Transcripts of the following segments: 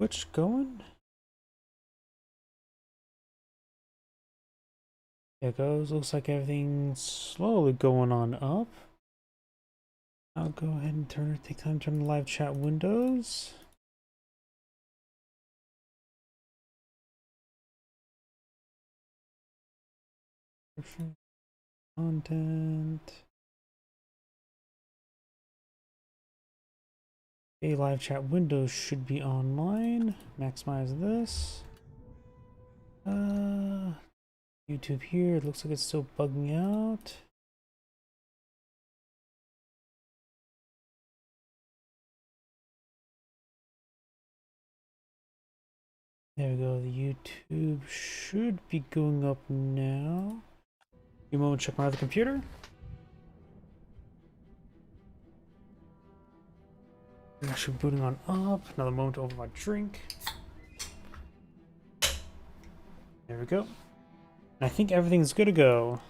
Which going? There it goes. Looks like everything's slowly going on up. I'll go ahead and take time to turn the live chat windows. Content. Okay, live chat windows should be online. Maximize this. YouTube here. It looks like it's still bugging out. There we go. The YouTube should be going up now. Give me a moment to check my other computer. It's actually booting on up. Another moment over my drink. There we go. And I think everything's good to go.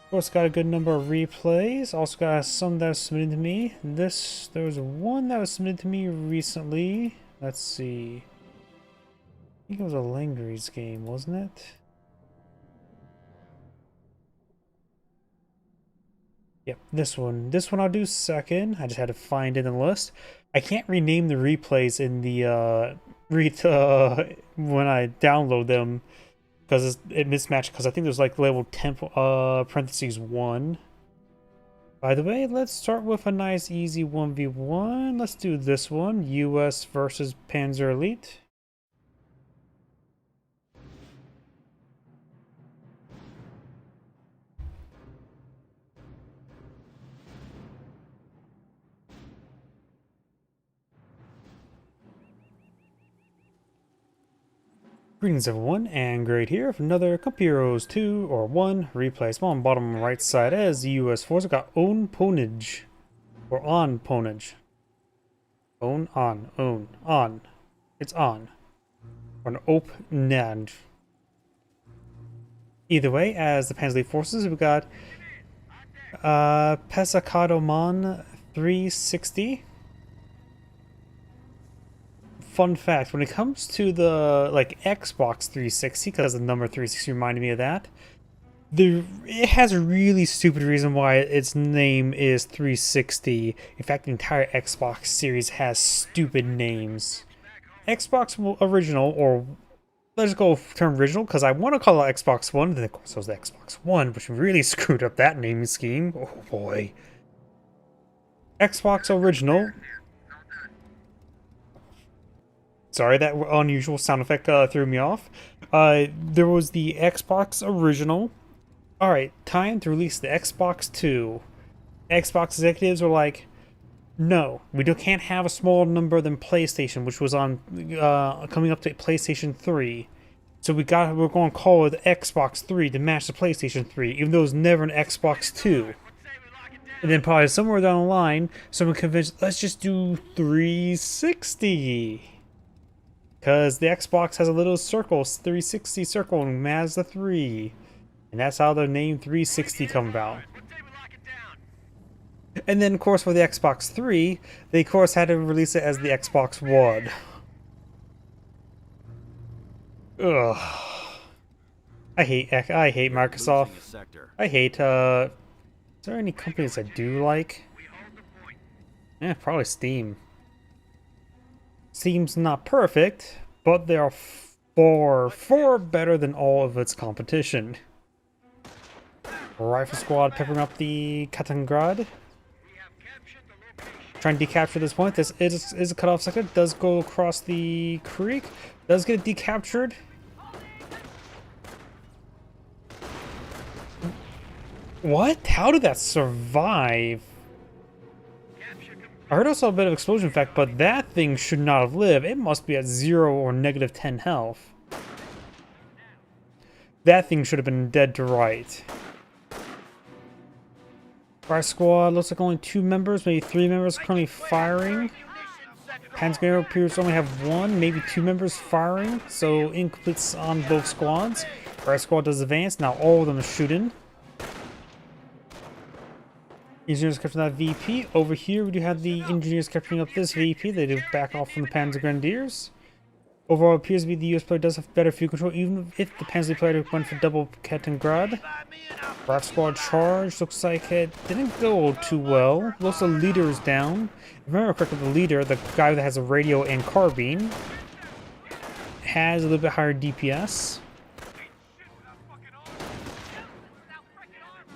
Of course, got a good number of replays. Also got some that was submitted to me. There was one that was submitted to me recently. Let's see. I think it was a Langrys game, wasn't it? Yep, this one. This one I'll do second. I just had to find it in the list. I can't rename the replays in the when I download them because it mismatched. Because I think there's like level 10 parentheses 1. By the way, let's start with a nice easy 1v1. Let's do this one: US versus Panzer Elite. Greetings everyone, and Great here for another Cup Heroes 2 or 1 replay. Small on bottom right side as the US force got own ponage. Or on ponage. On. It's on. Or an op nand. Either way, as the Panzer Elite forces, we got Pesacado 360. Fun fact, when it comes to the Xbox 360, because the number 360 reminded me of that, it has a really stupid reason why its name is 360. In fact, the entire Xbox series has stupid names. Xbox original, or let's go term original, because I want to call it Xbox One, then of course it was the Xbox One, which really screwed up that naming scheme. Oh boy. Xbox original. Sorry, that unusual sound effect threw me off. There was the Xbox original. Alright, time to release the Xbox 2. Xbox executives were like, no, we can't have a smaller number than PlayStation, which was on coming up to PlayStation 3. So we're going to call it Xbox 3 to match the PlayStation 3, even though it was never an Xbox 2. And then probably somewhere down the line, someone convinced, let's just do 360. Because the Xbox has a little circle, 360 circle, and Mazda 3. And that's how the name 360 come about. And then, of course, for the Xbox 3, they, of course, had to release it as the Xbox One. Ugh. I hate Microsoft. I hate, is there any companies I do like? Yeah, probably Steam. Steam's not perfect, but they are far better than all of its competition. Rifle Squad peppering up the Katalingrad. Trying to decapture this point. This is a cutoff sector. Does go across the creek. Does get decaptured. What? How did that survive? I heard also a bit of explosion effect, but that thing should not have lived. It must be at 0 or negative 10 health. That thing should have been dead to right. Fire squad looks like only 2 members, maybe 3 members currently firing. Panzer appears to only have 1, maybe 2 members firing, so incompletes on both squads. Fire squad does advance, now all of them are shooting. Engineers capturing that VP. Over here, we do have the engineers capturing up this VP. They do back off from the Panzer Grenadiers. Overall, it appears to be the US player does have better field control, even if the Panzer player went for double Kaliningrad. Rock squad charge, looks like it didn't go too well. Looks like the leader is down. If I remember correctly, the leader, the guy that has a radio and carbine, has a little bit higher DPS.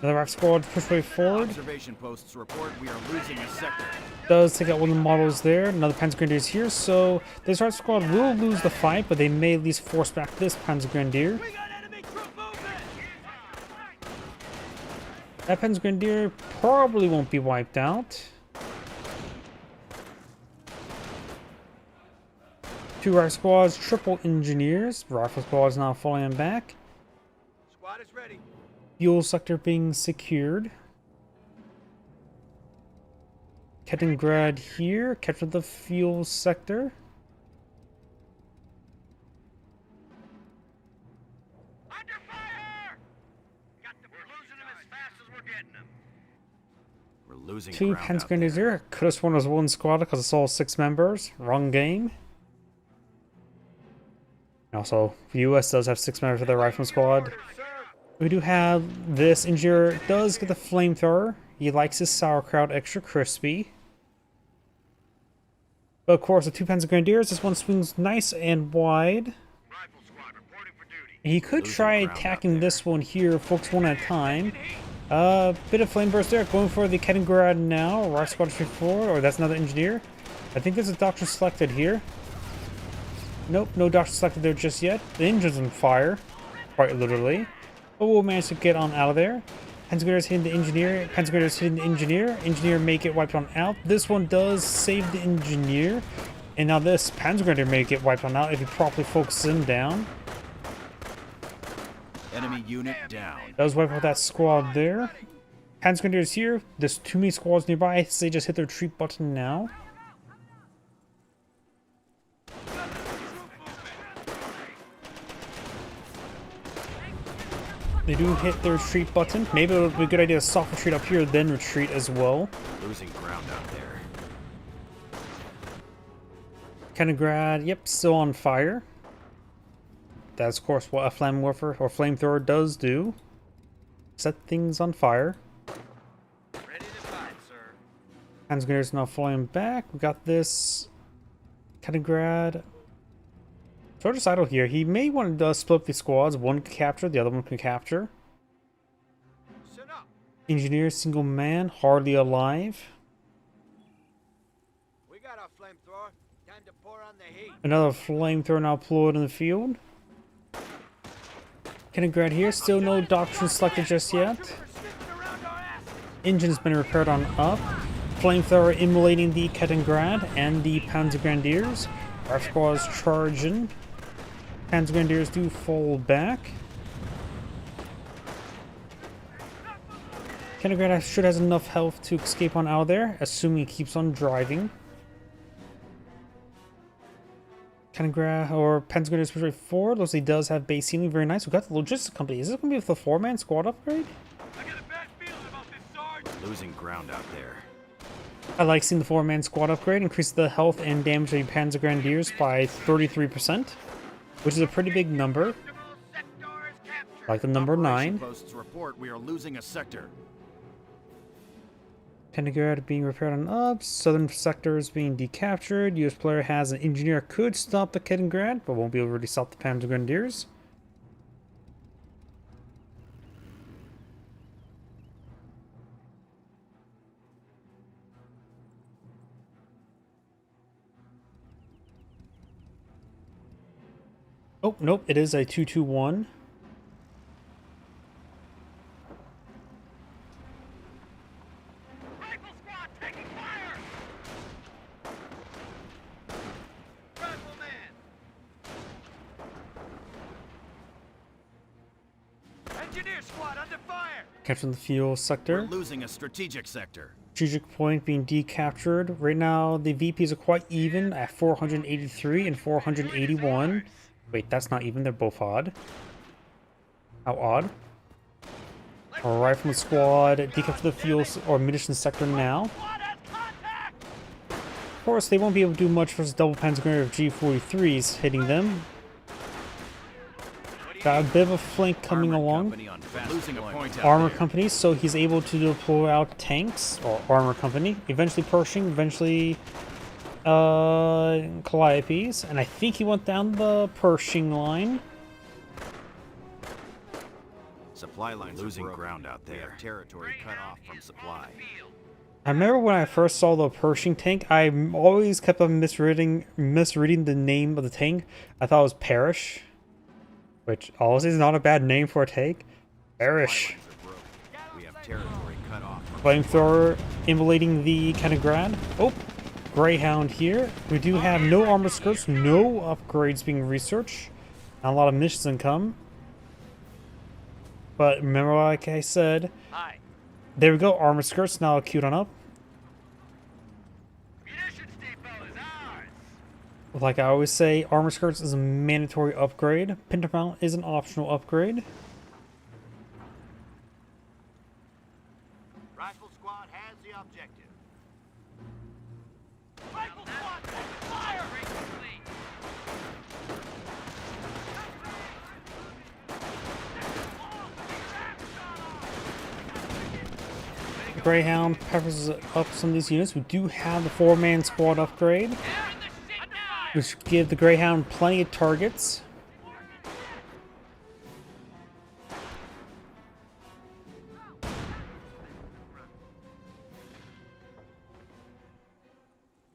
Another rock squad push way forward. Observation posts report we are losing a sector. Does take out one of the models there. Another Panzer Grenadier is here, so this rock squad will lose the fight, but they may at least force back this Panzer Grenadier. That Panzer Grenadier probably won't be wiped out. Two rock squads, triple engineers. Rifle squad is now falling back. Squad is ready. Fuel sector being secured. Kaliningrad here, capture the fuel sector. Under fire! We're losing them as fast as we're getting them. We're losing Two ground Panzer out there. Grenadier. Could have sworn it was one squad because it's all 6 members. Wrong game. Also, the US does have 6 members of their rifle squad. We do have this engineer does get the flamethrower. He likes his sauerkraut extra crispy. But of course, the 2 Panzer Grenadiers, this one swings nice and wide. Rifle squad reporting for duty. He could try attacking this one here, focus one at a time. Bit of flame burst there, going for the Kaliningrad now. Rock squad 4, or that's another engineer. I think there's a doctor selected here. Nope, no doctor selected there just yet. The engine's on fire, quite literally. But we'll manage to get on out of there. Panzer Grenadiers hitting the engineer. Panzer Grenadiers hitting the engineer. Engineer may get wiped on out. This one does save the engineer. And now this Panzer Grenadier may get wiped on out if you properly focus him down. Enemy unit down. Does wipe out that squad there. Panzer Grenadiers here. There's too many squads nearby. So they just hit their retreat button now. They do hit the retreat button. Maybe it would be a good idea to soft retreat up here, then retreat as well. Losing ground out there. Kaliningrad, yep, still on fire. That's of course what a flamethrower or flamethrower does do. Set things on fire. Ready to fight, sir. Panzer Grenadiers now falling back. We got this Kaliningrad. So just idle here. He may want to split up the squads. One can capture, the other one can capture. Engineer, single man, hardly alive. We got our flamethrower. Time to pour on the heat. Another flamethrower now deployed in the field. Kaliningrad here, still no doctrine selected just yet. Engine's been repaired on up. Flamethrower immolating the Kaliningrad and the Panzer Grenadiers. Our squad's charging. Panzer Grenadiers do fall back. Kaliningrad should has enough health to escape on out of there, assuming he keeps on driving. Kaliningrad or Panzer Grenadiers push right forward. Looks like he does have base healing, very nice. We got the logistics company. Is this gonna be with the 4-man squad upgrade? I got a bad feeling about this, Sarge. Losing ground out there. I like seeing the 4-man squad upgrade. Increase the health and damage of the Panzer Grenadiers by 33%, which is a pretty big number. Like the number 9. Posts report we are losing a sector. Kaliningrad being repaired on up. Southern sectors being decaptured. US player has an engineer could stop the Kaliningrad, but won't be able to really stop the Panzer Grenadiers. Oh, nope, it is a 2-2-1. Rifle squad taking fire! Rifleman! Engineer squad under fire! Capturing the fuel sector. We're losing a strategic sector. Strategic point being decaptured. Right now, the VPs are quite even at 483 and 481. Wait, that's not even. They're both odd. How odd. Alright, from the squad, decapture the fuel or munitions sector now. Of course, they won't be able to do much versus double pentagram of G43s hitting them. Got a bit of a flank coming along. Armor company, so he's able to deploy out tanks, or armor company, eventually Pershing, eventually Calliopes, and I think he went down the Pershing line. Supply lines losing ground out there. Territory cut off from supply. I remember when I first saw the Pershing tank, I always kept on misreading the name of the tank. I thought it was Parrish, which honestly is not a bad name for a tank. Parrish. We have territory cut off. Flamethrower immolating the Kaliningrad. Oh, Greyhound here. We do have no armor skirts, no upgrades being researched. Not a lot of missions income. But remember, like I said, there we go. Armor skirts now queued on up. Munitions depot is ours. Like I always say, armor skirts is a mandatory upgrade. Pinter mount is an optional upgrade. Rifle squad has the objective. Rifle squad, fire! Greyhound peppers up some of these units. We do have the 4-man squad upgrade, which give the Greyhound plenty of targets.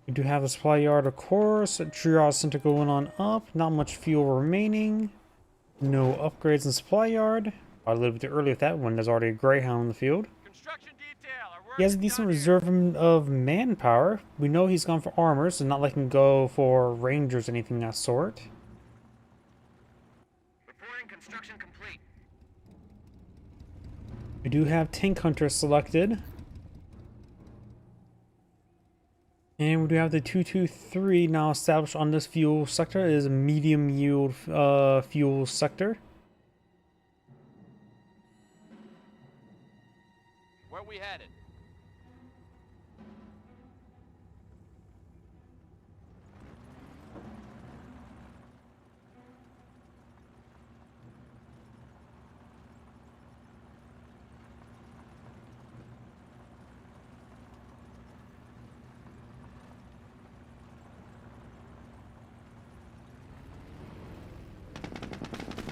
We do have the supply yard, of course. A triage center going on up. Not much fuel remaining. No upgrades in supply yard. A little bit early with that one. There's already a Greyhound in the field. Construction detail. He has a decent reserve of manpower. We know he's gone for armor, so not like he can go for rangers or anything of that sort. Reporting construction complete. We do have tank hunters selected. And we do have the 223 now established on this fuel sector. It is a medium yield fuel sector. Where we headed?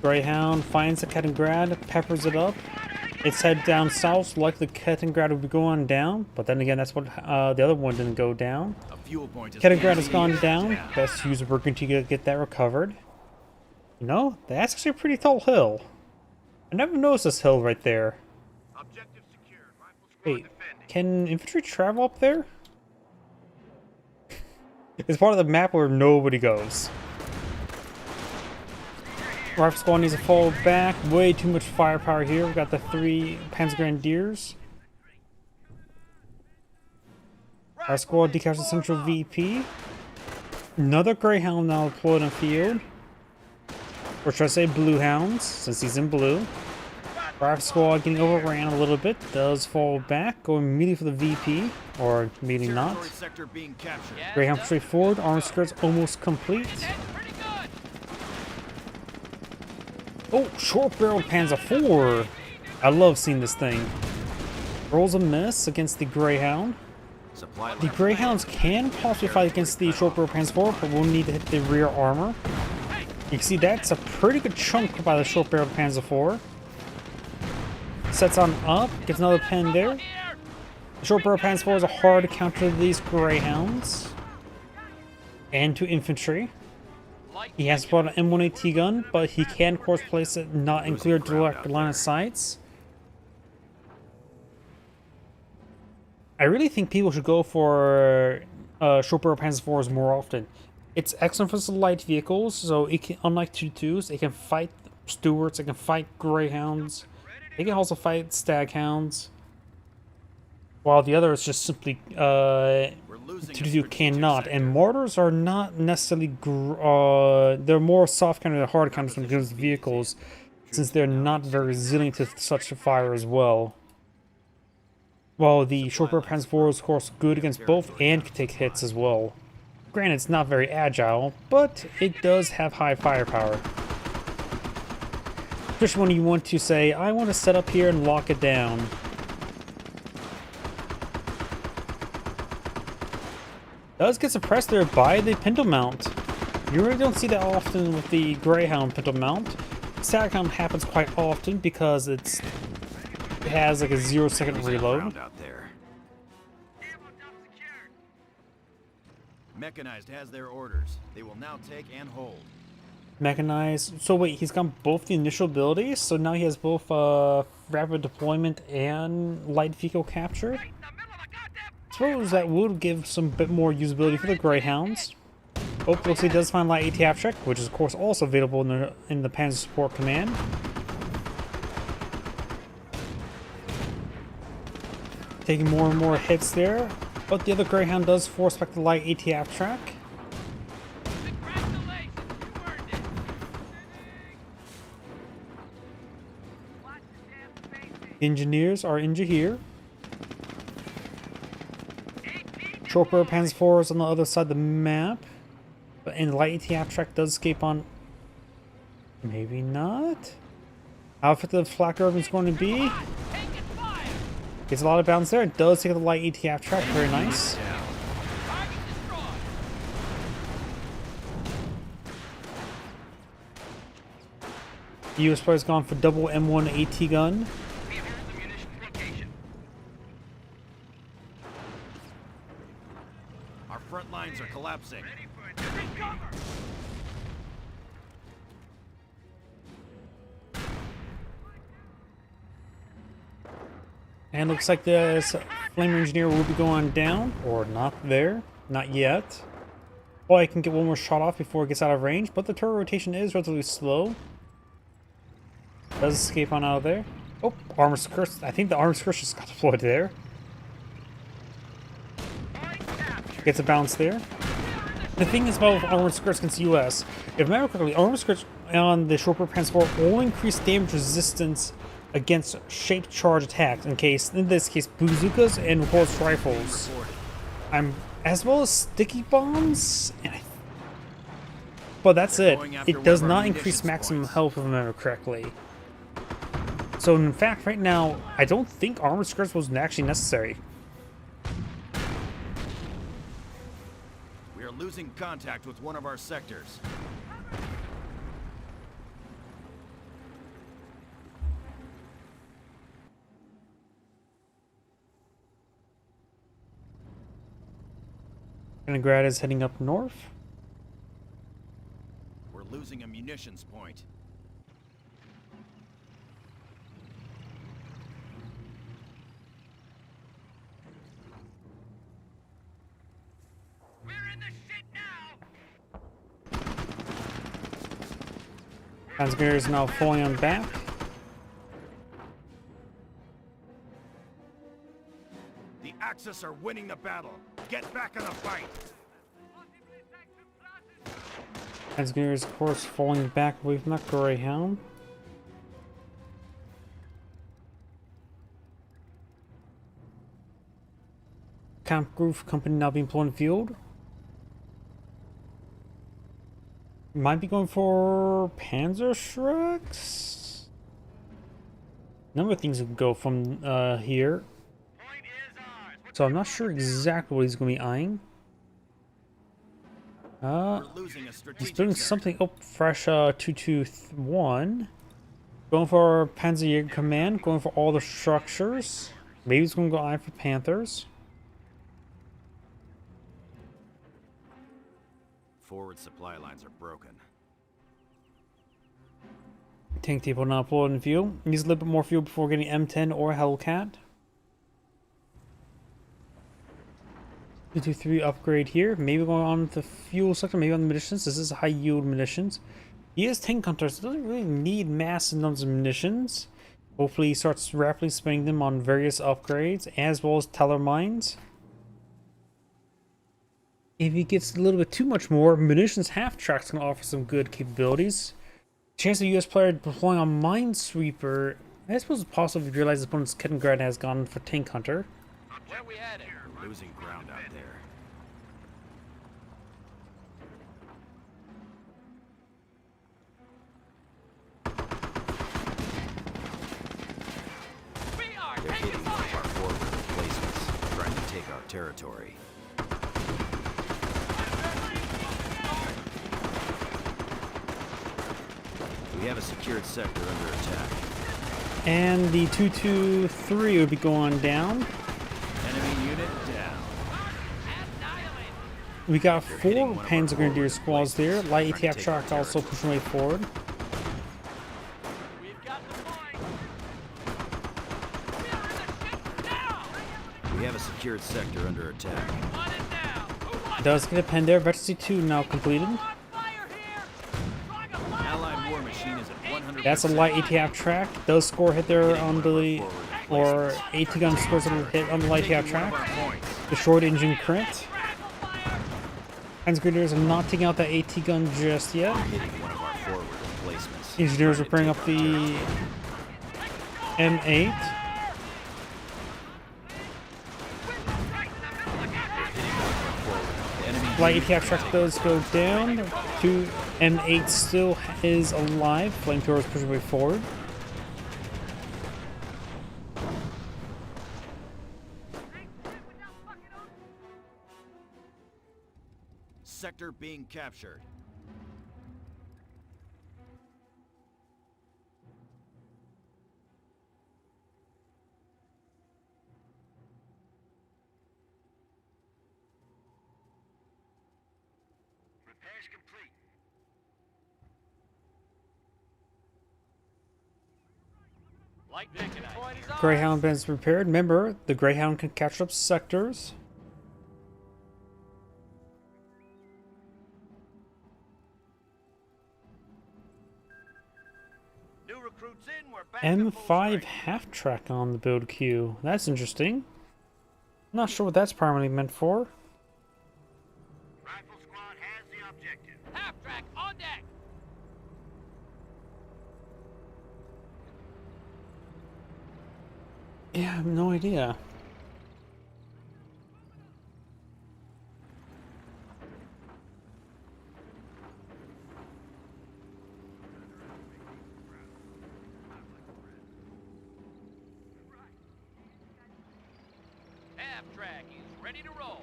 Greyhound finds the Kaliningrad, peppers it up. It's head down south, like the Kaliningrad would be going down, but then again, that's what the other one didn't go down. A fuel point is Kaliningrad has gone down. Best use of working to get that recovered. You know, that's actually a pretty tall hill. I never noticed this hill right there. Objective secured. Rifle squad Wait, defending. can infantry travel up there? It's part of the map where nobody goes. Rifle squad needs to fall back. Way too much firepower here. We've got the 3 Panzergrenadiers. Our squad decaptures the central VP. Another Greyhound now deployed in the field. Or should I say Blue Hounds, since he's in blue. Rifle squad getting overran a little bit. Does fall back. Going immediately for the VP. Or maybe not. territory sector being captured. Greyhound straight forward. Armor skirts almost complete. Oh, short-barreled Panzer IV. I love seeing this thing. Rolls a miss against the Greyhound. Supply The lines. Greyhounds can possibly fight against the short-barreled Panzer IV, but we'll need to hit the rear armor. You can see that's a pretty good chunk by the short-barreled Panzer IV. Sets on up, gets another pen there. The short-barreled Panzer IV is a hard counter to these Greyhounds. And to infantry. He has brought an M1AT gun, but he can, of course, place it not in clear direct line of sights. I really think people should go for short-barrel Panzer IVs more often. It's excellent for the light vehicles, so it can, unlike 2.2s, it can fight Stuarts, it can fight Greyhounds, it can also fight Staghounds. While the other is just simply We're losing a 2.2 strategic cannot, sector. and mortars are not necessarily they're more soft counter than hard counters when it comes to vehicles, since they're not very resilient to such a fire as well. While the short barrel Panzer IV is of course good against both and can take hits as well. Granted, it's not very agile, but it does have high firepower. Especially when you want to say, I want to set up here and lock it down. Does get suppressed there by the pintle mount. You really don't see that often with the Greyhound pintle mount. Satcom happens quite often because it has like a 0-second reload. Out there. Mechanized has their orders. They will now take and hold. Mechanized. So wait, he's got both the initial abilities, so now he has both rapid deployment and light vehicle capture. I suppose that would give some bit more usability for the Greyhounds. Oh, looks like he does find light ATF check, which is of course also available in the Panzer Support Command. Taking more and more hits there, but the other Greyhound does force back the light ATF track. The engineers are injured here. Chopper Panzer IV is on the other side of the map, and the light ATF track does escape on. Maybe not. How effective the flak urban is going to be. Gets a lot of bounce there. It does take the light ATF track. Very nice. The US player's gone for double M1 AT gun. Our front lines are collapsing. And looks like this Flamer Engineer will be going down, or not there, not yet. Well, I can get one more shot off before it gets out of range, but the turret rotation is relatively slow. Does escape on out of there. Oh, armor skirts. I think the armor skirts just got deployed there. Gets a bounce there. The thing is about armor skirts against the US, if I remember correctly, armor skirts on the Short Panzer IV only increase damage resistance against shaped charge attacks, in this case, bazookas and horse rifles. As well as sticky bombs. But that's it. It does not increase maximum health, if I remember correctly. So in fact, right now, I don't think armor skirts was actually necessary. We are losing contact with one of our sectors. Leningrad is heading up north. We're losing a munitions point. We're in the shit now. Panzer is now falling on back. The Axis are winning the battle. Get back in the fight. Panzer is, of course, falling back away from that Greyhound. Camp Groove Company now being employed in the field. Might be going for Panzer Shreks. Number of things can go from here. So I'm not sure exactly what he's going to be eyeing. He's doing something. Oh, fresh 221. Going for Panzer Command. Going for all the structures. Maybe he's going to go eye for Panthers. Forward supply lines are broken. Tank depot now deployed in fuel. Needs a little bit more fuel before getting M10 or Hellcat. 223 upgrade here. Maybe going on the fuel sector, maybe on the munitions. This is high yield munitions. He is tank hunter, so doesn't really need massive numbers of munitions. Hopefully he starts rapidly spending them on various upgrades, as well as teller mines. If he gets a little bit too much more, munitions half tracks can offer some good capabilities. Chance of a US player deploying on Minesweeper, I suppose it's possible if you realize his opponent's Kettengrad has gone for tank hunter. Where we at it? Losing ground out there. our territory. We have a secured sector under attack. And the 223 would be going down. Enemy unit down. We got They're 4 hitting one of our Panzer Grenadier forward squads there. emplacements, Light trying to ATF take our track also territory. pushing way forward. We've got the point. We are in the ship now. We have a secured sector under attack. Want it now. Who wants Does get a pen there. Veteran C2 now completed. on fire here? Trying to fire Allied war machine is at 100%. That's a light ATF track. Does score hit there on the, or AT gun scores a hit on the light ATF Taking one of track. our points. Destroyed engine crit. rifle fire. Panzer Grenadiers are not taking out that AT gun just yet. Hitting one of our forward emplacements. Engineers are trying to bringing take up our the territory. M8. The enemy Light unit ATF track does go down. 2 M8 still is alive. Flamethrowers pushing way forward. sector being captured. Repairs complete. Light point is on. Greyhound been repaired. Remember, the Greyhound can catch up sectors. New recruits in, we're back to full M5 strength. half track on the build queue. That's interesting. Not sure what that's primarily meant for. Rifle squad has the objective. Half track on deck. Yeah, I have no idea. Half track is ready to roll.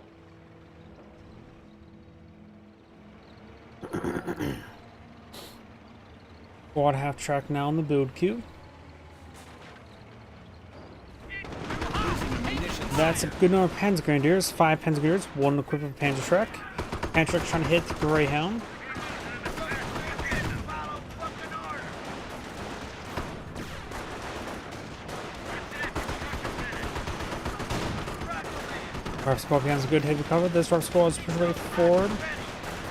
Quad half track now on the build queue. That's a good number of Panzer Grenadiers. 5 Panzer Grenadiers, 1 equipped with Panzer Trek. Panzer Trek trying to hit the Greyhound. Follow fucking order. Rifle Squad becomes a good heavy cover. This Rifle Squad is pushing way forward.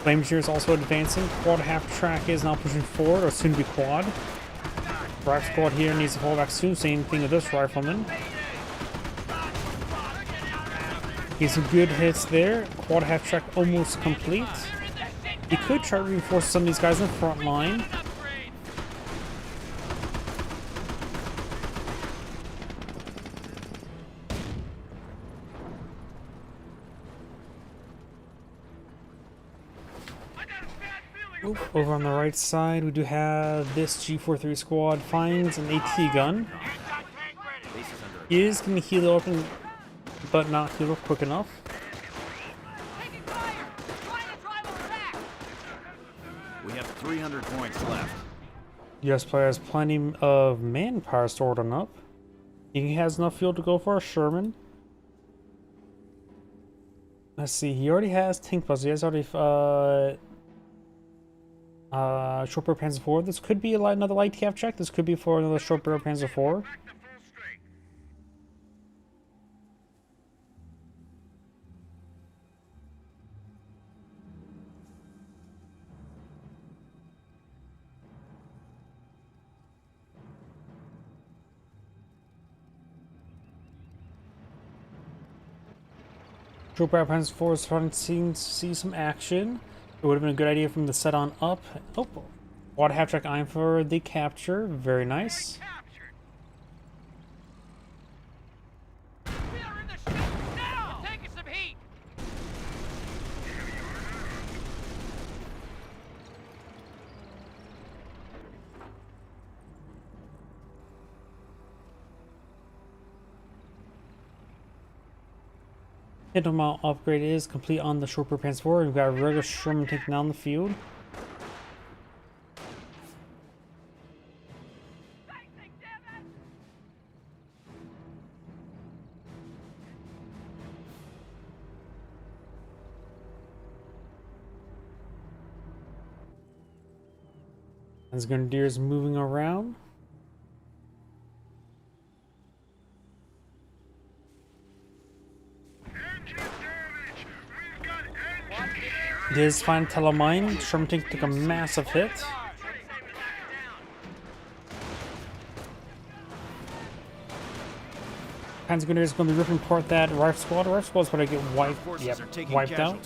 Flame Engineer is also advancing. Quad half track is now pushing forward, or soon to be quad. Rifle Squad here needs to fall back soon. Same thing with this Rifleman. Get some good hits there. Quad half track almost complete. You could try to reinforce some of these guys in the front line. Upgrade. I got a bad feeling. Oop, over on the right side, we do have this G43 squad finds an AT gun. Anti-tank ready. Base is under He is going to heal up, but not heal up quick enough. Taking fire. Trying to drive us back. We have 300 points left. US player has plenty of manpower stored on up. He has enough fuel to go for a Sherman. Let's see, he already has tank plus. He has already short barrel Panzer IV. This could be another light TF check. This could be for another short barrel Panzer IV. Back to full strength. Short barrel Panzer IV is starting to see some action. It would have been a good idea from the set on up. Oh, water half track iron for the capture. Very nice. Captured. We are in the ship now. Taking some heat. Hit mount upgrade is complete on the short pants 4. We've got a regular Sherman taking down the field. As Grenadiers moving around. This fine telemine. Sherman tank took a massive hit. Panzer Grenadiers going to be ripping apart that rifle squad. Rifle squad's going to get wiped out.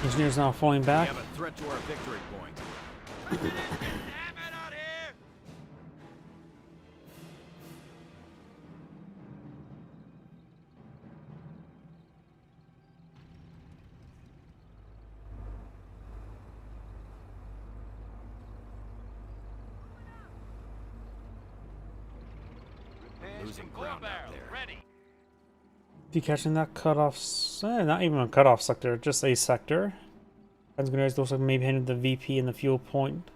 Engineers now falling back. We have a threat to our victory point. Losing ground out there. Decatching that cutoff, not even a cutoff sector, just a sector. Panzer Grenadiers looks like maybe handed the VP and the fuel point.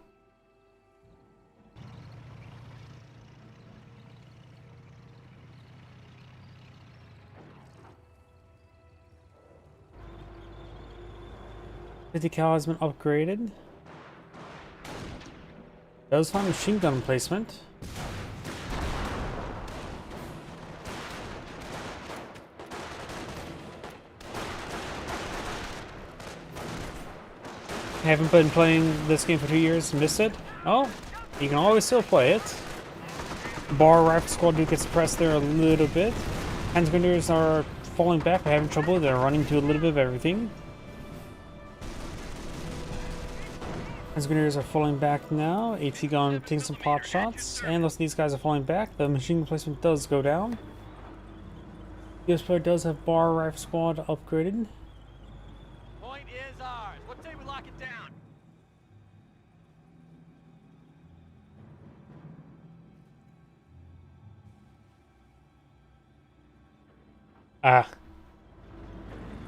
.50 cal has been upgraded. Does find machine gun placement. Haven't been playing this game for 2 years, missed it? Oh, you can always still play it. Bar Rifle Squad do get suppressed there a little bit. Panzer Grenadiers are falling back, they're having trouble, they're running to a little bit of everything. Panzer Grenadiers are falling back now. AT gun taking some pot shots, and these guys are falling back. The machine gun placement does go down. US player does have Bar Rifle Squad upgraded. Point is ours. What say we lock it down?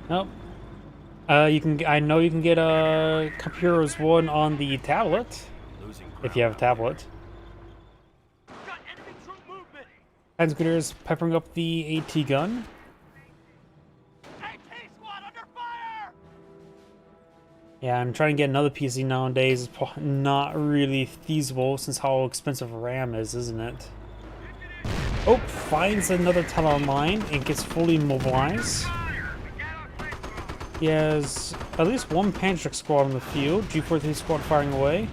Nope. You can. I know you can get a Cup Heroes 1 on the tablet if you have a tablet. Got enemy troop movement. Panzer Grenadiers peppering up the AT gun. AT squad under fire. Yeah, I'm trying to get another PC nowadays. It's not really feasible since how expensive RAM is, isn't it? Oh, finds another telemine and gets fully mobilized. He has at least one Panzer squad on the field. G43 squad firing away.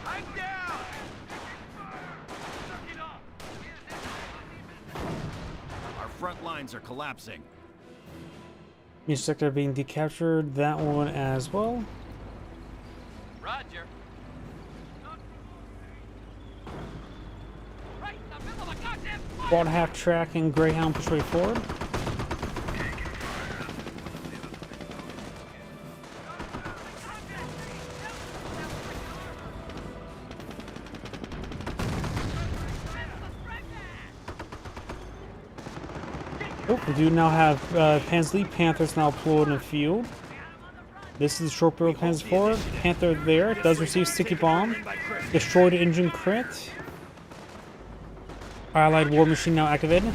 I'm down. Our front lines are collapsing. Each sector being decaptured. That one as well. Roger. Right in the middle of a goddamn fire. Quad half track and Greyhound push way forward. Oh, we do now have Panzer Panthers now deployed in the field. This is the short barrel Panzer 4. Panther there does receive sticky bomb. Destroyed engine crit. Allied war machine now activated.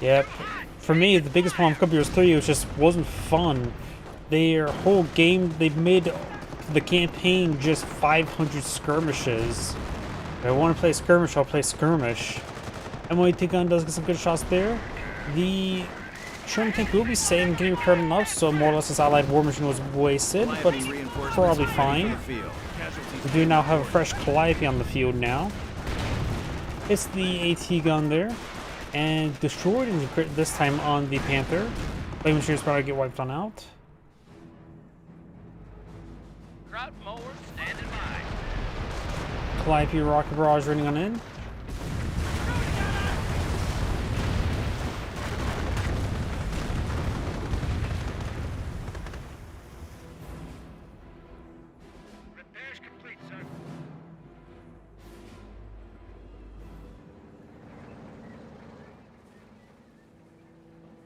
Yep. For me, the biggest problem with Cup Heroes 3 was just wasn't fun. Their whole game, they made the campaign just 500 skirmishes. If I want to play skirmish, I'll play skirmish. MOAT gun does get some good shots there. The Sherman tank will be safe and getting repaired enough, so more or less this Allied war machine was wasted, but probably fine. We do now have a fresh Calliope on the field now. It's the AT gun there, and destroyed engine crit this time on the Panther. Flame machines probably get wiped on out. Kraut mowers standing by. Calliope rocket barrage running on in. Repairs complete, sir.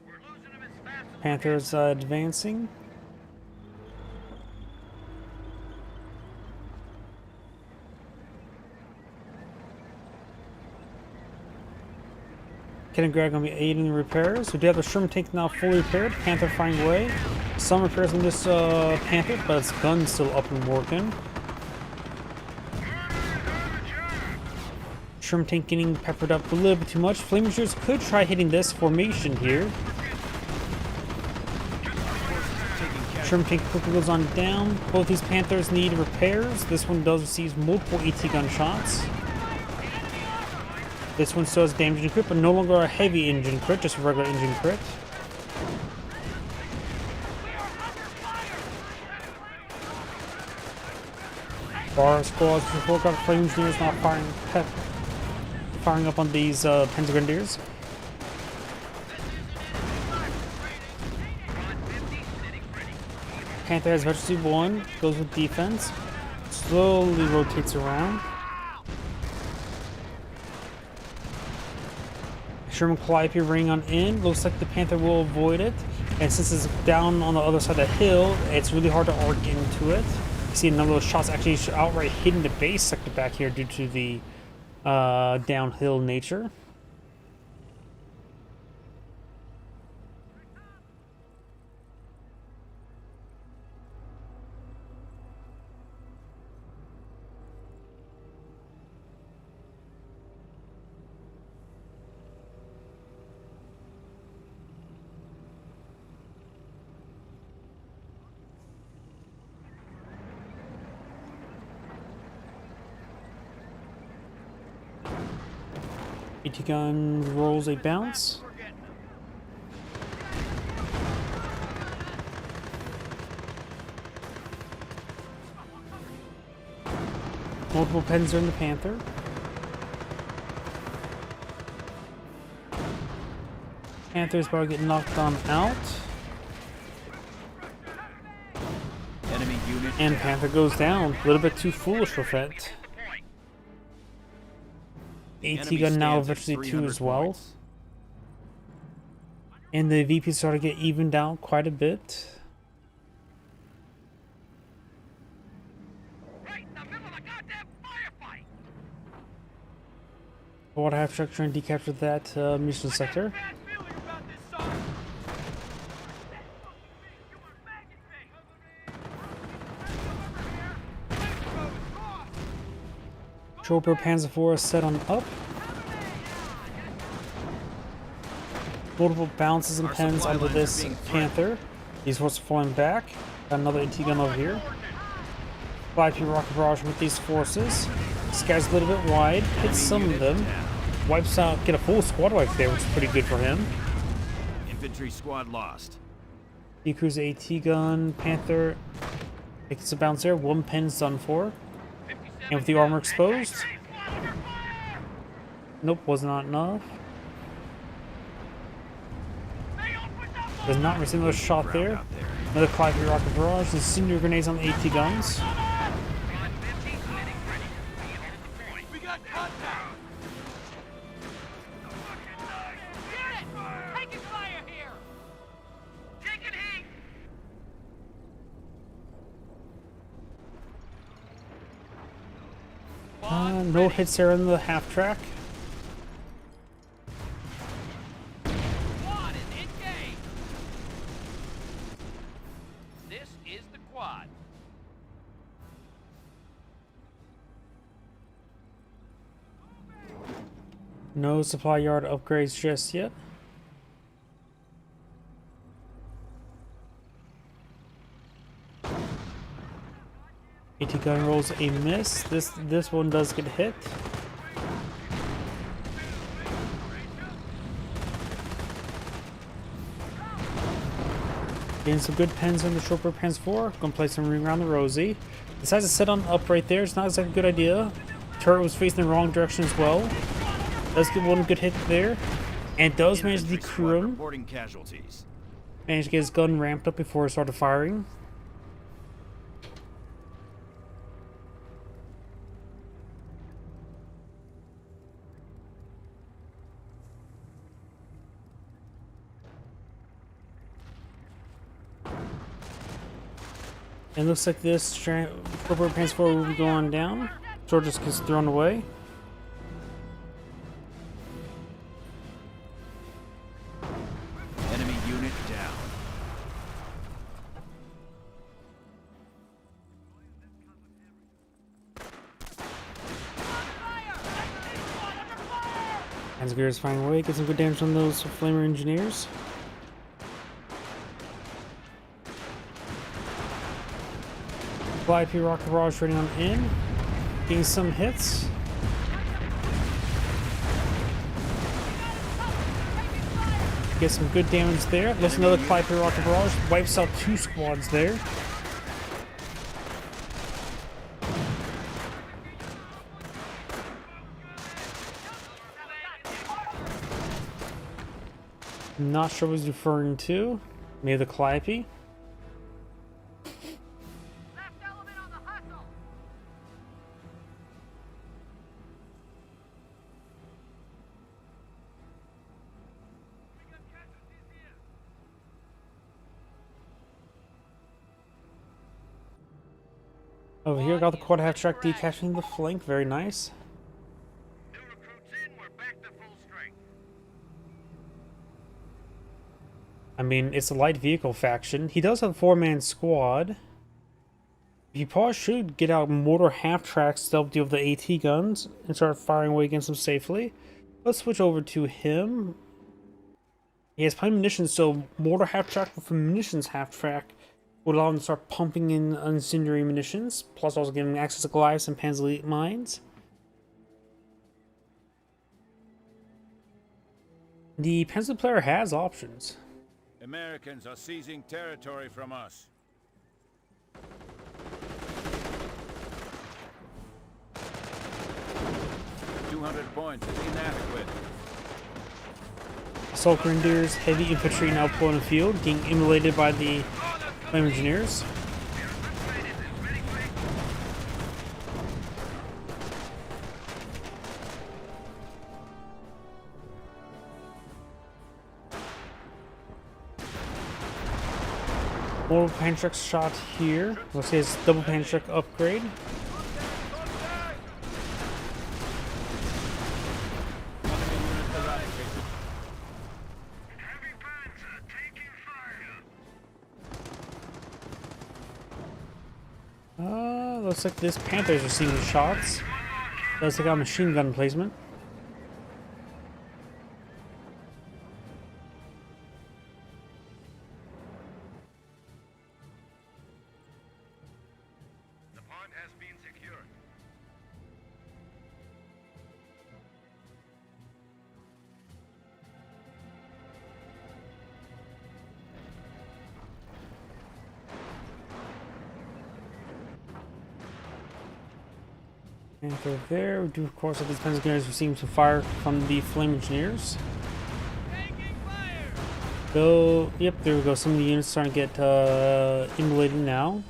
We're losing them as fast as Panther's advancing. Ken and Greg gonna be aiding the repairs. We do have the Sherman tank now fully repaired. Panther finding way. Some repairs on this Panther, but its gun's still up and working. Sherman tank getting peppered up a little bit too much. Flamingers could try hitting this formation here. Sherman tank quickly goes on down. Both these Panthers need repairs. This one does receive multiple AT gun shots. This one still has damage engine crit, but no longer a heavy engine crit, just a regular engine crit. Bar squads before got flame engineers not firing up on these Pentagrenadiers. Panther has eventually won, goes with defense, slowly rotates around. Sherman Calliope ring on in. Looks like the Panther will avoid it. And since it's down on the other side of the hill, it's really hard to arc into it. You see a number of shots actually outright hitting the base sector back here due to the downhill nature. AT gun rolls a bounce. Multiple pens are in the Panther. Panther's about to get knocked on out. Enemy unit. And Panther goes down. A little bit too foolish for Fett. AT gun now eventually 2 as well. Points. And the VP started to get evened out quite a bit. Right in the middle of a goddamn firefight. Water half structure and decapture that mission sector. Bad feeling about this, son. Chopper Panzer IV is set on up. Multiple bounces and Our pens supply onto lines are this being Panther. These horses falling back. Got another AT gun over here. 5P rocket barrage with these forces. Scatters a little bit wide, hits some of them. Wipes out, get a full squad wipe there, which is pretty good for him. Infantry squad lost. Cruise AT gun, Panther takes a bounce there. One pen's done for. And with the armor exposed, nope, was not enough. Does not receive another shot there. Out there. Another Calliope rocket barrage. And senior grenades on the AT guns. We got contact. Get it! Taking fire here. Taking heat. No hits there in the half track. Quad is engaged. This is the quad. No supply yard upgrades just yet. AT gun rolls a miss. This one does get hit. Getting some good pens on the Chopper Pens 4. Gonna play some ring around the Rosie. Decides to sit on up right there. It's not exactly a good idea. turret was facing the wrong direction as well. Does get one good hit there. And does manage to Infantry squad decrew him. reporting casualties. Managed to get his gun ramped up before it started firing. And looks like this corporate transport will be going down. George just gets thrown away. Enemy unit down. Panzergrenadiers finding a way, get some good damage on those flamer engineers. IP rocket barrage running on in, getting some hits. Get some good damage there. There's another IP rocket barrage, wipes out 2 squads there. Not sure what he's referring to. Maybe the Calliope. Over here, got the quad half track decaching the flank. Very nice. New recruits in, we're back to full strength. I mean, it's a light vehicle faction. He does have a 4-man squad. He probably should get out mortar half tracks to help deal with the AT guns and start firing away against them safely. Let's switch over to him. He has plenty of munitions, so mortar half track with a munitions half track would allow him to start pumping in incendiary munitions, plus also giving access to Goliaths and Panzer Elite mines. The Panzer player has options. Americans are seizing territory from us. .200 points is inadequate. Assault Grenadiers, heavy infantry now pulling the field, getting immolated by the Flame Engineers. More Pantrax shot here. Let's see his double Pantrax upgrade. Looks like this Panther's receiving shots. Does take out machine gun placement. The pond has been secured. Panther there. We do, of course, have these Panzer Grenadiers receiving some fire from the Flame Engineers. Go. Yep, there we go. Some of the units starting to get immolated now.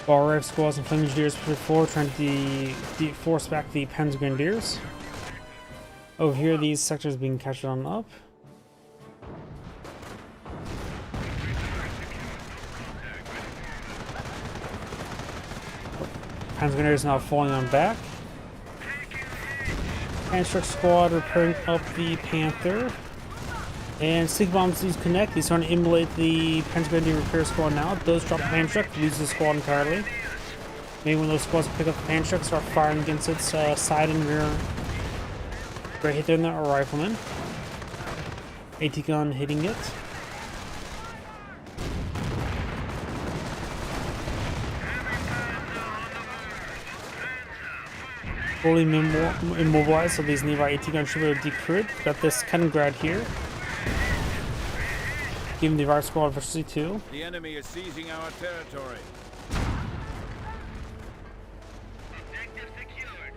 Bar Rifle squads and Flame Engineers push forward, trying to force back the Panzer Grenadiers. Over here, these sectors being captured on up. Panzer Grenadiers now falling on back. Panzer squad repairing up the Panther. And Sig Bombs lose connect. He's trying to immolate the Panzer Grenadier repair squad now. Does drop the Panzer, loses the squad entirely. Maybe when those squads pick up the Panzer, start firing against its side and rear. Great hit there in there, a rifleman. AT gun hitting it. Fully immobilized, so these nearby AT guns should be able to decrew it. Got this Kaliningrad here. giving the Riot Squad efficiency 2. The enemy is seizing our territory. Objective secured.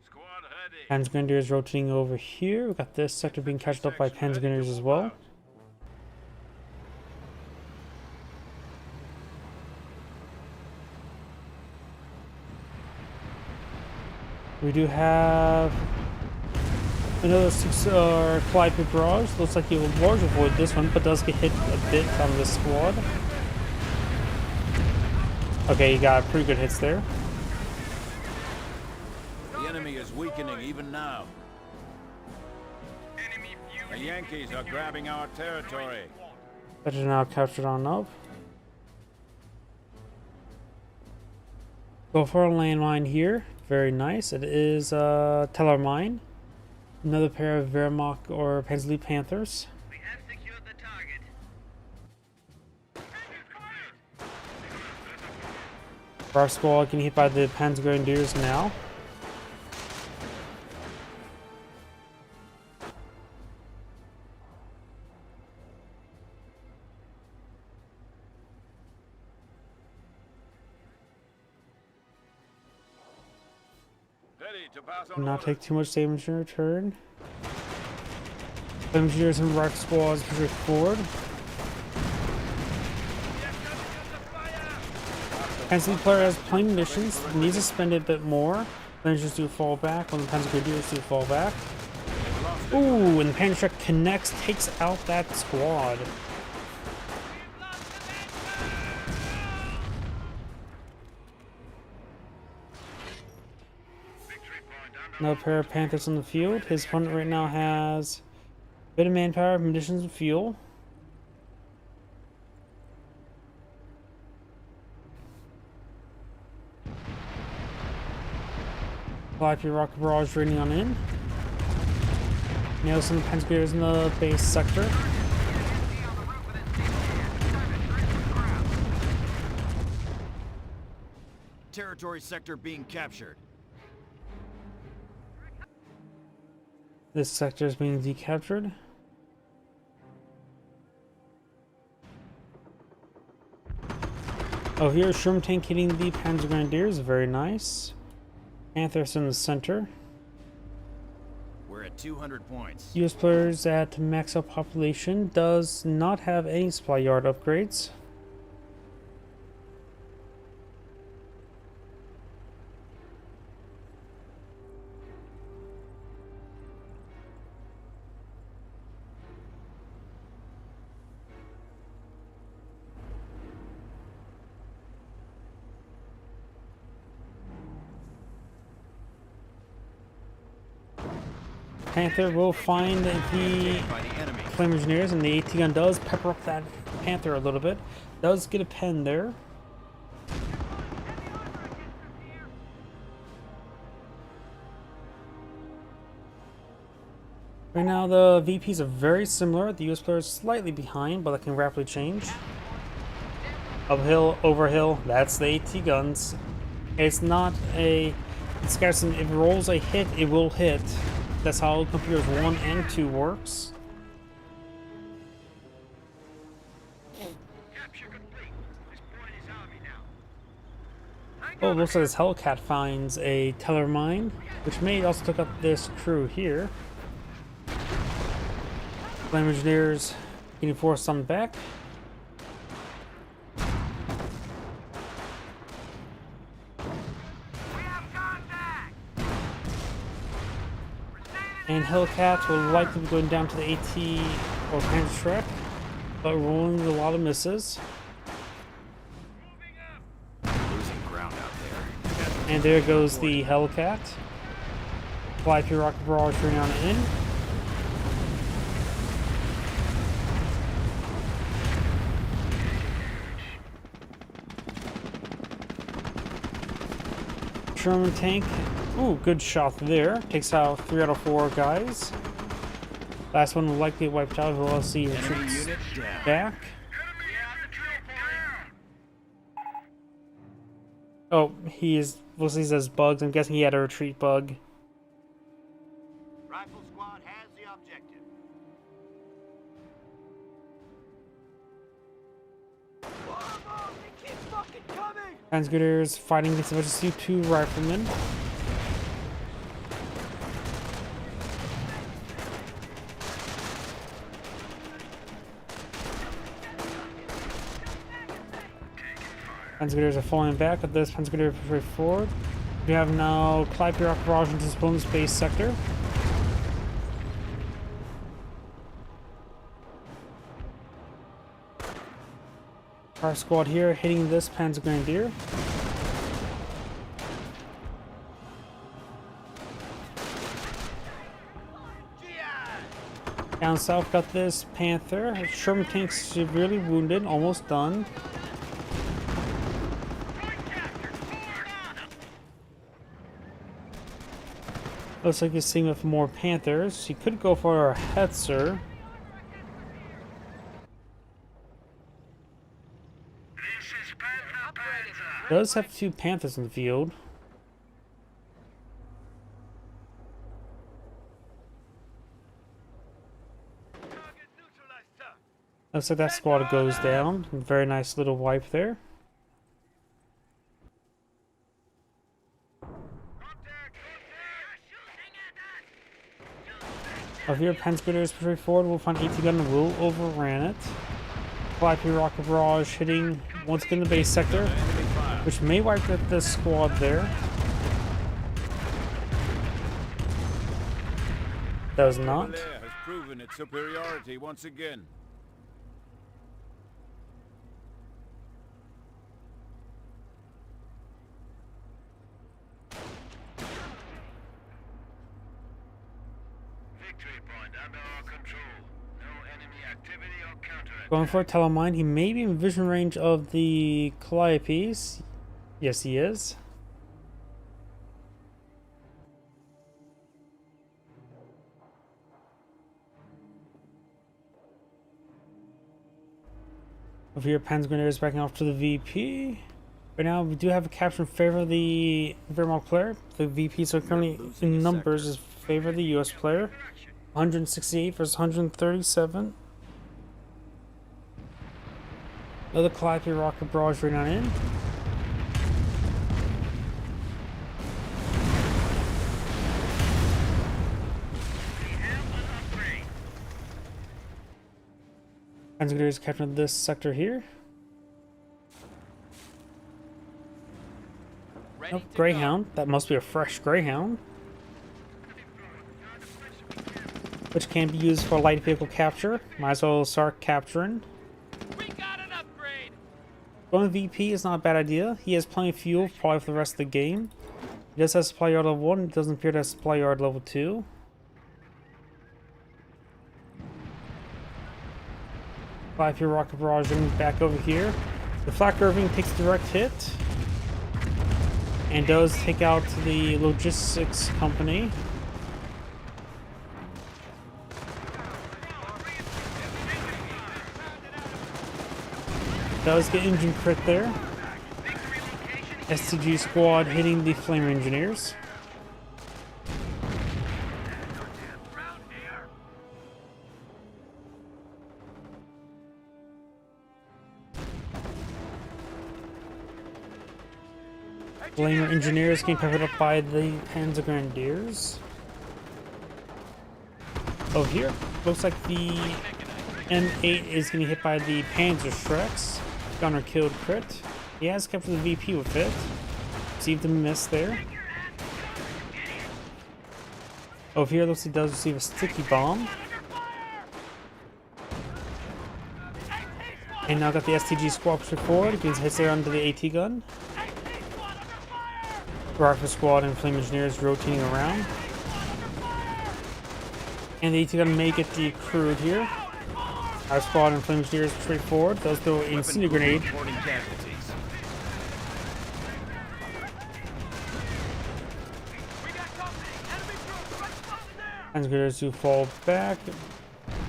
Squad ready. Panzergrenadiers rotating over here. We've got this sector being captured up by Panzergrenadiers as well. We do have another 6 Calliope barrage. Looks like he will largely avoid this one, but does get hit a bit on this squad. Okay, he got pretty good hits there. The enemy is weakening even now. Enemy The fusion. Yankees are grabbing our territory. That is now captured on up. Go for a landmine here. Very nice. It is Teller Mine. Another pair of Wehrmacht or Panzerleib Panthers. We have secured the target. Our squad getting hit by the Panzergrenadiers now. Ready to pass Do on not orders. take too much damage in return. Engineers and rock squads push forward. Panzer player has plenty of munitions, needs to spend it a bit more. Rangers do fall back when the Panzergrenadiers do fall back. Ooh, and the Panzer truck connects, takes out that squad. Another pair of Panthers on the field. His opponent right now has a bit of manpower, munitions, and fuel. Calliope rocket barrage raining on in. Nails some of the Panzergrenadiers in the base sector. Territory sector being captured. This sector is being decaptured. Oh, here's Sherman tank hitting the Panzergrenadiers. Very nice. Panthers in the center. We're at 200 points. US players at max out population does not have any supply yard upgrades. Panther will find the By the enemy. Flame Engineers, and the AT gun does pepper up that Panther a little bit. Does get a pen there. Right now the VPs are very similar. The US player is slightly behind, but that can rapidly change. Uphill, overhill, that's the AT guns. It's not a... It's Garrison, if it rolls a hit, it will hit. That's how computers 1 and 2 works. Capture complete. This point is army now. Oh, it looks like this Hellcat finds a Teller mine, which may also took up this crew here. Flame Engineers getting forced on back. We have contact. And Hellcat will likely be going down to the AT or Panzer Shrek, but rolling a lot of misses. Losing ground out there. And there goes the Hellcat. Fly through rocket barrage running on in. Sherman tank. Ooh, good shot there. Takes out 3 out of 4 guys. Last one will likely get wiped out. We'll see Enemy retreats unit down. back. Enemy at the drill point. Oh, he is. We'll see. Says bugs. I'm guessing he had a retreat bug. Roger Panzergrenadiers fighting against a bunch of C2 riflemen. Panzergrenadiers are falling back, but this Panzergrenadier push forward. We have now Calliope rocket barrage into this bonus base sector. Our squad here hitting this Panzergrenadier. Down south, got this Panther. Sherman tanks severely wounded, almost done. Looks like he's seeing with more Panthers. He could go for a Hetzer. Does have 2 Panthers in the field. Looks like that squad goes down. Very nice little wipe there. Over here, Panzergrenadiers pushing forward. We'll find AT gun and will overran it. Calliope rocket barrage hitting once again the base sector, which may wipe out this squad there. Does not. Has proven its superiority once again. Victory point under our control. No enemy activity or counterattack. Going for a telemine. He may be in vision range of the Calliopes. Yes, he is. Over here, Panzergrenadiers backing off to the VP. Right now, we do have a capture in favor of the Wehrmacht player. The VPs are currently in numbers in favor of the US player. 168 versus 137. Another Calliope rocket barrage right on in. Panzergrenadiers capturing this sector here. Nope, Greyhound. That must be a fresh Greyhound, which can be used for light vehicle capture. Might as well start capturing. We got an upgrade. Going VP is not a bad idea. He has plenty of fuel probably for the rest of the game. He does have supply yard level 1. It doesn't appear to have supply yard level 2. Calliope rocket barraging back over here. The Flak Irving takes a direct hit and does take out the logistics company. Does get engine crit there. STG squad hitting the flame engineers. Flamer engineers getting peppered up by the Panzergrenadiers. Over here, looks like the M8 is getting hit by the Panzer Shreks. Gunner killed crit. He has kept the VP with it. Received a miss there. Over here, looks like he does receive a sticky bomb. And now got the STG squad pushing forward. He hits there under the AT gun. Rifle squad and flame engineers rotating around. And the AT gun may get decrewed here. Our squad and flame engineers straight forward. Those throw an incendiary grenade. Panzergrenadiers do fall back.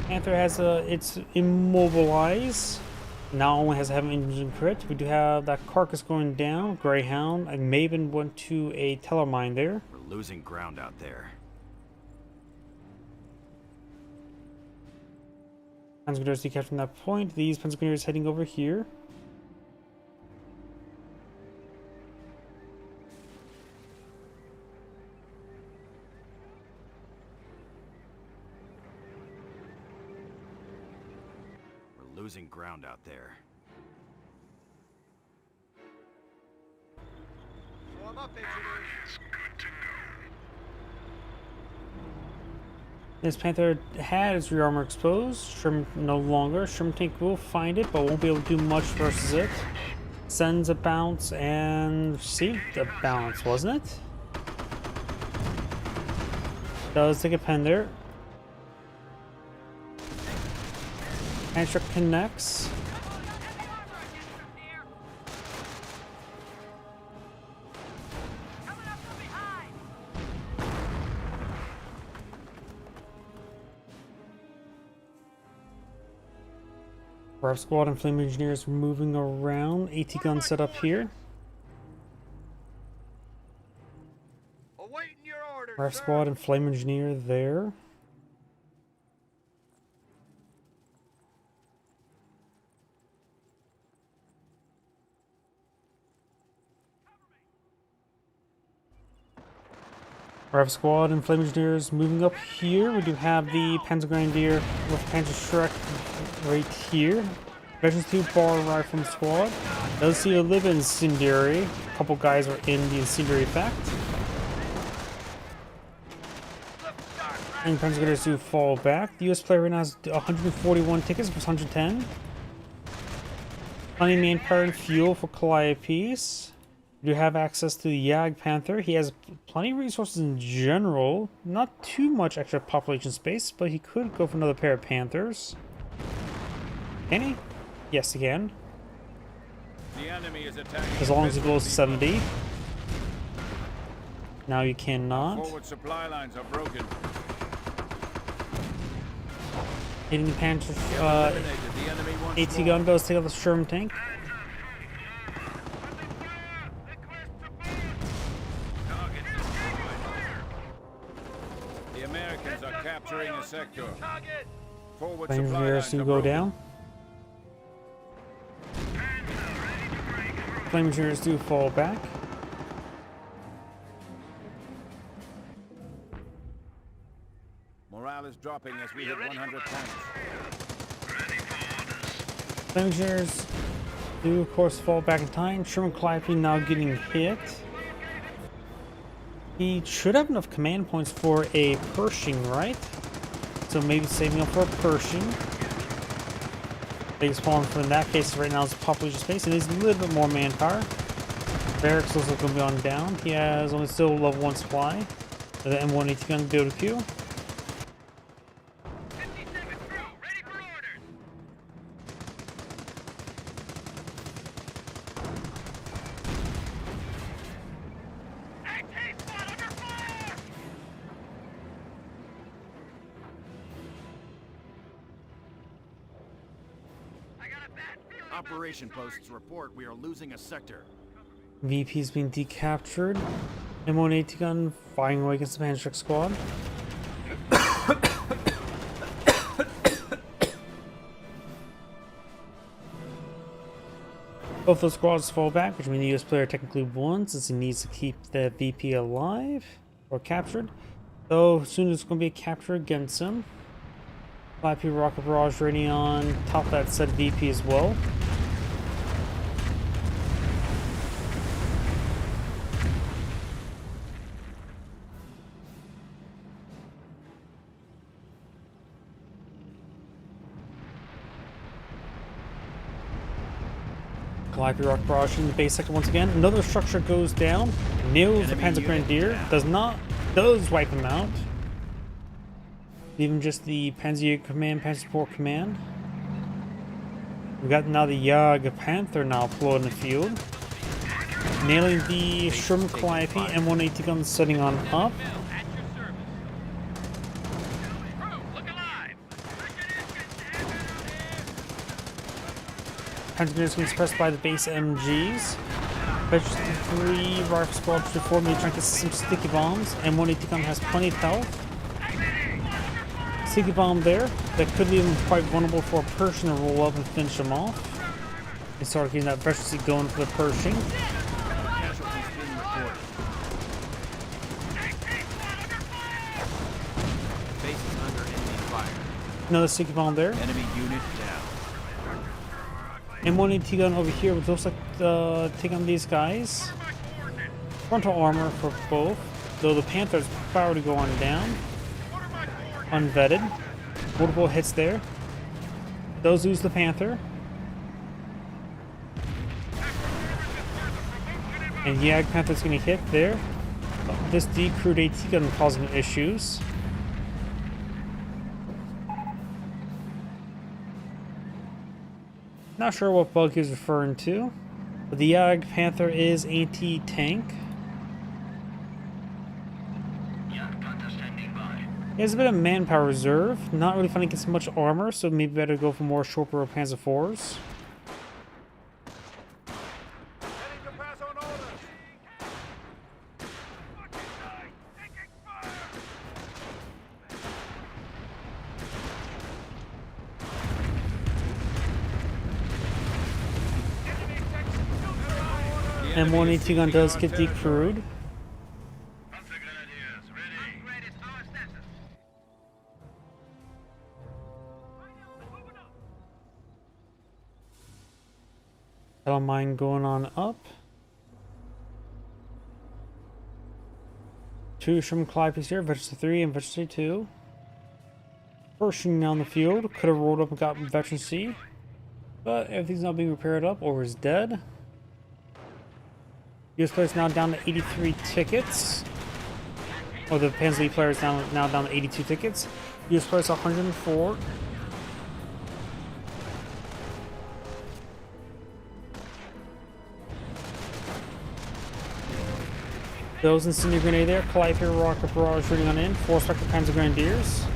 Panther has it's immobilized. Now only has a heavy engine crit. We do have that carcass going down. Greyhound and Maven went to a telemine there. We're losing ground out there. Panzergrenadiers decapturing that point. These Panzergrenadiers heading over here. losing ground out there. Form up, engineers. This Panther had its rear armor exposed. Shrimp no longer. Shrimp tank will find it, but won't be able to do much versus it. Sends a bounce and received a bounce, wasn't it? Does take a pen there. Handstruck connects. Rep squad and flame engineers moving around. AT gun set up here. Awaiting your orders, Rep sir. squad and flame engineer there. Rev Squad and Flame Engineers moving up here. We do have the Panzer Grenadier with Panzer Shrek right here. Veterans 2 Bar Rifleman Squad. Does see a live incendiary. A couple guys are in the incendiary effect. And Panzer Grenadiers do fall back. The US player right now has 141 tickets versus 110. Plenty of manpower and fuel for Calliope's. You have access to the Yag Panther. He has plenty of resources in general. Not too much extra population space, but he could go for another pair of Panthers. Can he? Yes, he can. The enemy is attacking. As long as he Biscuit goes Depot. 70. Now you cannot. Forward supply lines are broken. Hitting the Panther. Eliminated the enemy once AT more. gun does take out the Sherman tank. The Americans are capturing a sector. Forward Flame supply Engineers lines do are go broken. down. Flame Engineers do fall back. Morale is dropping as we hit 100 points. Flame Engineers do, of course, fall back in time. Sherman Calliope now getting hit. He should have enough command points for a Pershing, right? So maybe saving up for a Pershing. Biggest problem for in that case right now is population space. It is a little bit more manpower. Barracks also going to be on down. He has only still level 1 supply. So the M180 gun to be able to queue. 57 crew, ready for orders. AK squad under fire. I got a bad feeling about Operation this, Sarge. posts report we are losing a sector. VP's being decaptured. M180 gun firing away against the Panzer squad. Both those squads fall back, which means the US player technically won since he needs to keep the VP alive or captured. Though soon there's going to be a capture against him. 5P rocket barrage ready on top of that said VP as well. Calliope rocket barrage in the base sector once again. Another structure goes down. Nails the Panzer Grenadier. Does wipe him out. Even just the Panzer Command, Panzer Support Command. We got now the Yag Panther now floating in the field. Nailing the Sherman Calliope M180 gun setting on up. Mill, at your service. Crew, look alive. Panzer Grenadiers being suppressed by the base MGs. Vegetable 3, Rifle Squad 4 may try to get some sticky bombs. M180 gun has plenty of health. Sticky bomb there. That could leave him quite vulnerable for a Pershing to roll up and finish him off. They start getting that veterancy going for the Pershing. Casualties being reported. Base is under enemy fire. Another sticky bomb there. Enemy unit down. M1 AT gun over here, which looks like take on these guys. Frontal armor for both, though the Panther's power to go on down. Unvetted. Multiple hits there. Those lose the Panther. And Jag Panther's gonna hit there. This decrewed AT gun causing issues. Not sure what bug he's referring to, but the Jag Panther is anti-tank. He has a bit of manpower reserve, not really finding against much armor, so maybe better go for more short barrel Panzer IVs. M1 AT gun does get decrewed. Battle mine going on up. 2 Sherman Calliope's here, Veteran 3 and Veteran 2. Pershing down the field, could have rolled up and got Veteran C, but everything's not being repaired up or is dead. US players now down to 83 tickets. Or the Panzer League players now down to 82 tickets. US players 104. Those incendiary grenade there. Calliope rocket barrage shooting on in. 4 Spectre Panzer Grenadiers.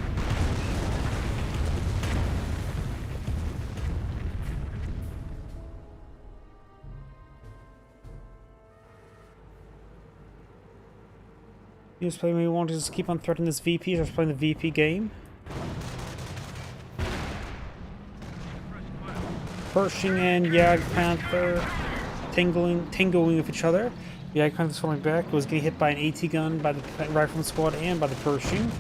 US player maybe want to just keep on threatening this VP, just playing the VP game. Pershing and Jag Panther tingling with each other. Jag Panther's falling back, was getting hit by an AT gun by the Rifleman squad and by the Pershing.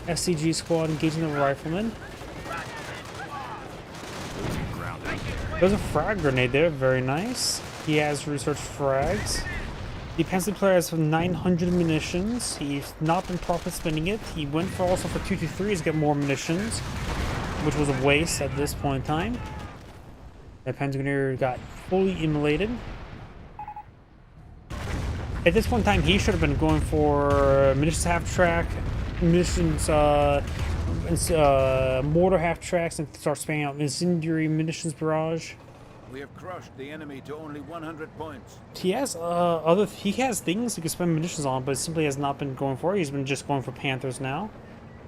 SCG squad engaging the Rifleman. There's a frag grenade there, very nice. He has researched frags. The Panzer player has 900 munitions. He's not been properly spending it. He went for also for 223s to get more munitions, which was a waste at this point in time. The Panzer Grenadier got fully immolated. At this point in time, he should have been going for munitions half track, munitions, mortar half tracks, and start spamming out incendiary munitions barrage. We have crushed the enemy to only 100 points. He has he has things he can spend munitions on, but simply has not been going for it. He's been just going for Panthers now,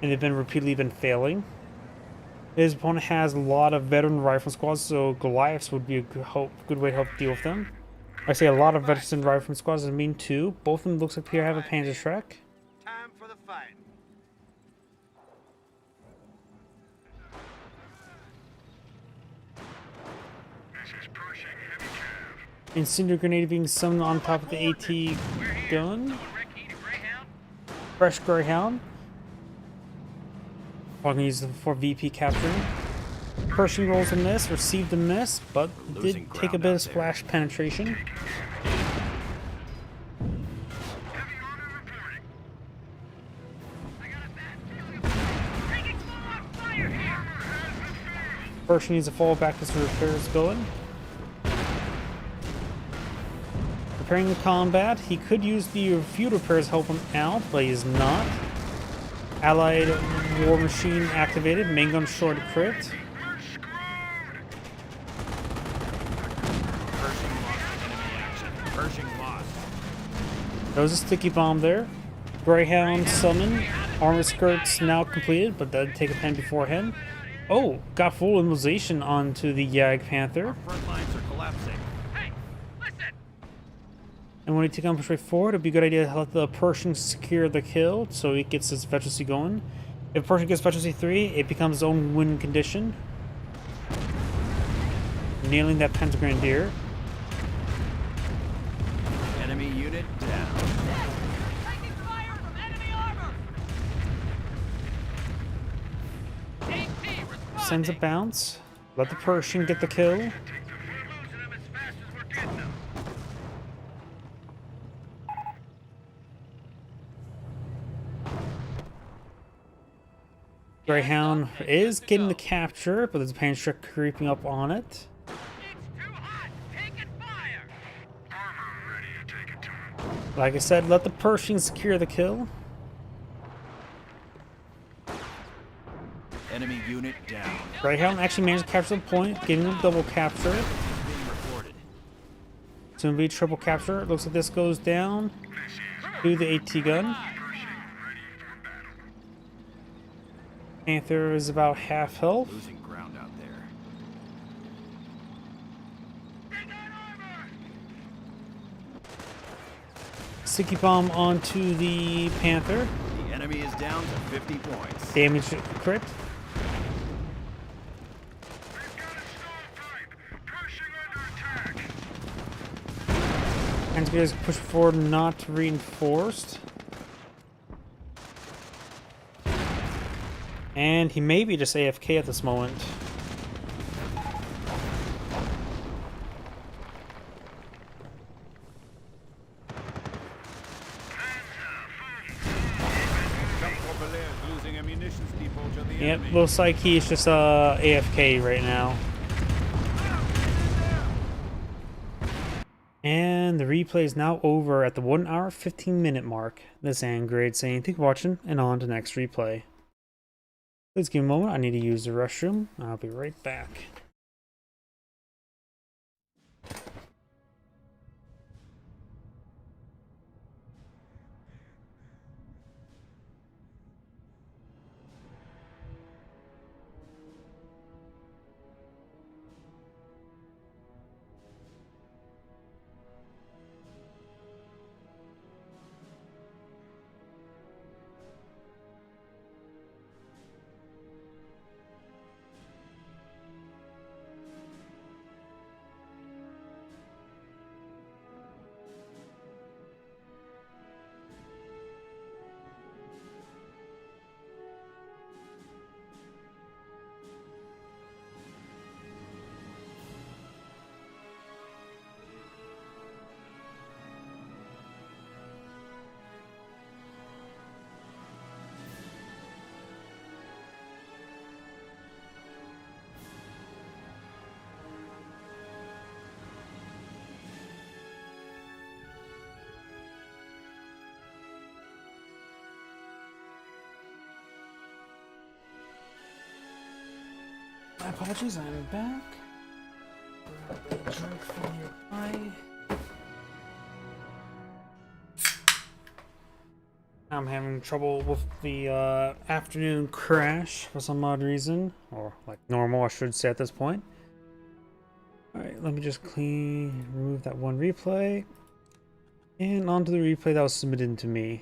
and they've been repeatedly failing. His opponent has a lot of veteran rifle squads, so Goliaths would be a good way to help deal with them. I say a lot of veteran rifle squads doesn't mean 2. Both of them looks like here have a Panzer track. Time for the fight. Incendiary grenade being summoned on top of the AT gun. Fresh Greyhound. Probably use it for VP capturing. Pershing rolls a miss, received a miss, but did take a bit of splash penetration. Pershing needs to fall back as the repairs going. Preparing the combat, he could use the field repairs to help him out, but he is not. Allied War Machine activated, main gun short crit. Pershing lost. There was a sticky bomb there. Greyhound summon. Armor skirts now completed, but that did take a pen beforehand. Oh, got full immobilization onto the Jag Panther. Front lines are collapsing. Hey, listen! And when he take on push right forward, it'd be a good idea to let the Pershing secure the kill so he gets his veterancy going. If Pershing gets veterancy 3, it becomes his own win condition. Nailing that Panzer Grenadier. Enemy unit down. Taking fire from enemy armor! AP responding! Sends a bounce. Let the Pershing get the kill. We're losing them as fast as we're getting them. Greyhound is getting the capture, but there's a paint strike creeping up on it. It's too hot. Taking fire. Armor ready to take it to him. Like I said, let the Pershing secure the kill. Enemy unit down. Greyhound actually managed to capture the point, getting a double capture. Being reported. Soon be triple capture. Looks like this goes down to the AT gun. Panther is about half health. Losing ground out there. They got armor. Sticky bomb onto the Panther. The enemy is down to 50 points. Damage crit. We've got a stall pipe. Pushing under attack. And guys push forward, not reinforced. And he may be just AFK at this moment. Some Populaire is losing a munitions depot to the Yep, enemy. looks like he's just AFK right now. And the replay is now over at the 1 hour 15-minute mark. This is Grade saying thank you for watching, and on to the next replay. Please give me a moment, I need to use the restroom. I'll be right back. My apologies, I'm back. Grab a drink from nearby. I'm having trouble with the afternoon crash for some odd reason, or like normal, I should say at this point. Alright, let me just remove that one replay, and onto the replay that was submitted to me.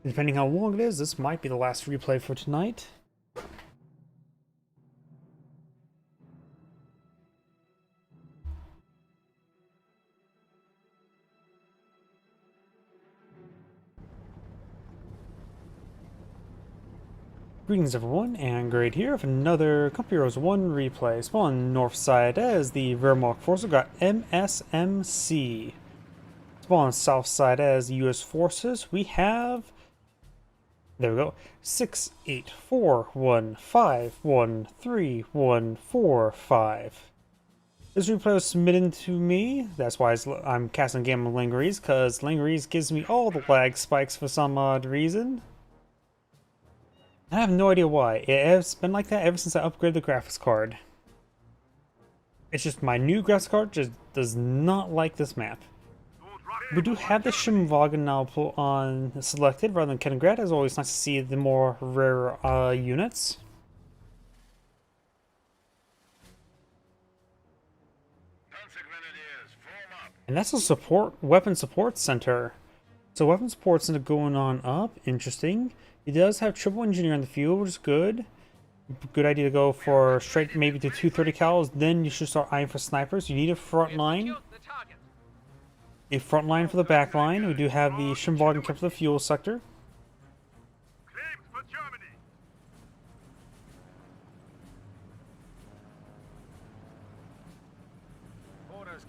Depending how long it is, this might be the last replay for tonight. Greetings everyone, and Grade here with another Company Heroes 1 replay. Spawn north side as the Wehrmacht forces got MSMC. Spawn south side as the US forces, we have, there we go, 68415131445. This replay was submitted to me, that's why I'm casting Gamma Langeries, because Langeries gives me all the lag spikes for some odd reason. I have no idea why. It has been like that ever since I upgraded the graphics card. It's just my new graphics card just does not like this map. We do have the Schimwagen now put on selected rather than Kenigrad. It's always nice to see the more rare units. And that's a weapon support center. So weapon support center going on up. Interesting. He does have triple engineer in the field, which is good. Good idea to go for straight maybe to 230 cals. Then you should start eyeing for snipers. You need a front line. A front line for the back line. We do have the Schimwagen kept for the fuel sector.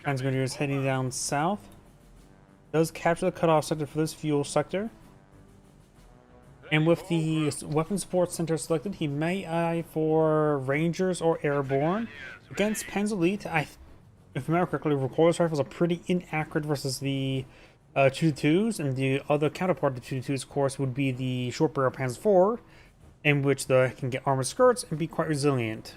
Grenadiers heading down south. Does capture the cutoff sector for this fuel sector. And with the weapon support center selected, he may eye for Rangers or Airborne. Against Panzer Elite, if I remember correctly, recoilless rifles are pretty inaccurate versus the 222s, and the other counterpart to 222s, of course, would be the short barrel Panzer IV, in which they can get armored skirts and be quite resilient.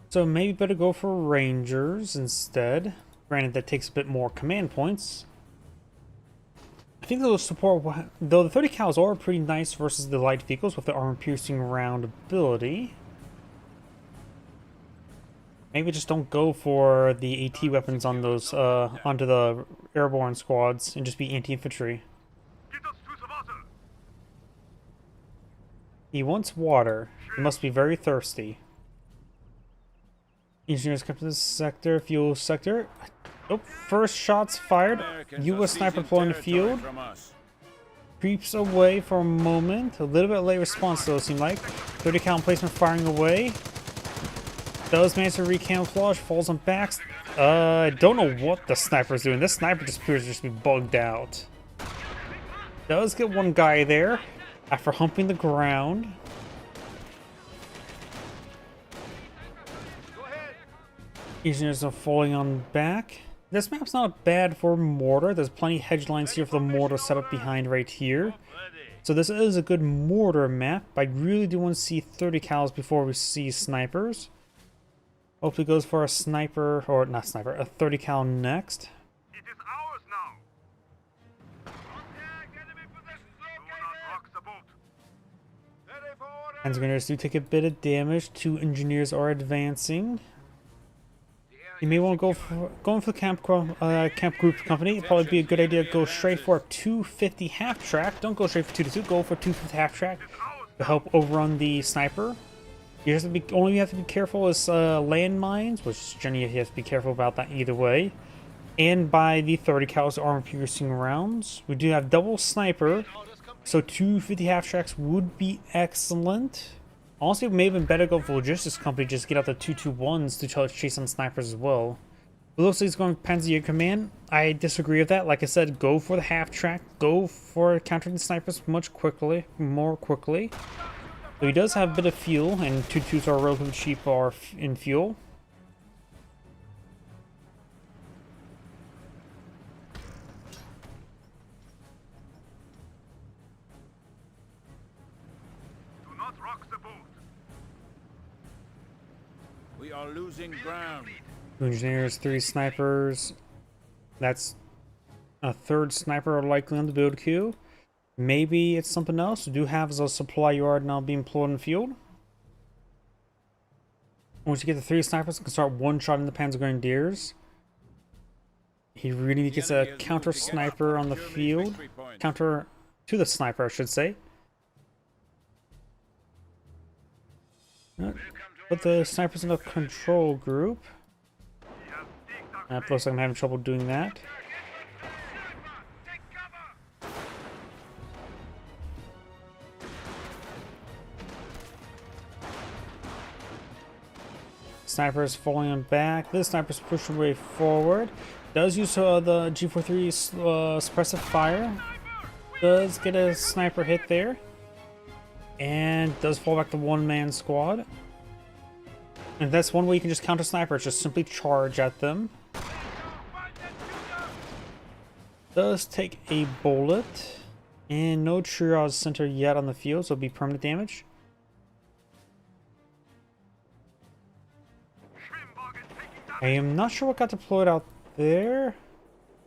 So maybe better go for Rangers instead. Granted, that takes a bit more command points. I think they'll support, though the 30 cals are pretty nice versus the light vehicles with the armor-piercing round ability. Maybe just don't go for the AT weapons on those, onto the airborne squads and just be anti-infantry. He wants water. He must be very thirsty. Engineers capture this sector, fuel sector. Oh, first shots fired. U.S. sniper deployed in the field. Creeps away for a moment. A little bit late response though, it seemed like. 30 cal emplacement firing away. Does manage to recamouflage, falls on backs. I don't know what the sniper's doing. This sniper just appears to just be bugged out. Does get one guy there after humping the ground. Engineers are falling on back. This map's not bad for mortar. There's plenty of hedge lines here for the mortar set up behind right here. So this is a good mortar map. But I really do want to see 30 cals before we see snipers. Hopefully goes for a sniper, or not sniper, a 30 cal next. It is ours now. Contact, enemy positions located. Do not rock the boat. Ready for order. Engineers do take a bit of damage. 2 engineers are advancing. You may want to go for going for the camp group company. It'd probably be a good idea to go straight for a 250 half track. Don't go straight for 2-2. Go for 250 half track to help overrun the sniper. You have to be only you have to be careful is landmines, which generally you have to be careful about that either way. And by the 30 cals armor piercing rounds. We do have double sniper, so 250 half tracks would be excellent. Honestly, it may have been better to go for logistics company, just get out the 221s to try to chase on snipers as well. It looks like he's going Panzer Command. I disagree with that. Like I said, go for the half track. Go for countering the snipers more quickly. But he does have a bit of fuel, and 222s are relatively cheap in fuel. Do not rock the boat. We are losing ground. 2 engineers, 3 snipers. That's a 3rd sniper likely on the build queue. Maybe it's something else. We do have a supply yard now being deployed in the field. Once you get the 3 snipers, you can start one-shotting the Panzer Grenadiers. He really gets a counter sniper on the field. Counter to the sniper, I should say. Put the snipers in a control group. Looks like I'm having trouble doing that. Snipers falling on back. This sniper's pushing way forward. Does use the G43 suppressive fire. Does get a sniper hit there. And does fall back to one-man squad. And that's one way you can just counter snipers. Just simply charge at them. Does take a bullet. And no triage center yet on the field, so it'll be permanent damage. I am not sure what got deployed out there.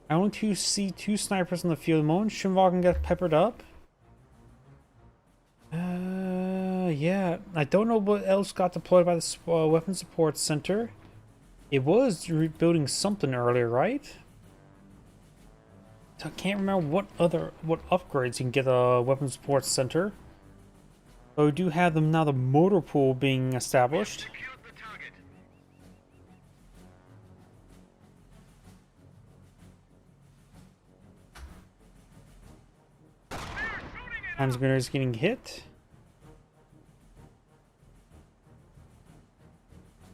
I only see 2 snipers in the field at the moment. Schimwagen got peppered up. Yeah. I don't know what else got deployed by the weapon support center. It was rebuilding something earlier, right? I can't remember what upgrades you can get a weapon support center. But we do have them now. The motor pool being established. Panzer Grenadiers getting hit.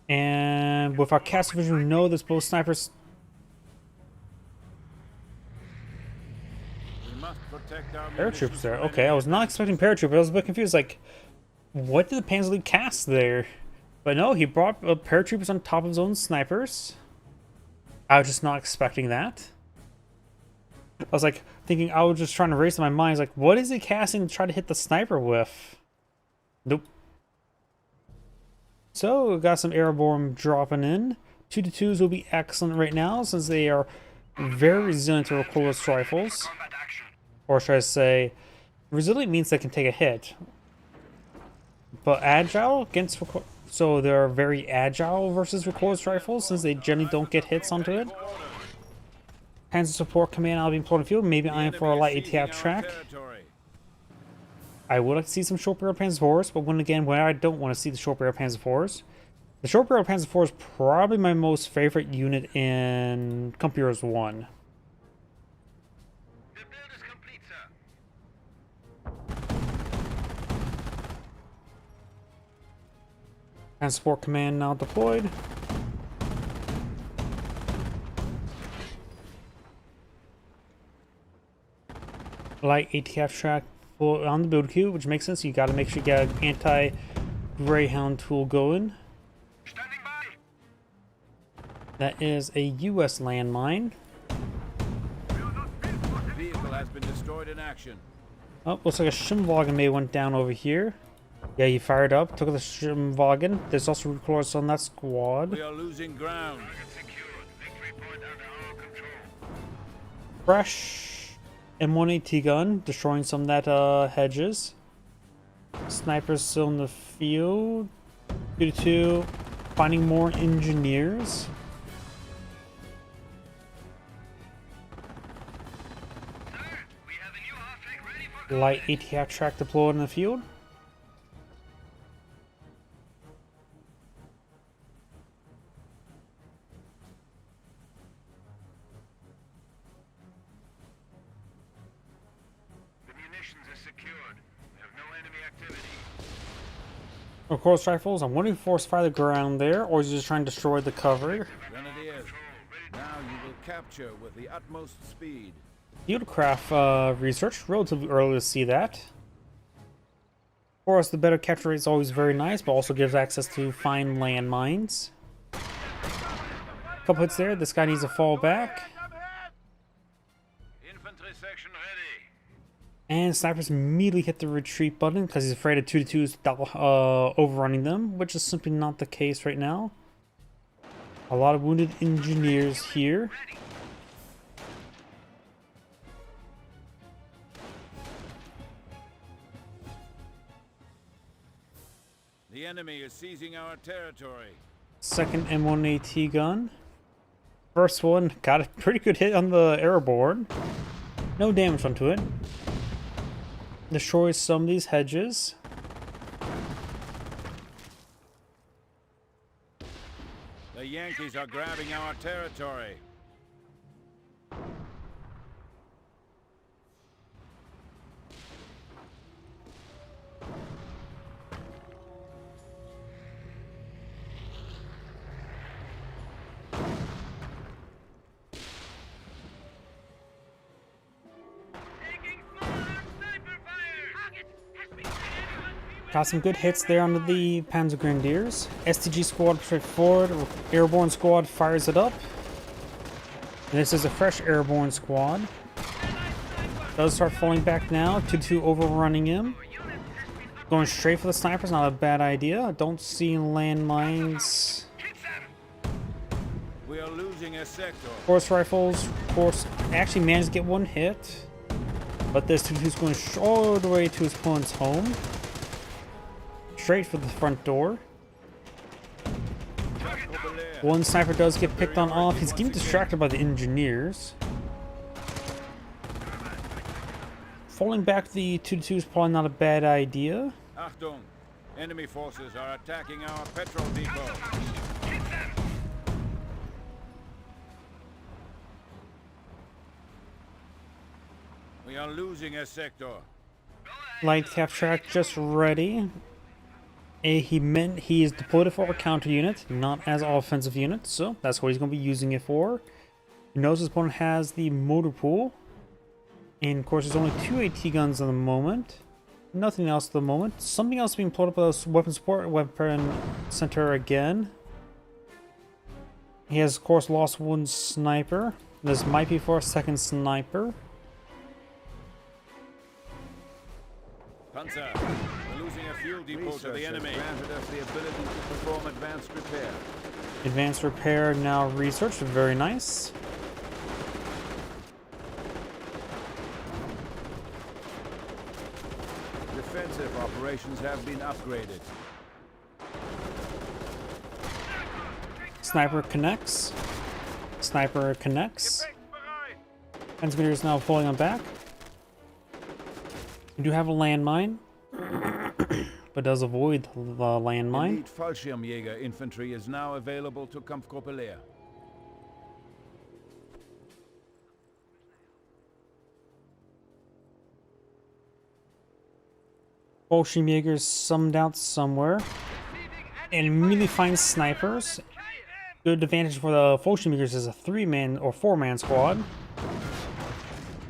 And And with our cast vision, we know there's both snipers. We must protect our Paratroopers there. munitions Okay, I was not expecting paratroopers. I was a bit confused. Like, what did the Panzer League cast there? But no, he brought paratroopers on top of his own snipers. I was just not expecting that. I was like thinking, I was just trying to race in my mind. I was like, what is he casting to try to hit the sniper with? Nope. So, we got some airborne dropping in. 2-2s will be excellent right now since they are very resilient to recoilless rifles. Or should I say, resilient means they can take a hit. But agile against so they're very agile versus recoilless rifles since they generally don't get hits onto it. Panzer support command, I'll be employed in field. Maybe I am for a light ATF track. I would like to see some short barrel Panzer IVs, but when I don't want to see the short barrel Panzer IVs. The short barrel Panzer IV is probably my most favorite unit in Company Heroes 1. The build is complete, sir. Panzer support command now deployed. Light ATF track on the build queue, which makes sense. You got to make sure you got an anti-Greyhound tool going. Standing by. That is a U.S. landmine. The vehicle has been destroyed in action. Oh, looks like a Shimwagen may went down over here. Yeah, he fired up, took the Shimwagen. There's also recoilless on that squad. We are losing ground. Target secured. Victory point under our control. Fresh M1AT gun, destroying some of that hedges. Snipers still in the field. 2-2, finding more engineers. Sir, we have a new half-track ready for Light ATF track deployed in the field. The munitions are secured. We have no enemy activity. Recoilless rifles. I'm wondering if force fire the ground there, or is he just trying to destroy the cover. Grenadiers, now you will capture with the utmost speed. Fieldcraft research, relatively early to see that. Of course, the better capture rate is always very nice, but also gives access to fine landmines. Couple hits there. This guy needs to fall back. Infantry section ready. And snipers immediately hit the retreat button because he's afraid of 2-2s overrunning them, which is simply not the case right now. A lot of wounded engineers here. The enemy is seizing our territory. Second M1AT gun. First one got a pretty good hit on the airborne. No damage onto it. Destroys some of these hedges. The Yankees are grabbing our territory. Taking full-arm sniper fire. Target has been hit. Got some good hits there onto the Panzer Grenadiers. STG squad straight forward. Airborne squad fires it up. And this is a fresh airborne squad. Does start falling back now. 2-2 overrunning him. Going straight for the snipers, not a bad idea. I don't see landmines. Hit them. We are losing a sector. Force rifles, of course, actually managed to get one hit. But this 2-2's going all the way to his opponent's home. Straight for the front door. Over there. One sniper does get picked on off. He's getting distracted by the engineers. Falling back to the 2-2 is probably not a bad idea. Achtung! Enemy forces are attacking our petrol depot. Hit them. We are losing a sector. Light cap track just ready. He is deployed for a counter unit, not as offensive unit, so that's what he's going to be using it for. He knows his opponent has the motor pool, and of course there's only 2 AT guns at the moment. Nothing else at the moment. Something else being pulled up by the weapon support, weapon center again. He has of course lost one sniper. This might be for a second sniper. Panzer, we're losing a fuel depot to the enemy. Granted us the ability to perform advanced repair. Advanced repair now researched. Very nice. Defensive operations have been upgraded. Sniper connects. Sniper connects. Transmitter is now falling on back. We do have a landmine, but does avoid the landmine. Elite Fallschirmjäger infantry is now available to Kampfgruppe Leer. Fallschirmjägers summed out somewhere. And immediately finds snipers. Good advantage for the Fallschirmjägers is a 3-man or 4-man squad.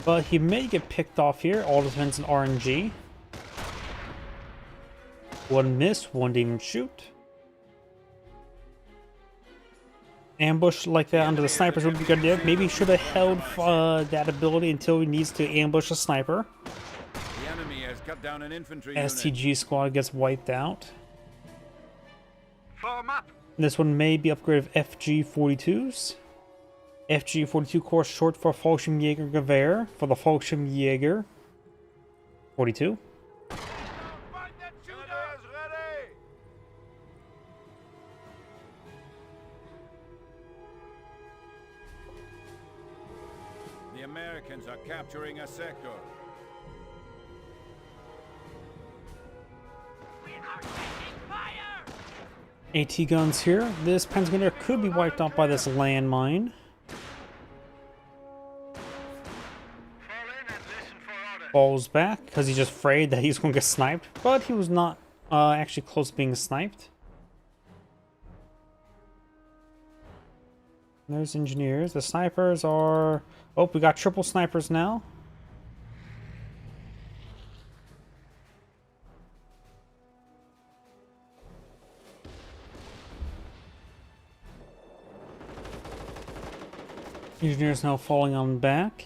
But he may get picked off here. All depends on RNG. One miss, one didn't even shoot. Ambush like that under the snipers would be good. Maybe he should have held that ability until he needs to ambush a sniper. The enemy has cut down an infantry STG squad gets wiped out. Form up. This one may be upgraded of FG-42s. FG-42 course short for Fallschirmjäger Gewehr for the Fallschirmjäger 42. The Americans are capturing a sector. AT guns here. This Pentagonner could be wiped out by this landmine. Falls back because he's just afraid that he's going to get sniped, but he was not actually close to being sniped. There's engineers. The snipers are... Oh, we got triple snipers now. Engineers now falling on back.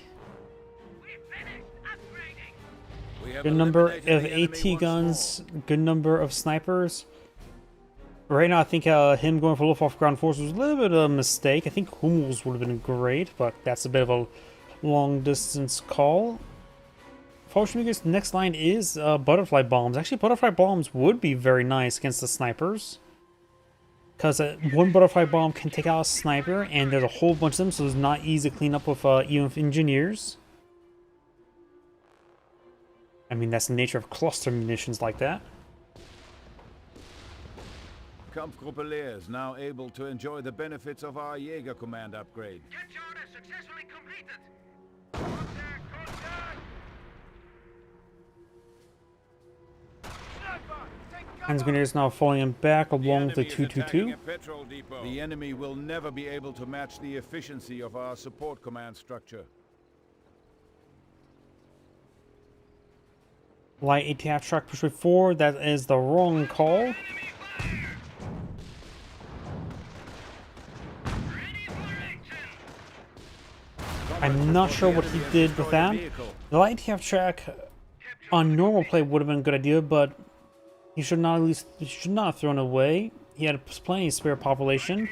Good number of AT guns, good number of snipers. Right now, I think him going for Luftwaffe ground force was a little bit of a mistake. I think Hummels would have been great, but that's a bit of a long distance call. Fallschirmjäger's next line is butterfly bombs. Actually, butterfly bombs would be very nice against the snipers. Because one butterfly bomb can take out a sniper, and there's a whole bunch of them, so it's not easy to clean up with even with engineers. I mean, that's the nature of cluster munitions like that. Kampfgruppe Leer is now able to enjoy the benefits of our Jaeger command upgrade. Capture order successfully completed. Contact, contact. Sniper, take cover. Transmitter is now falling back along with the enemy is attacking 222. a petrol depot. The enemy will never be able to match the efficiency of our support command structure. Light ATF truck push forward. That is the wrong call. I'm not sure what he did with that. The light ATF track on normal play would have been a good idea, but he should not have thrown it away. He had plenty of spare population.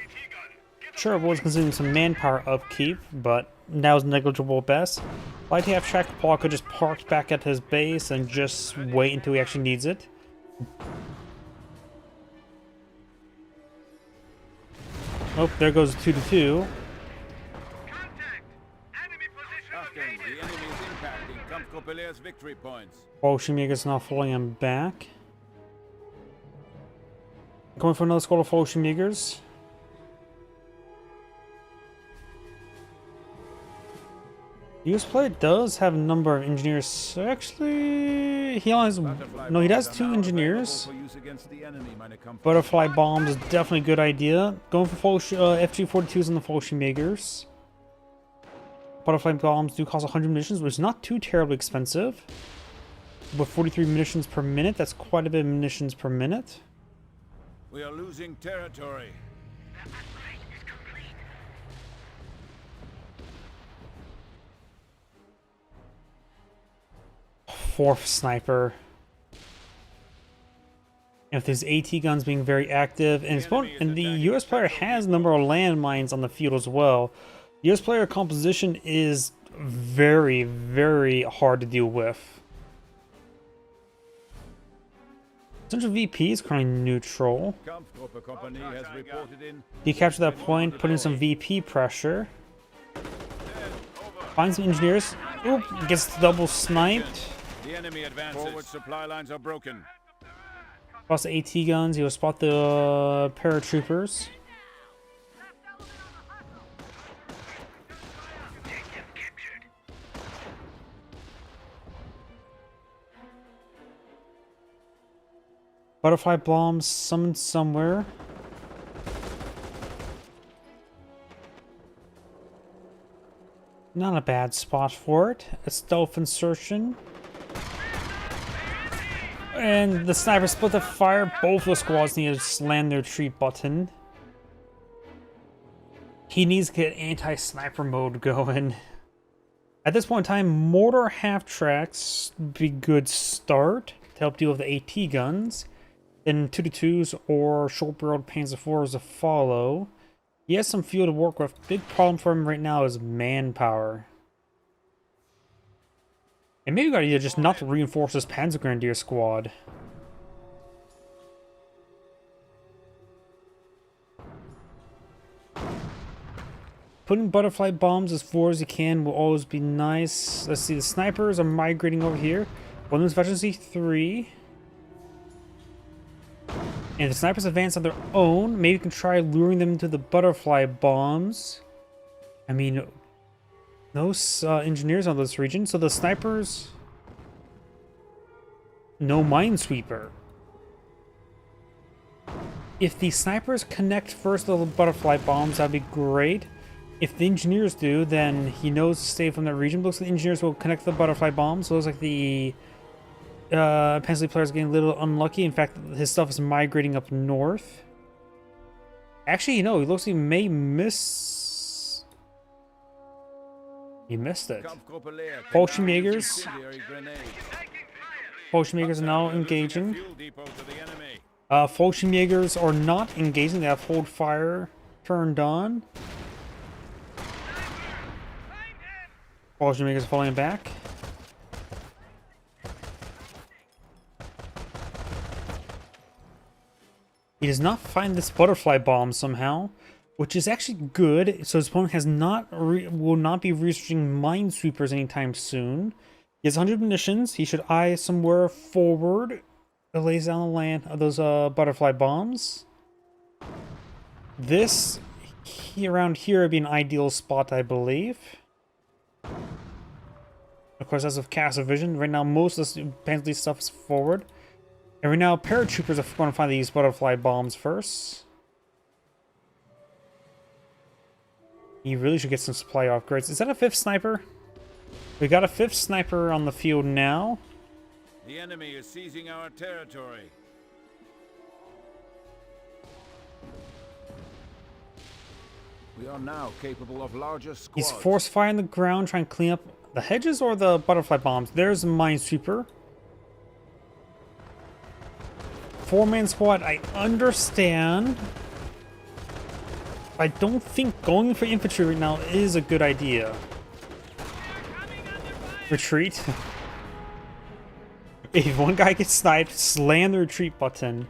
Sure, it was consuming some manpower upkeep, but that was negligible at best. Light ATF track Paul could just park back at his base and just wait until he actually needs it. Oh, there goes 2-2. Achtung, the enemy is impacting Kampfgruppe Leer's victory points. Fallschirmjäger's now falling him back. Going for another squad of Fallschirmjägers. US player does have a number of engineers. Actually, he only has no. He does 2 engineers. Butterfly bombs is definitely a good idea. Going for full FG-42s on the Fulci makers. Butterfly bombs do cost 100 munitions, which is not too terribly expensive. With 43 munitions per minute, that's quite a bit of munitions per minute. We are losing territory. Fourth sniper. And with his AT guns being very active, and the US player has a number of landmines on the field as well. US player composition is very, very hard to deal with. Central VP is currently neutral. He captured that point, put in some VP pressure. Finds some engineers. Oop, gets double sniped. The enemy advances. Forward supply lines are broken. Across the AT guns, he'll spot the paratroopers. Butterfly bombs summoned somewhere. Not a bad spot for it. A stealth insertion. And the sniper split the fire. Both the squads need to slam their retreat button. He needs to get anti-sniper mode going. At this point in time, mortar half-tracks be a good start to help deal with the AT guns. Then 2-2s or short-barreled Panzer IVs to follow. He has some fuel to work with. Big problem for him right now is manpower. And maybe we got to just not to reinforce this Panzer Grenadier squad. Putting butterfly bombs as far as you can will always be nice. Let's see, the snipers are migrating over here. One of them's Veteran C3. And if the snipers advance on their own, maybe you can try luring them into the butterfly bombs. I mean, those engineers on this region. So the snipers... No minesweeper. If the snipers connect first to the butterfly bombs, that'd be great. If the engineers do, then he knows to stay from that region. Looks like the engineers will connect to the butterfly bombs. So it looks like the Pensley player is getting a little unlucky. In fact, his stuff is migrating up north. Actually, no, he looks like he may miss... He missed it. Fallschirmjägers. Fallschirmjägers are now engaging. Fallschirmjägers are not engaging. They have hold fire turned on. Fallschirmjägers falling back. He does not find this butterfly bomb somehow, which is actually good. So his opponent has will not be researching minesweepers anytime soon. He has 100 munitions. He should eye somewhere forward. It lays down the land of those butterfly bombs. This around here would be an ideal spot, I believe. Of course, as of Castle Vision, right now most of the Pansley stuff is forward. And right now, paratroopers are going to find these butterfly bombs first. You really should get some supply upgrades. Is that a 5th sniper? We got a 5th sniper on the field now. The enemy is seizing our territory. We are now capable of larger squads. He's force firing the ground, trying to clean up the hedges or the butterfly bombs. There's a minesweeper. 4-man squad, I understand. I don't think going for infantry right now is a good idea. Retreat. If one guy gets sniped, slam the retreat button.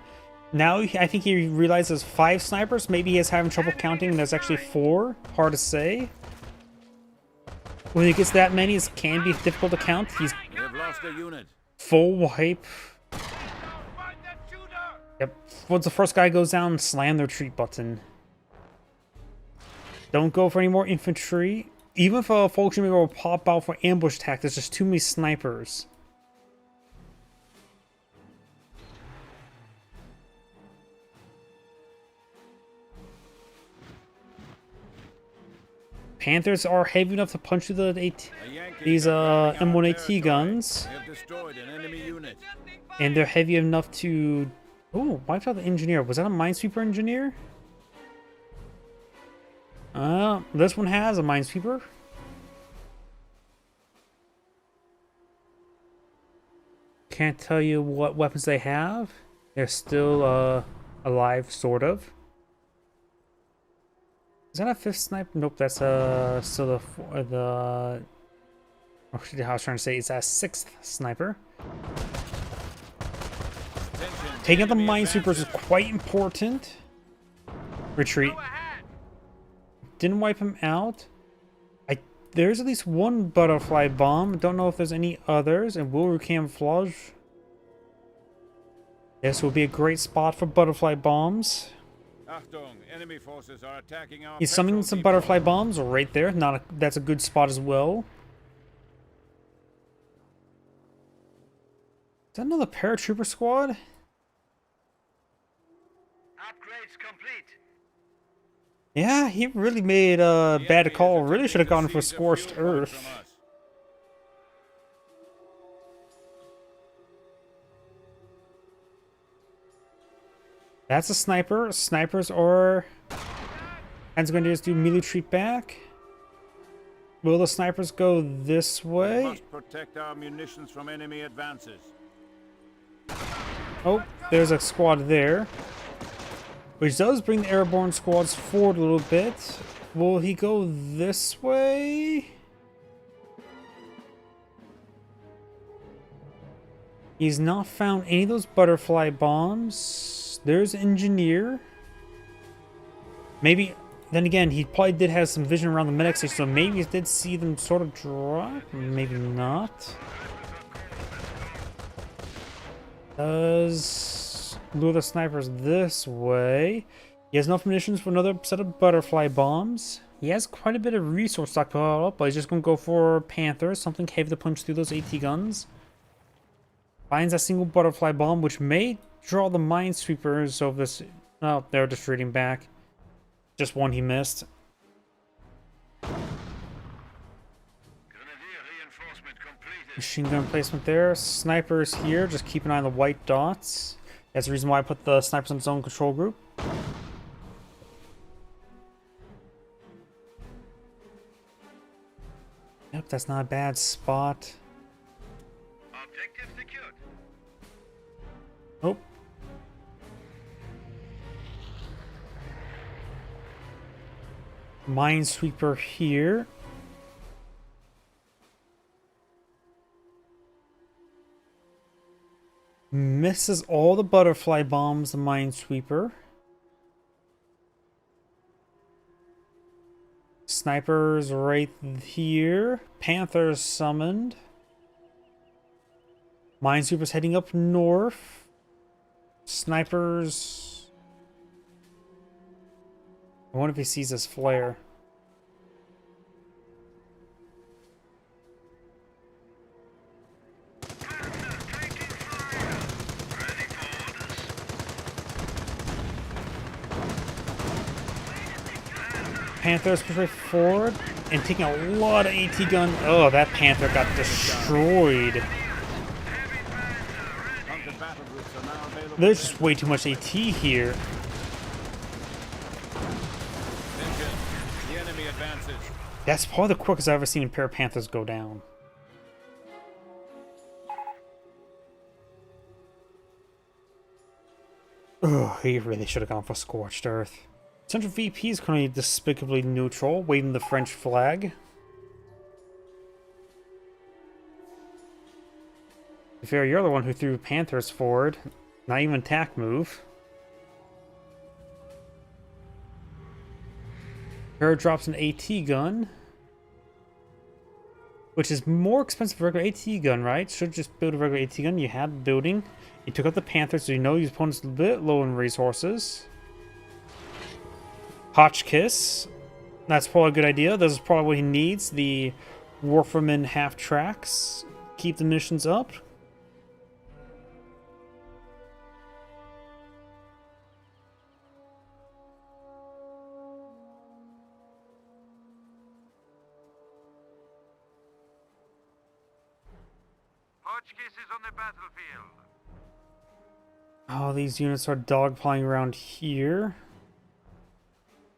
Now I think he realizes 5 snipers. Maybe he is having trouble counting and there's actually 4. Hard to say. When he gets that many, it can be difficult to count. He's lost a unit. Full wipe. Yep. Once the first guy goes down, slam the retreat button. Don't go for any more infantry. Even if a Falcon will pop out for ambush attack, there's just too many snipers. Panthers are heavy enough to punch through these M1AT guns. They have destroyed an enemy unit. And they're heavy enough to... Oh, wiped out the engineer. Was that a minesweeper engineer? This one has a minesweeper. Can't tell you what weapons they have. They're still alive, sort of. Is that a 5th sniper? Nope, that's still the actually, I was trying to say it's a 6th sniper. Taking out the minesweepers is quite important. Retreat. Didn't wipe him out. There's at least one butterfly bomb. Don't know if there's any others. And will camouflage. This will be a great spot for butterfly bombs. Achtung, enemy forces are attacking our He's summoning some butterfly bombs right there. That's a good spot as well. Is that another paratrooper squad? Upgrades complete. Yeah, he really made a bad call. Really should have gone for Scorched Earth. That's a sniper. Snipers are... And going to just do melee retreat back. Will the snipers go this way? We must protect our munitions from enemy advances. Oh, there's a squad there. Which does bring the airborne squads forward a little bit. Will he go this way? He's not found any of those butterfly bombs. There's engineer. Maybe, then again, he probably did have some vision around the medic station, so maybe he did see them sort of drop. Maybe not. Does lure the snipers this way. He has enough munitions for another set of butterfly bombs. He has quite a bit of resource stockpile up, but he's just going to go for Panthers, something heavy to punch through those AT guns. Finds a single butterfly bomb, which may draw the minesweepers of this. Oh, they're just retreating back. Just one he missed. Machine gun placement there. Snipers here. Just keep an eye on the white dots. That's the reason why I put the snipers in zone control group. Yep, that's not a bad spot. Objective secured. Oh. Minesweeper here. Misses all the butterfly bombs, the minesweeper. Snipers right here. Panthers summoned. Minesweepers heading up north. Snipers. I wonder if he sees this flare. Panthers push forward and taking a lot of AT gun. Oh, that Panther got destroyed. There's just way too much AT here. The enemy advances. That's probably the quickest I've ever seen a pair of Panthers go down. Oh, he really should have gone for Scorched Earth. Central VP is currently despicably neutral, waving the French flag. To be fair, you're the one who threw Panthers forward. Not even attack move. Her drops an AT gun. Which is more expensive than a regular AT gun, right? Should just build a regular AT gun. You had the building. You took out the Panthers, so you know your opponent's a bit low in resources. Hotchkiss. That's probably a good idea. This is probably what he needs. The Warferman half tracks. Keep the missions up. Hotchkiss is on the battlefield. Oh, these units are dogpiling around here.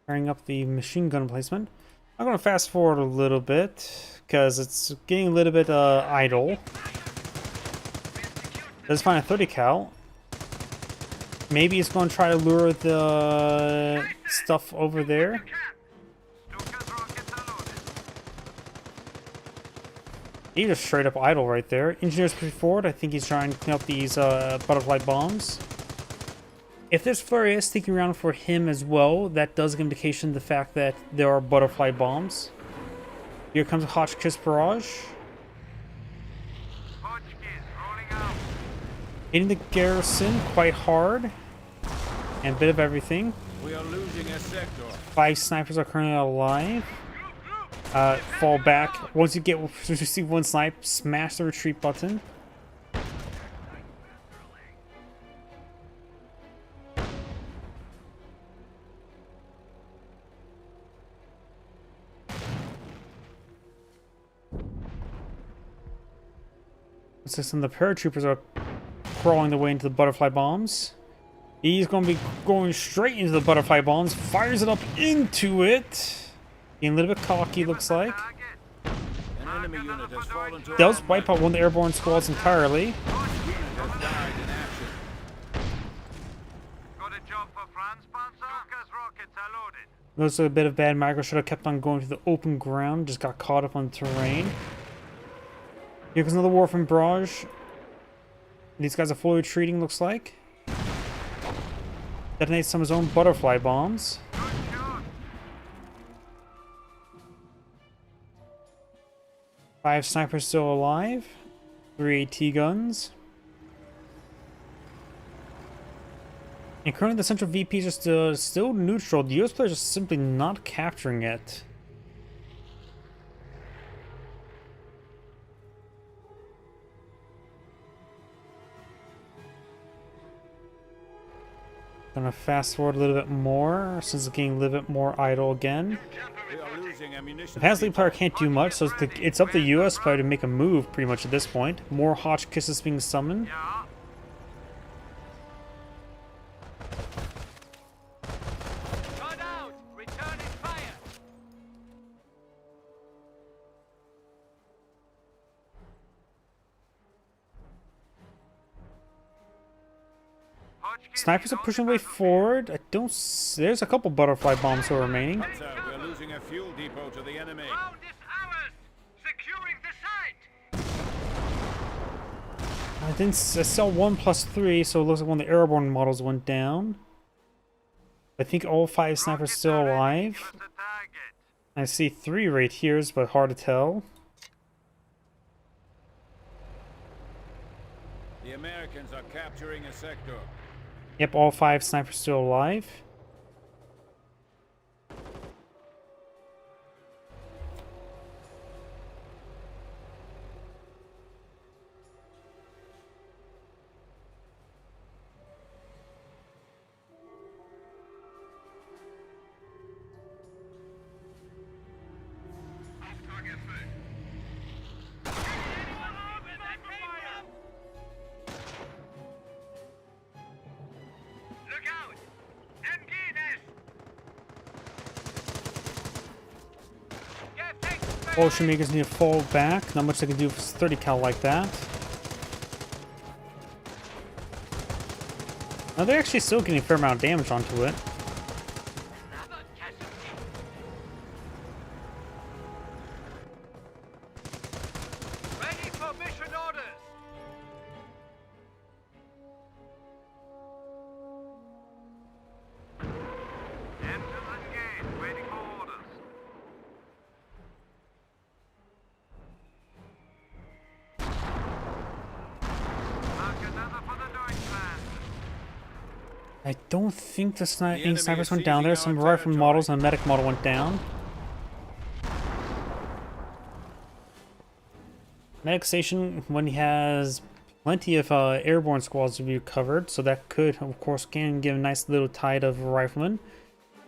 Carrying up the machine gun placement. I'm going to fast forward a little bit, because it's getting a little bit idle. Let's find a 30 cal. Maybe it's going to try to lure the stuff over there. Stuka's rockets are loaded. He just straight up idle right there. Engineers push forward. I think he's trying to clean up these butterfly bombs. If there's flurry is sticking around for him as well, that does give indication of the fact that there are butterfly bombs. Here comes a Hotchkiss barrage. Hotchkiss rolling out. Hitting the garrison quite hard. And a bit of everything. We are losing a sector. 5 snipers are currently alive. Fall back. Once you receive one snipe, smash the retreat button. Some of the paratroopers are crawling their way into the butterfly bombs. He's going to be going straight into the butterfly bombs. Fires it up into it. Getting a little bit cocky, looks like. An enemy unit has fallen to Does wipe out one of the airborne squads entirely. has died in action. Got a job for France, Panzer? Stuka's rockets are loaded. Those are a bit of bad micro. Should have kept on going to the open ground. Just got caught up on the terrain. Here comes another war from barrage. These guys are fully retreating, looks like. Detonates some of his own butterfly bombs. Good shot. 5 snipers still alive. 3 AT guns. And currently the central VP is just still neutral. The US players are simply not capturing it. Gonna fast forward a little bit more since it's getting a little bit more idle again. We are losing ammunition. The Pasley player can't do much, so it's up to the US player to make a move pretty much at this point. More Hotchkisses being summoned. Yeah. Shot out. Returning fire. Hotchkiss Snipers is are on pushing the way battlefield. forward. I don't there's a couple butterfly bombs still remaining. Sir, we are losing a fuel depot to the enemy. Ground is ours. Securing the site. I saw 1+3, so it looks like one of the airborne models went down. I think all 5 snipers Rockets still are ready. alive. Give us a target. I see 3 right here, but hard to tell. The Americans are capturing a sector. Yep, all 5 snipers still alive. Look out! MG nest. Ocean makers need to fall back. Not much they can do with 30 cal like that. Now they're actually still getting a fair amount of damage onto it. Ready for mission orders. Engines engaged, waiting for orders. Mark another for the Deutschland. I don't think the enemy snipers is went down there. seizing Some our rifle territory. models and a medic model went down. medic station when he has plenty of airborne squads to be covered, so that could, of course, can give a nice little tide of riflemen.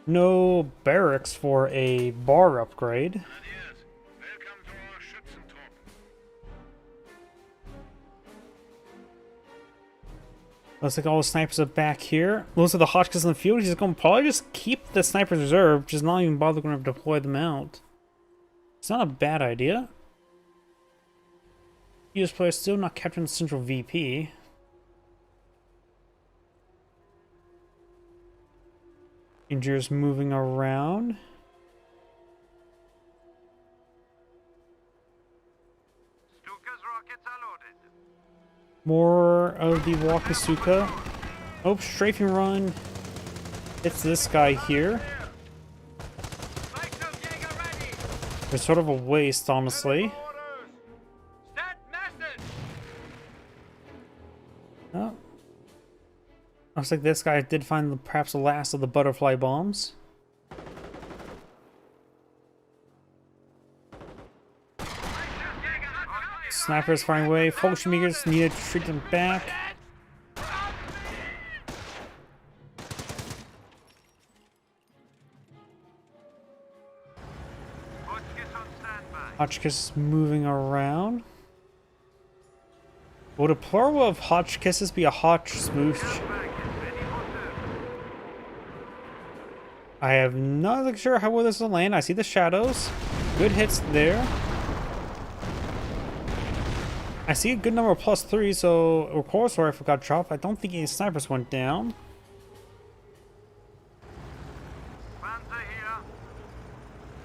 No barracks for a bar upgrade. Adios. Welcome to our Schützentrupp. Looks like all the snipers are back here. Looks like the Hotchkiss in the field. He's going to probably just keep the snipers reserved, just not even bother going to deploy them out. It's not a bad idea. US players still not capturing the central VP. Engineers moving around. Stuka's rockets are loaded. More of the Wakasuka. Oh, strafing run. It's this guy here. It's sort of a waste, honestly. Oh. Looks like this guy did find perhaps the last of the butterfly bombs. Snipers firing away. Fallschirmjägers needed to treat them back. Hotchkiss on standby. Hotchkiss moving around. Would a plural of Hotchkisses be a Hotch smooch? Back and ready for service. I have not sure how well this will land. I see the shadows. Good hits there. I see a good number of +3, so of course rifle got dropped. I don't think any snipers went down. Panzer here.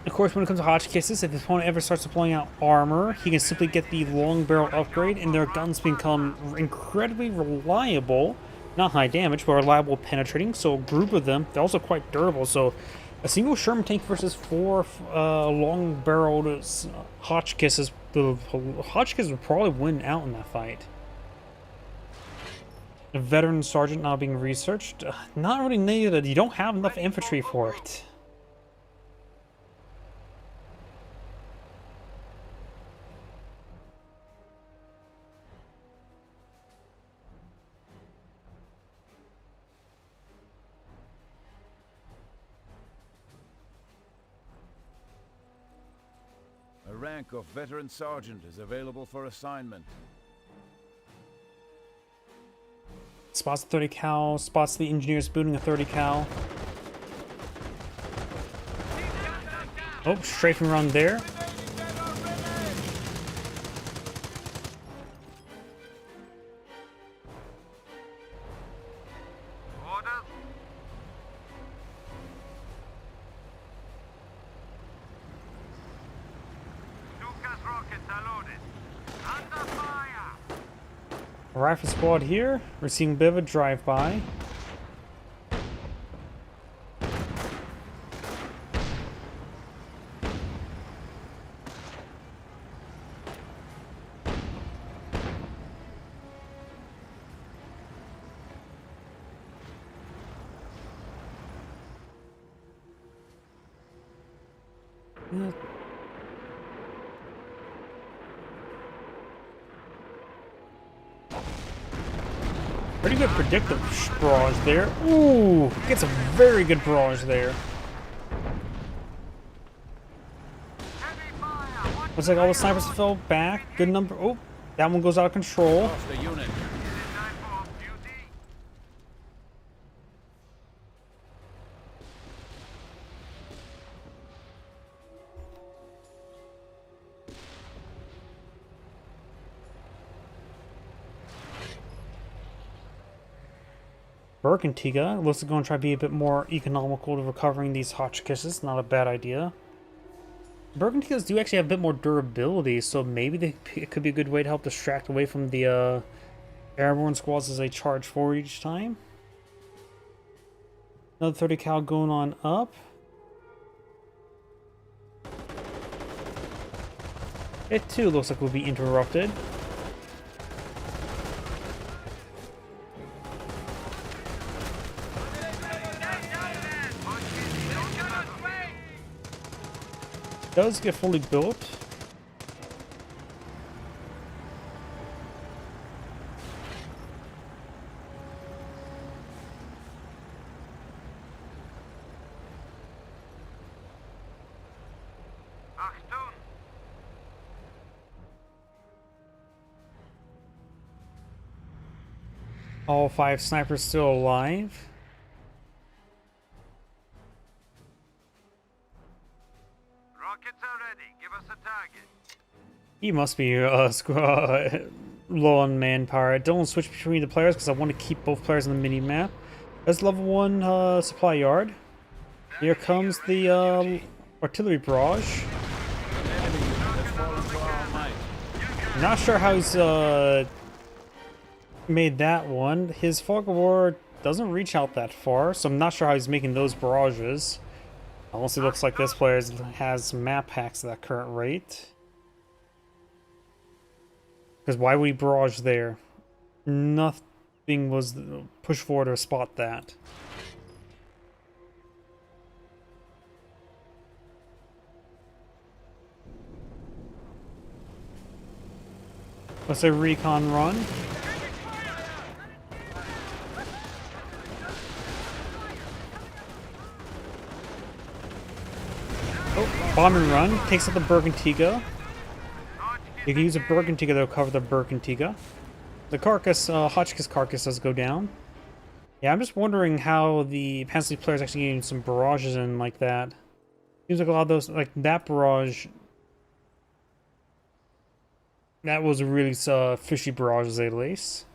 Of course, when it comes to Hotchkisses, if the opponent ever starts deploying out armor, he can simply get the long barrel upgrade, and their guns become incredibly reliable. Not high damage, but reliable penetrating. So a group of them, they're also quite durable. So a single Sherman tank versus 4 long-barreled Hotchkisses, the Hotchkiss would probably win out in that fight. A veteran sergeant now being researched. Not really needed. You don't have enough infantry for it. A rank of veteran sergeant is available for assignment. Spots the 30 cal, spots the engineers booting a 30 cal. Oh, strafing run there. Orders. Stuka's rockets are loaded. Under fire. A rifle squad here. We're seeing a bit of a drive-by. Pretty good predictive barrage there. Ooh, gets a very good barrage there. Heavy fire. Watch Looks like all the snipers fell back. Good number. Oh, that one goes out of control. Lost a unit. Is it time for off duty? Bergantiga looks like going to try to be a bit more economical to recovering these Hotchkisses. Not a bad idea. Bergantigas do actually have a bit more durability, so maybe it could be a good way to help distract away from the airborne squads as they charge forward each time. Another 30 cal going on up. It too looks like we'll be interrupted. Does get fully built. Achtung! All 5 snipers still alive. Rockets are ready. Give us a target. He must be low on manpower. Don't switch between the players because I want to keep both players on the mini map. That's level 1 supply yard. Here comes the artillery barrage. An enemy unit has fallen to our might. Not sure how he's made that one. His fog of war doesn't reach out that far, so I'm not sure how he's making those barrages. Unless it looks like this player has map hacks at that current rate. Because why would he barrage there? Nothing was pushed forward to spot that. Let's say recon run. Oh, bomb and run. Takes out the Bergantiga. You can use a Bergantiga to cover the Bergantiga. The carcass, Hotchkiss carcass does go down. Yeah, I'm just wondering how the Pansley players actually getting some barrages in like that. Seems like a lot of those, like that barrage. That was a really fishy barrage, to say the least.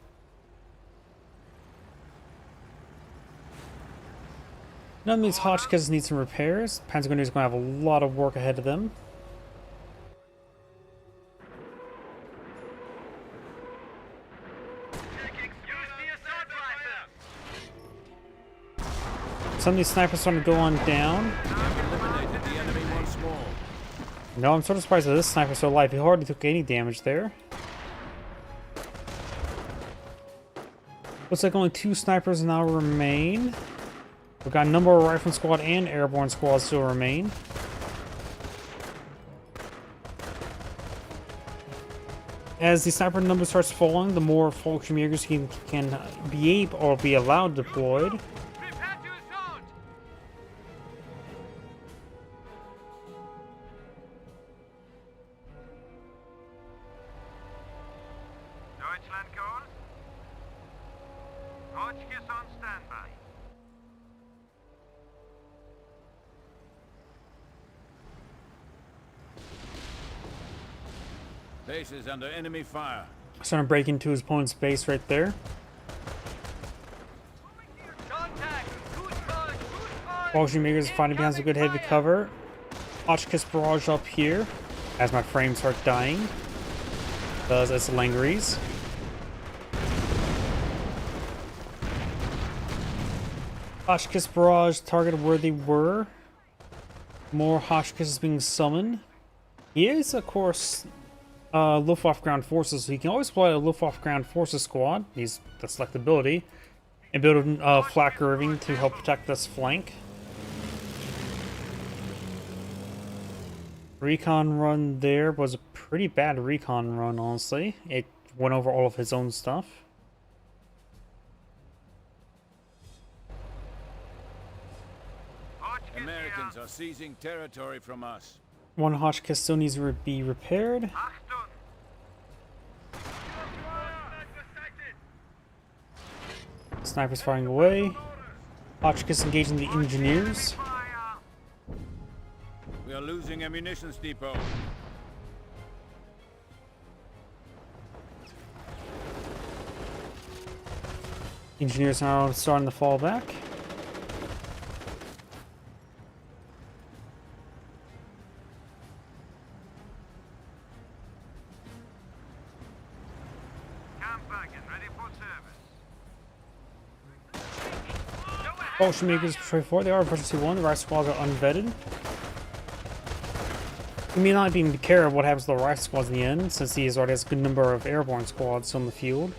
None of these Hotchkisses need some repairs. Pentagon is going to have a lot of work ahead of them. Some of these snipers starting to go on down. Eliminated the enemy once more. No, I'm sort of surprised that this sniper's still alive. He hardly took any damage there. Looks like only 2 snipers now remain. We've got a number of rifle squad and airborne squads still remain. As the sniper number starts falling, the more Fallschirmjägers can be able or be allowed deployed. Prepare to assault! Deutschland calls. Hotchkiss on standby. Base is under enemy fire. Starting to break into his opponent's base right there. Contact! Who's calling? Fallschirmjägers finding behind some good heavy cover. Hotchkiss barrage up here as my frames start dying. Because it's Langeries. Hotchkiss barrage targeted where they were. More Hotchkisses being summoned. He is, of course, Luftwaffe Ground Forces, so he can always play a Luftwaffe Ground Forces squad. He's the selectability. And build a flak Irving to help protect this flank. Recon run there was a pretty bad recon run, honestly. It went over all of his own stuff. Americans are seizing territory from us. One Hotchkiss still needs to be repaired. Achtung! Snipers firing away. Hotchkiss engaging the engineers. Fire! We are losing a munitions depot. Engineers now starting to fall back. Kampfwagen ready for service. Fallschirmjägers patrol 4. They are versus 2-1. The rifle squads are unvetted. You may not even care what happens to the rifle squads in the end, since he already has a good number of airborne squads on the field,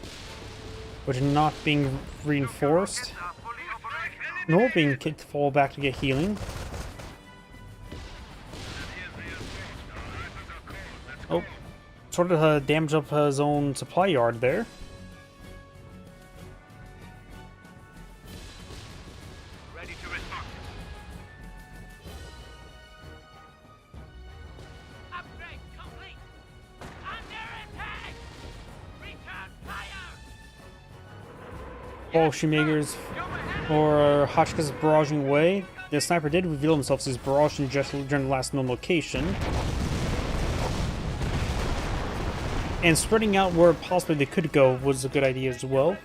which are not being reinforced, Are fully operational. nor being kicked to fall back to get healing. Oh, sort of damage up his own supply yard there. Ready to respond. Bolshevikers or Hotchkiss barraging away. The sniper did reveal himself as he's barraging just during the last known location. And spreading out where possibly they could go was a good idea as well.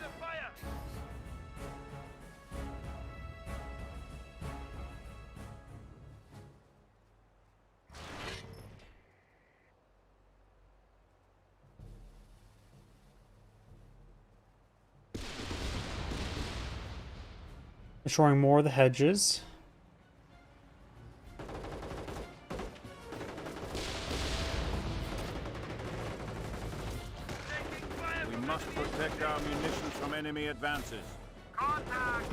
Destroying more of the hedges. We must protect our munitions from enemy advances. Contact!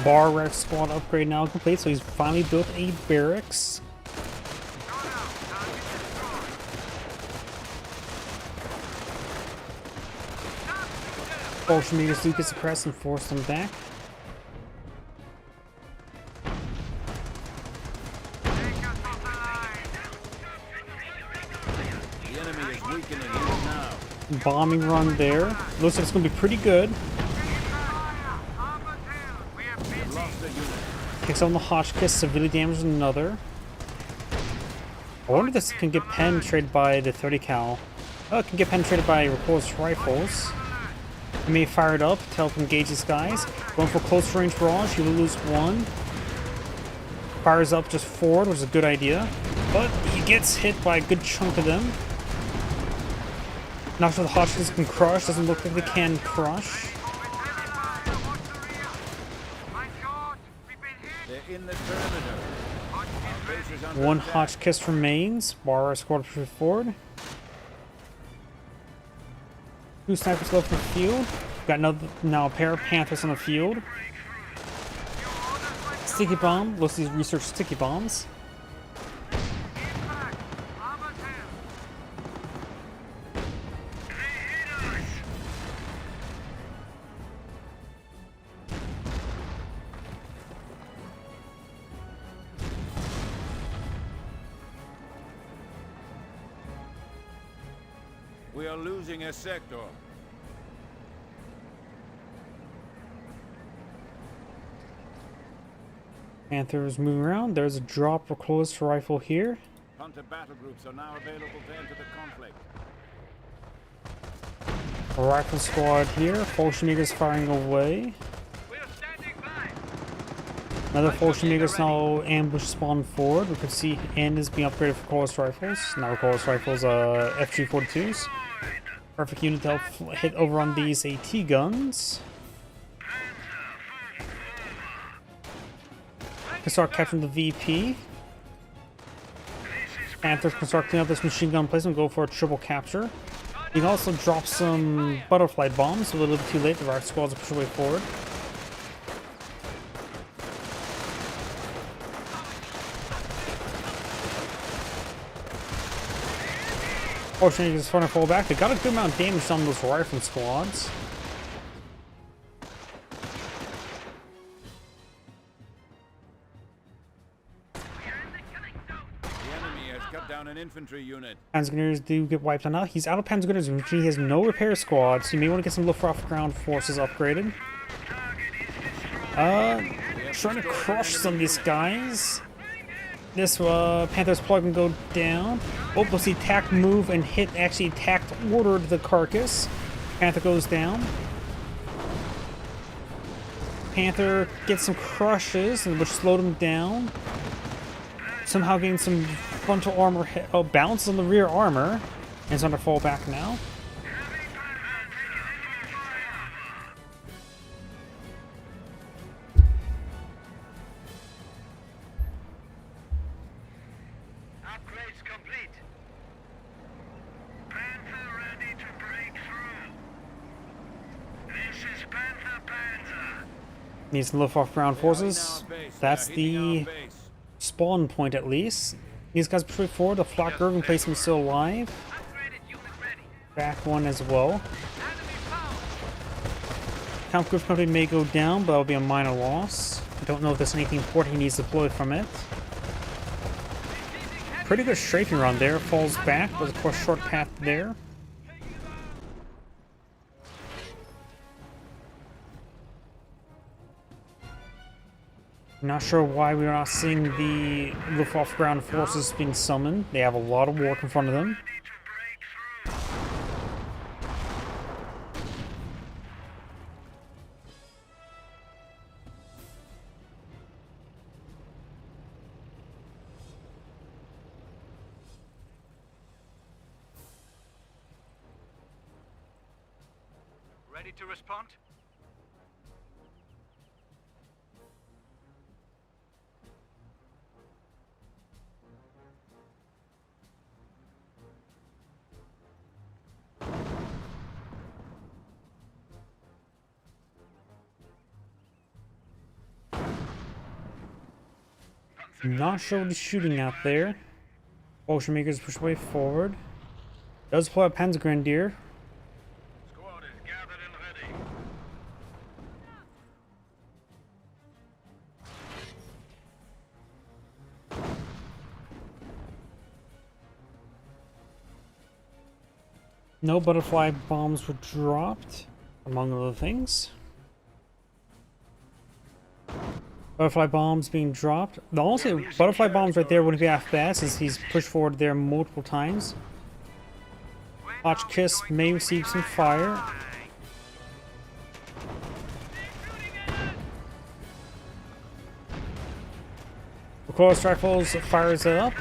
Bar Rex squad upgrade now complete, so he's finally built a barracks. Bolsheviks do get suppressed and force them back. The enemy is weakening even now. Bombing run there. Looks like it's going to be pretty good. We've lost a unit. Kicks on the Hotchkiss, severely damages another. I wonder if this can get penetrated by the 30 cal. Oh, it can get penetrated by recoilless rifles. He may fire it up to help engage these guys. Going for close range barrage, he will lose one. Fires up just forward, which is a good idea. But he gets hit by a good chunk of them. Not sure the Hotchkiss can crush, doesn't look like they can crush. They're in the perimeter. Our base is under One attack. Hotchkiss remains. Bar squad pushes forward. Two snipers left in the field. Got another, now a pair of Panthers on the field. Sticky bomb. Let's research sticky bombs. We are losing a sector. Panthers moving around. There's a drop recoilless rifle here. Hunter battle groups are now available to enter the conflict. A rifle squad here. Bolsheviks firing away. Another Bolsheviks now ambush spawn forward. We could see N is being upgraded for recoilless rifles. Not recoilless rifles, FG-42s. Perfect unit to help hit over on these AT guns. Can start capturing the VP. Panthers can start cleaning up this machine gun placement, go for a triple capture. You can also drop some butterfly bombs, a little bit too late. The right squads will push away forward. Fortunately, just trying to fall back. They got a good amount of damage on those rifle squads. Cut down an infantry unit. Panzergrenadiers do get wiped out now. He's out of Panzergrenadiers, which means he has no repair squad, so you may want to get some Luftwaffe ground forces upgraded. Trying to crush some of these guys. This Panther's plug can go down. Oh, let's see, attack, move, and hit. Actually, attacked, ordered the carcass. Panther goes down. Panther gets some crushes, which slowed him down. Somehow getting some frontal armor. Oh, bounces on the rear armor. And it's under fallback now. Upgrades complete. Panther ready to break through. This is Panther Panzer. Need some Luftwaffe ground forces. That's the spawn point at least. These guys push forward. The Flak Irving placement still alive. Back one as well. Count Griff Company may go down, but that'll be a minor loss. I don't know if there's anything important he needs to deploy from it. Pretty good strafing run there. Falls back. There's of course short path there. Not sure why we're not seeing the Luftwaffe ground forces being summoned. They have a lot of work in front of them. Ready to respond? Not sure what he's shooting at there. Ocean Makers push way forward. Does pull out Panzergrenadier. Squad is gathered and ready. No butterfly bombs were dropped, among other things. Butterfly bombs being dropped. The only butterfly bombs right there wouldn't be half bad since he's pushed forward there multiple times. Hotchkiss may receive some fire. Recoil rifles fires up.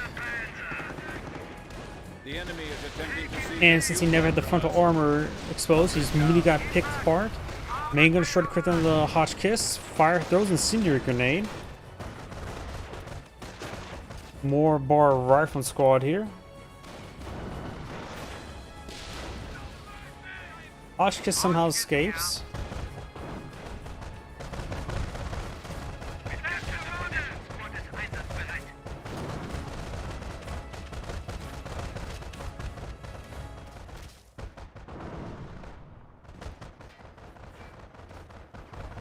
The enemy is attempting to see. And since he never had the frontal armor exposed, he's immediately got picked apart. Main gun short crit on the Hotchkiss. Fire throws incendiary grenade. More bar rifle squad here. Hotchkiss somehow escapes.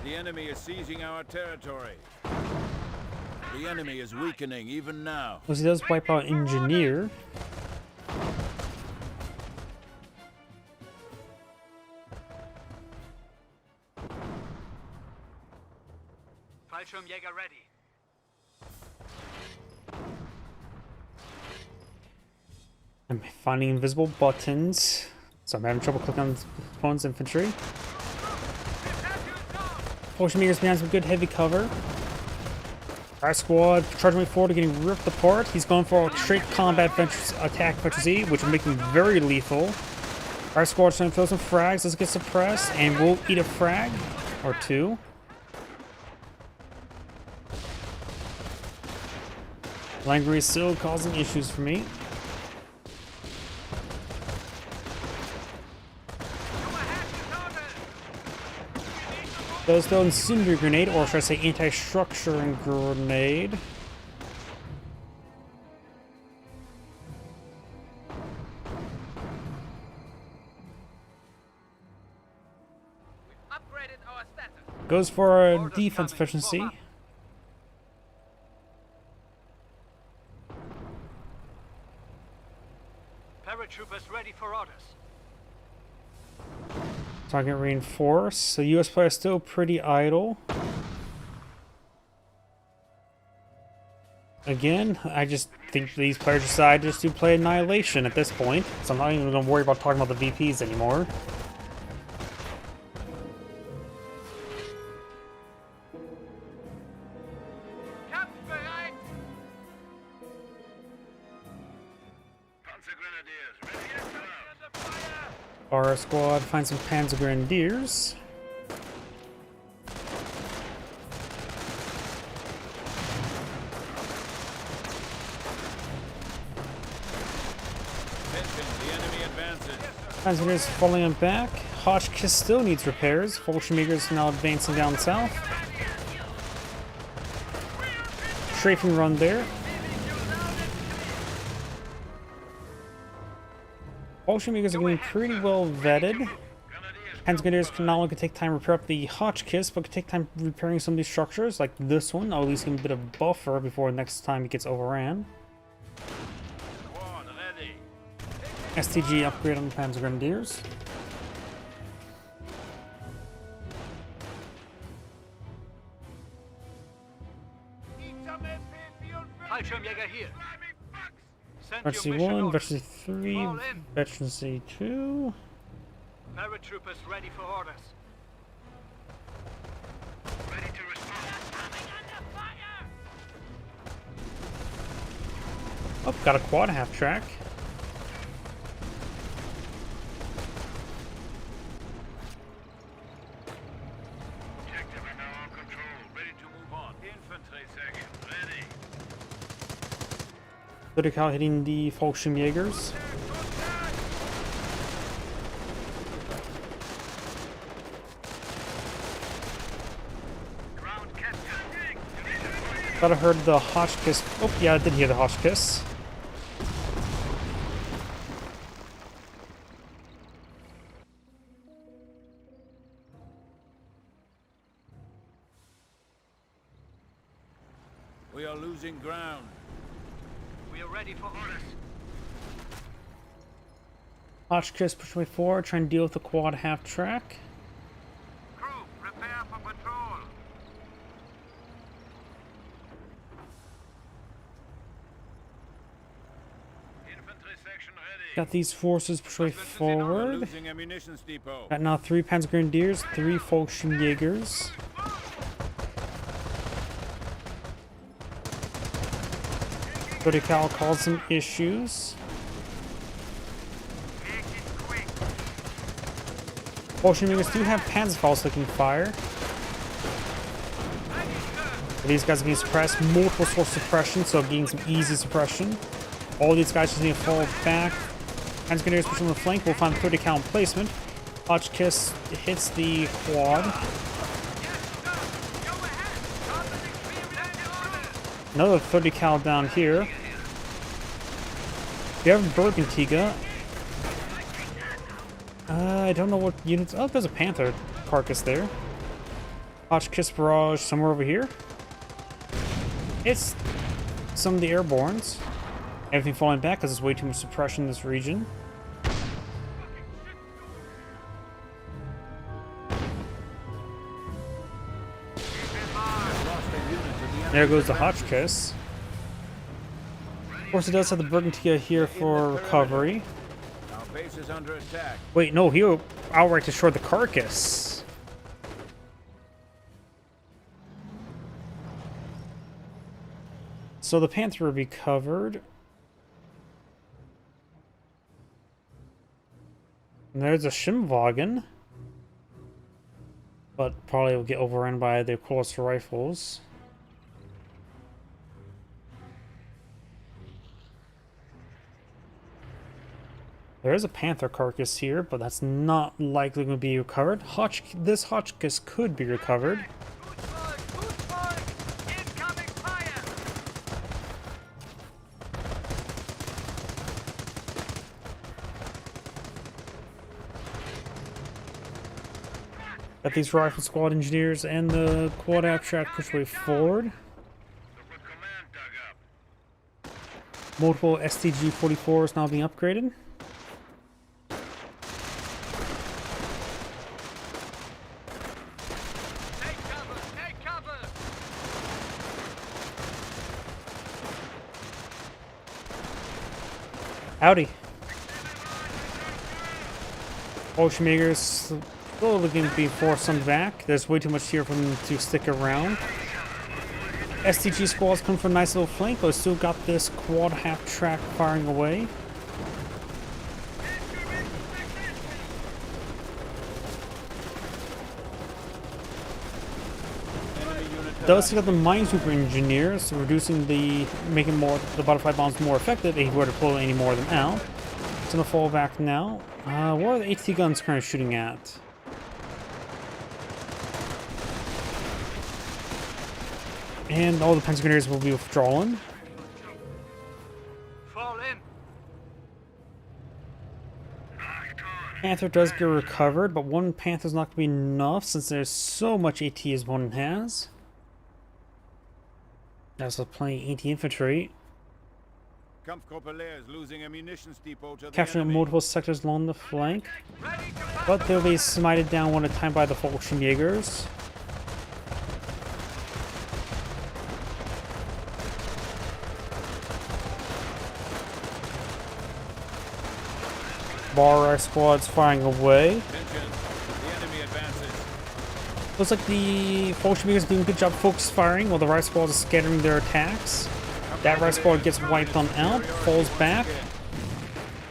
The enemy is seizing our territory. The enemy is weakening even now. As he does wipe out Engineer. Fallschirmjäger ready. I'm finding invisible buttons, so I'm having trouble clicking on opponent's infantry. Ocean Makers behind some good heavy cover. Our squad charging way forward, getting ripped apart. He's going for a straight combat attack Venture Z, which will make him very lethal. Our squad's trying to throw some frags. Let's get suppressed, and we'll eat a frag or two. Langery is still causing issues for me. Does throw incendiary grenade, or should I say anti-structuring grenade. Upgraded our status. Goes for a defense efficiency. Paratroopers ready for orders. Target reinforced. The US player is still pretty idle. Again, I just think these players decide just to play Annihilation at this point, so I'm not even going to worry about talking about the VPs anymore. Kampfbereit! Panzergrenadiers ready and under fire! Our squad finds some Panzergrenadiers. The enemy advances. Panzergrenadiers falling on back. Hotchkiss still needs repairs. Fallschirmjägers now advancing down south. Strafing run there. Fallschirmjägers are getting pretty well vetted. Panzergrenadiers can not only take time to repair up the Hotchkiss, but can take time repairing some of these structures, like this one. I'll at least give him a bit of buffer before next time he gets overran. Squad ready. STG upgrade on the Panzergrenadiers. Veterancy 1, Veterancy 3, Veterancy 2. Paratroopers ready for orders. Ready to respond. Oh, got a quad half track. Objective under our control. Ready to move on. Infantry section ready. Vertical hitting the Fallschirmjägers. Ground captain. Thought I heard the Hotchkiss. Oh, yeah, I did hear the Hotchkiss. We are losing ground. We are ready for orders. Hotchkiss push way forward, trying to deal with the quad half track. Crew, prepare for patrol. Infantry section ready. Got these forces push way We're forward. losing ammunitions depot. Got now 3 Panzergrenadiers, 3 Fallschirmjägers. Vertical caused some issues. Make it quick. Fallschirmjägers do have Panzerfaust looking fire. These guys are getting suppressed, multiple source suppression, so getting some easy suppression. All these guys just need to fall back. Panzergrenadiers pushing on the flank, we'll find 30 cal emplacement. Hotchkiss hits the quad. Another 30 cal down here. We have Bergantiga. I don't know what units. Oh, there's a Panther carcass there. Hotchkiss barrage somewhere over here. It's some of the airbornes. Everything falling back because there's way too much suppression in this region. There goes the Hotchkiss. Of course, it does have the Bergantia here for recovery. Our base is under attack. Wait, no, he outright destroyed the carcass. So the Panther recovered. And there's a Schimwagen. But probably will get overrun by the Course rifles. There is a Panther carcass here, but that's not likely going to be recovered. This Hotchkiss could be recovered. Good fire. Incoming fire. Got these rifle squad engineers and the quad abstract push way forward. Look what command dug up. Multiple STG-44s now being upgraded. Take cover. Take cover. Howdy. Fallschirmjägers still looking to be forced some back. There's way too much here for them to stick around. STG squads come from a nice little flank, but still got this quad half track firing away. Does still got the minesweeper engineers, reducing making the butterfly bombs more effective if you were to pull any more of them out. It's gonna fall back now. What are the AT guns currently shooting at? And all the Panzergrenadiers will be withdrawn. Fall in. Panther does get recovered, but one Panther's not going to be enough since there's so much AT as one has. There's plenty of anti-infantry. Kampfgruppe Leer is losing ammunitions depot to the Capturing enemy. multiple sectors along the flank. Ready to fire. But they'll be smited down one at a time by the Fallschirmjägers. bar squads firing away. Attention. The enemy advances. Looks like the Bolsheviks are doing a good job focus firing while the right squad is scattering their attacks. That right squad gets wiped on out, falls back,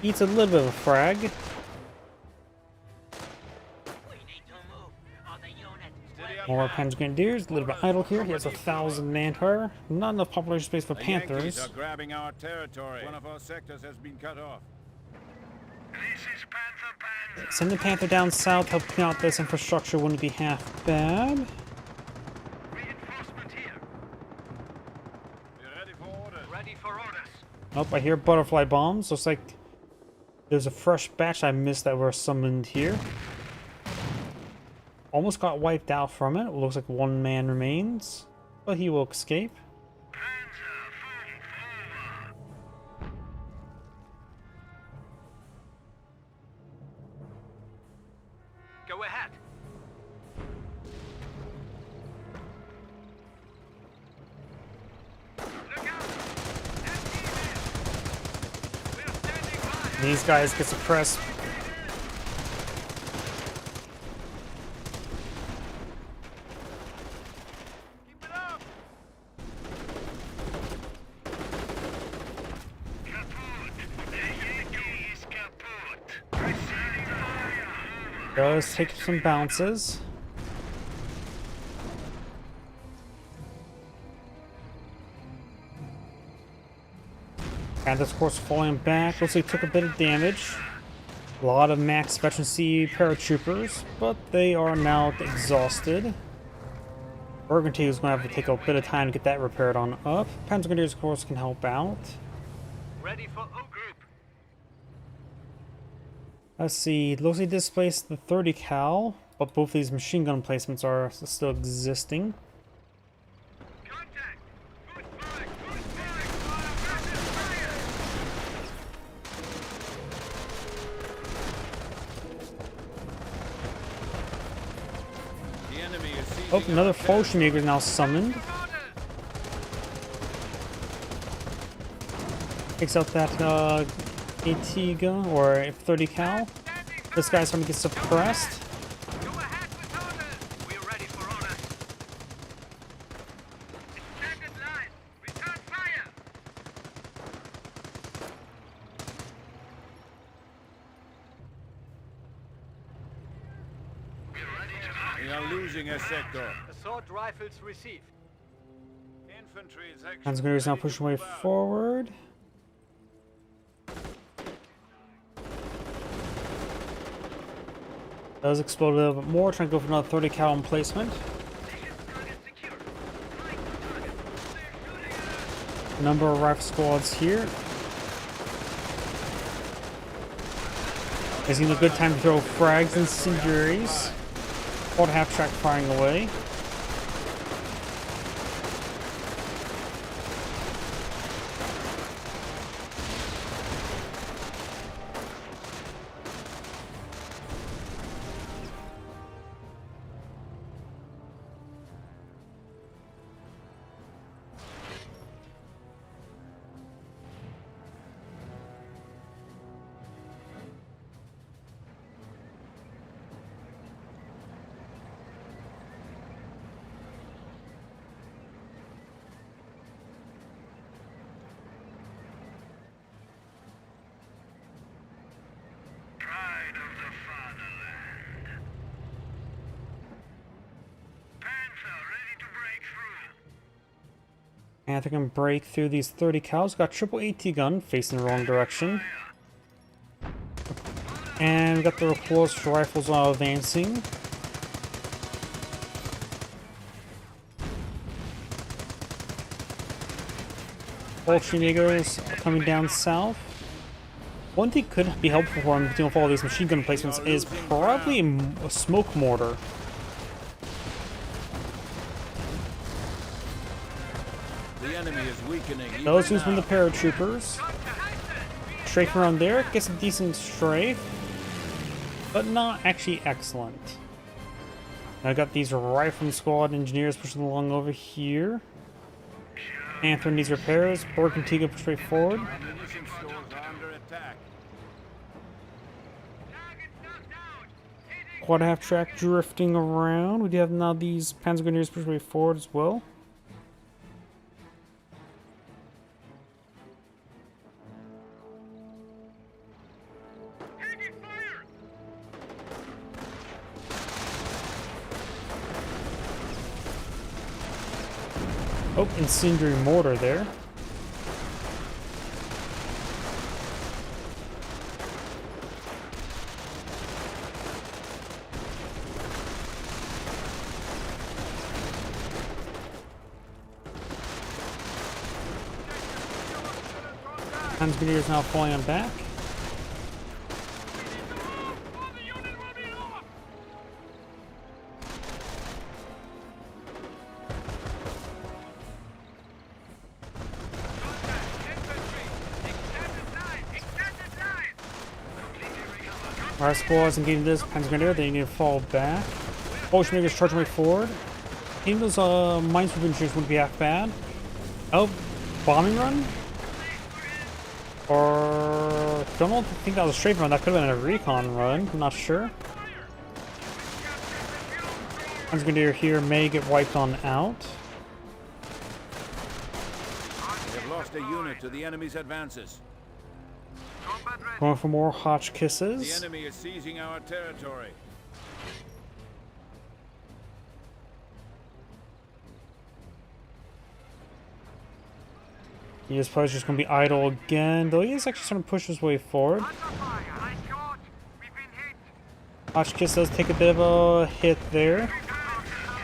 eats a little bit of a frag. We need to move. All the units. More Panzer Grenadiers, a little bit idle here. He has 1,000 manpower. Not enough population space for The Yankees Panthers. are grabbing our territory. One of our sectors has been cut off. This is Panzer. Send the Panther down south, help clean out this infrastructure wouldn't be half bad. Reinforcement here. We're ready for orders. Ready for orders. Oh, I hear butterfly bombs. Looks like there's a fresh batch I missed that were summoned here. Almost got wiped out from it. Looks like one man remains, but he will escape. Panzer, forward. Go ahead. Look out! We are standing by. These guys get suppressed. Keep it up. Kaput. The Yankee is kaput. Receiving fire. Does take some bounces. And this course falling back. Looks like he took a bit of damage. A lot of max efficiency paratroopers, but they are now exhausted. Burgundy is going to have to take a bit of time to get that repaired on up. Panzer Grenadiers, of course, can help out. Ready for O group. Let's see. Looks like he displaced the 30 cal, but both these machine gun placements are still existing. Contact. Good fire. Good fire. Rapid fire. The enemy is seizing Oh, another our territory. Fallschirmjäger is now summoned. Takes out that AT gun or 30 cal. This guy's starting to get suppressed. Go ahead with orders. We are ready for orders. Extended line. Return fire. We are losing a sector. Assault rifles received. Infantry is actually Panzer Grenadiers now ready to pushing way move out. forward. Does explode a little bit more, trying to go for another 30 cal emplacement. Number of rifle squads here. Is it a good time to throw frags and incendiaries? Hold half track firing away. Pride of the fatherland. Panther ready to break through. Panther can break through these 30 cals. Got triple AT gun facing the wrong direction. And we got the close rifles while advancing. Bolsheviks coming down south. One thing could be helpful for him dealing with all these machine gun placements is probably a smoke mortar. The enemy is weakening. even Those who's from the now. paratroopers. Strafe around there, gets a decent strafe, but not actually excellent. I got these rifle squad engineers pushing along over here. Panther needs repairs. Borg and Tiga push straight forward. Ammunition stores are under attack. quad half track drifting around. We do have now these Panzer Grenadiers push way forward as well. Taking fire! Oh, incendiary mortar there. Panzer Grenadiers now falling on back. All the unit will be lost! Our squads engaging this Panzer Grenadier, they need to fall back. Bolshevik is charging way forward. Even those mines we've been shooting wouldn't be half bad. Oh, bombing run? Or don't think that was a strafe run, that could have been a recon run, I'm not sure. Panzer Grenadier here may get wiped on out. We have lost a unit to the enemy's advances. Combat ready. Going for more Hotch The kisses. enemy is seizing our territory. He is probably just going to be idle again, though he is actually starting to push his way forward. Under fire. I shot. We've been hit. Hotch kiss does take a bit of a hit there.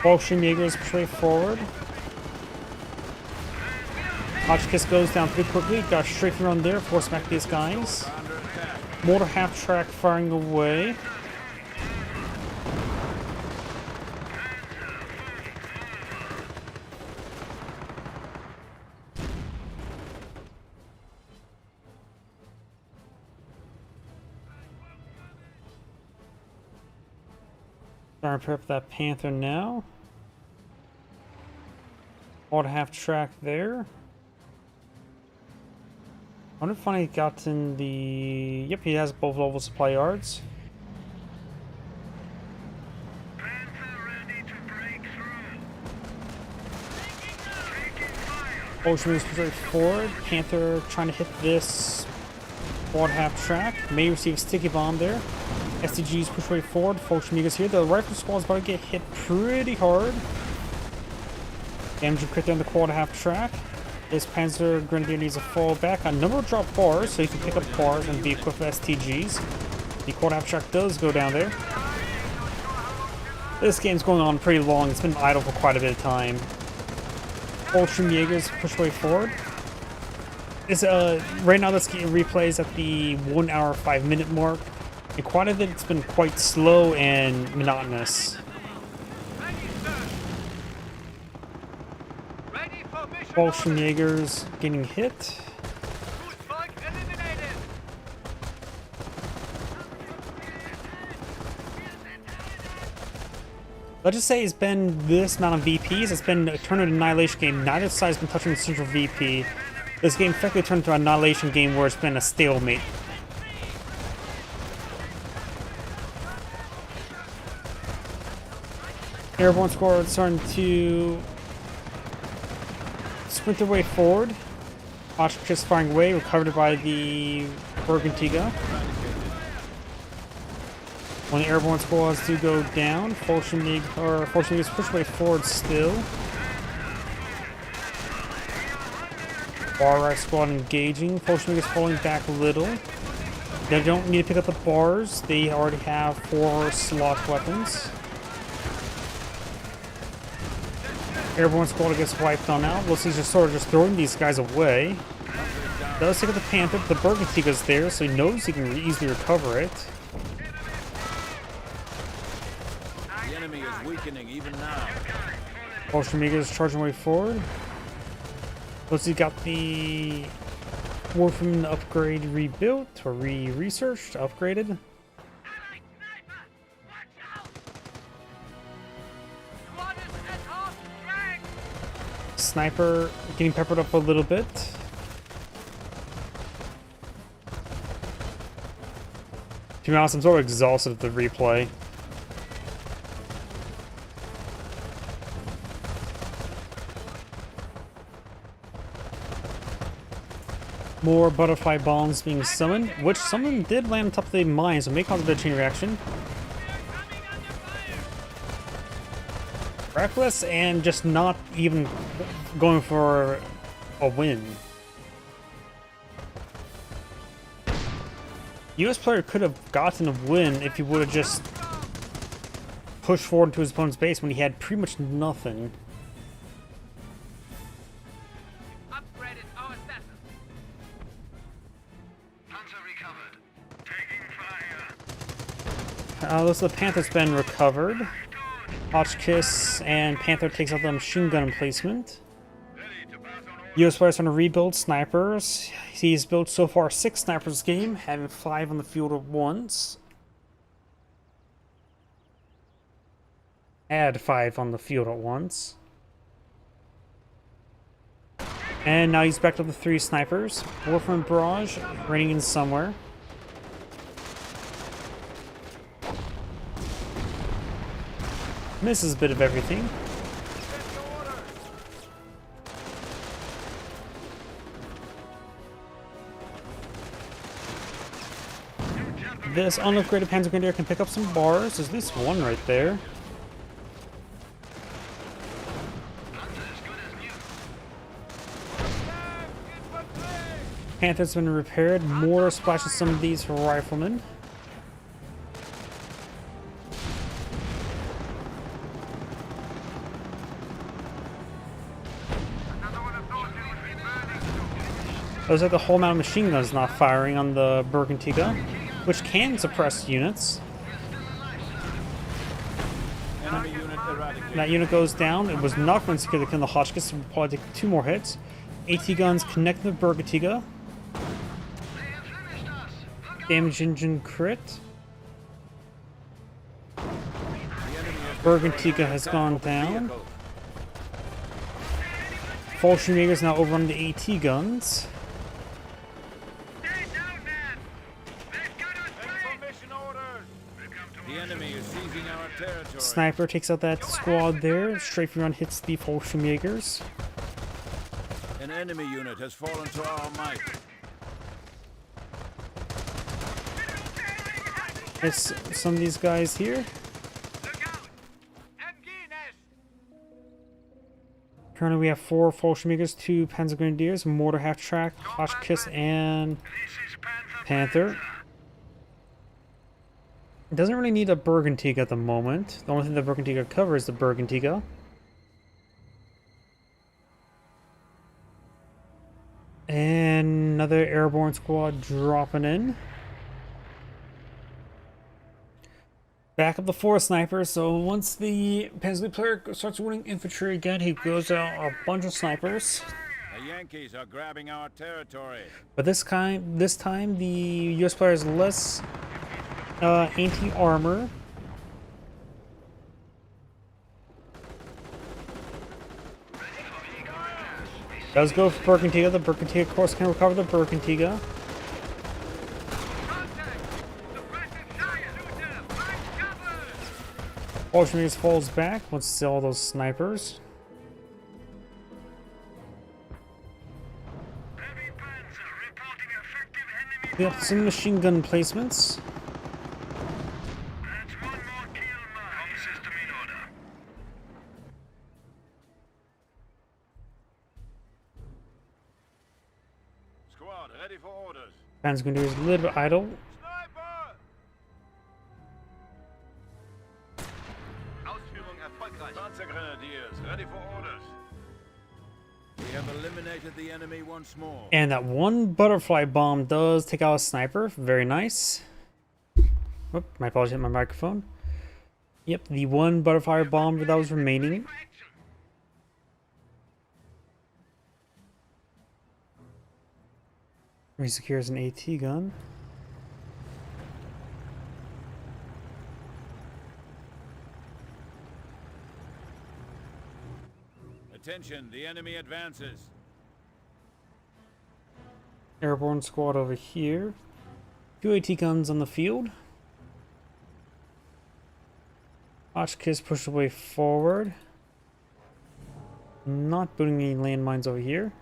Bolshevik push way forward. Hotch kiss goes down pretty quickly. Got a straight run there, force back these guys. Under attack. Mortar half track firing away. Starting to prep for that Panther now. Mortar half track there. I wonder if finally got in the... Yep, he has both level supply yards. Panther ready to break through. Taking fire. Bolshevik is straight forward. Panther trying to hit this quad half track. May receive a sticky bomb there. STGs push way forward. Bolshevik is here. The rifle squad is about to get hit pretty hard. Damage and crit there on the quad half track. This Panzer Grenadier needs to fall back. A number of drop bars, so you can pick up bars and be equipped with STGs. The quad half track does go down there. This game's going on pretty long. It's been idle for quite a bit of time. Jaegers push way forward. It's right now this game replays at the 1 hour 5 minute mark. And quite a bit it's been quite slow and monotonous. Ready for mission. Bolsheviks getting hit. Fußvolk eliminated. Let's just say it's been this amount of VPs. It's been a turn of annihilation game. Neither side's been touching the central VP. This game effectively turned into an annihilation game where it's been a stalemate. Airborne squad starting to sprint their way forward. Ostrich just firing away, recovered by the Bergantiga. When the airborne squads do go down, fortunately is pushed way forward still. Bar right squad engaging. Fortunately is falling back a little. They don't need to pick up the bars. They already have 4 slot weapons. Airborne squad gets wiped on out. Looks like he's just sort of just throwing these guys away. Does take out the Panther, but the Bergantiga's there, so he knows he can easily recover it. The enemy is weakening even now. Bolshevik is charging way forward. Looks like he got the Warframe upgrade rebuilt or researched, upgraded. Sniper! Watch out! Squad is set off track! Sniper getting peppered up a little bit. To be honest, I'm sort of exhausted of the replay. More butterfly bombs being summoned, which someone did land on top of the mine, so may cause a bit of chain reaction. Reckless and just not even going for a win. US player could have gotten a win if he would have just pushed forward to his opponent's base when he had pretty much nothing. Upgraded our assassin. Panzer recovered. Taking fire. Looks like the Panther's been recovered. Hotchkiss and Panther takes out the machine gun emplacement. Ready to pass on order. US players trying to rebuild snipers. He's built so far 6 snipers this game, having 5 on the field at once. Add 5 on the field at once. And now he's backed up to 3 snipers. Warframe Barrage raining in somewhere. Misses a bit of everything. This unupgraded Panzer Grenadier can pick up some bars. There's at least one right there. Panther's been repaired. Mortar splashes some of these riflemen. Looks like the whole amount of machine guns not firing on the Bergantiga, which can suppress units. Enemy unit eradicated. That unit goes down. It was not going to secure the kill the Hotchkiss, so we'll probably take 2 more hits. AT guns connect the Bergantiga. Damage engine crit. Bergantiga has gone down. Fallschirmjäger's now overrun the AT guns. Formation orders. The enemy is seizing our territory. Sniper takes out that squad there. Strafing run hits the Fallschirmjägers. An enemy unit has fallen to our might. It's some of these guys here. Currently we have 4 Fallschirmjägers, 2 Panzer Grenadiers, Mortar Half-Track, Hotchkiss, and This is Panther. It doesn't really need a Bergantiga at the moment. The only thing the Bergantiga covers is the Bergantiga. And another airborne squad dropping in. Back up the 4 snipers, so once the Panzer player starts winning infantry again, he goes out a bunch of snipers. The Yankees are grabbing our territory. But this time the US player has less anti-armor. Does go for Bergantiga. The Bergantiga, of course, can recover the Bergantiga. Fallschirmjägers falls back. Let's see all those snipers. heavy panzer reporting effective enemy. We have some machine gun placements. That's 1 more kill mark. Com system in order. Squad, ready for orders. Panzer Grenadier is a little bit idle. Sniper! Ausführung erfolgreich. Panzer Grenadiers, ready for orders. We have eliminated the enemy once more. And that one butterfly bomb does take out a sniper. Very nice. Oop, my apologies, hit my microphone. Yep, the one butterfly bomb that was remaining. Resecures an AT gun. Attention, the enemy advances. Airborne squad over here. 2 AT guns on the field. Hotchkiss push away forward. Not putting any landmines over here.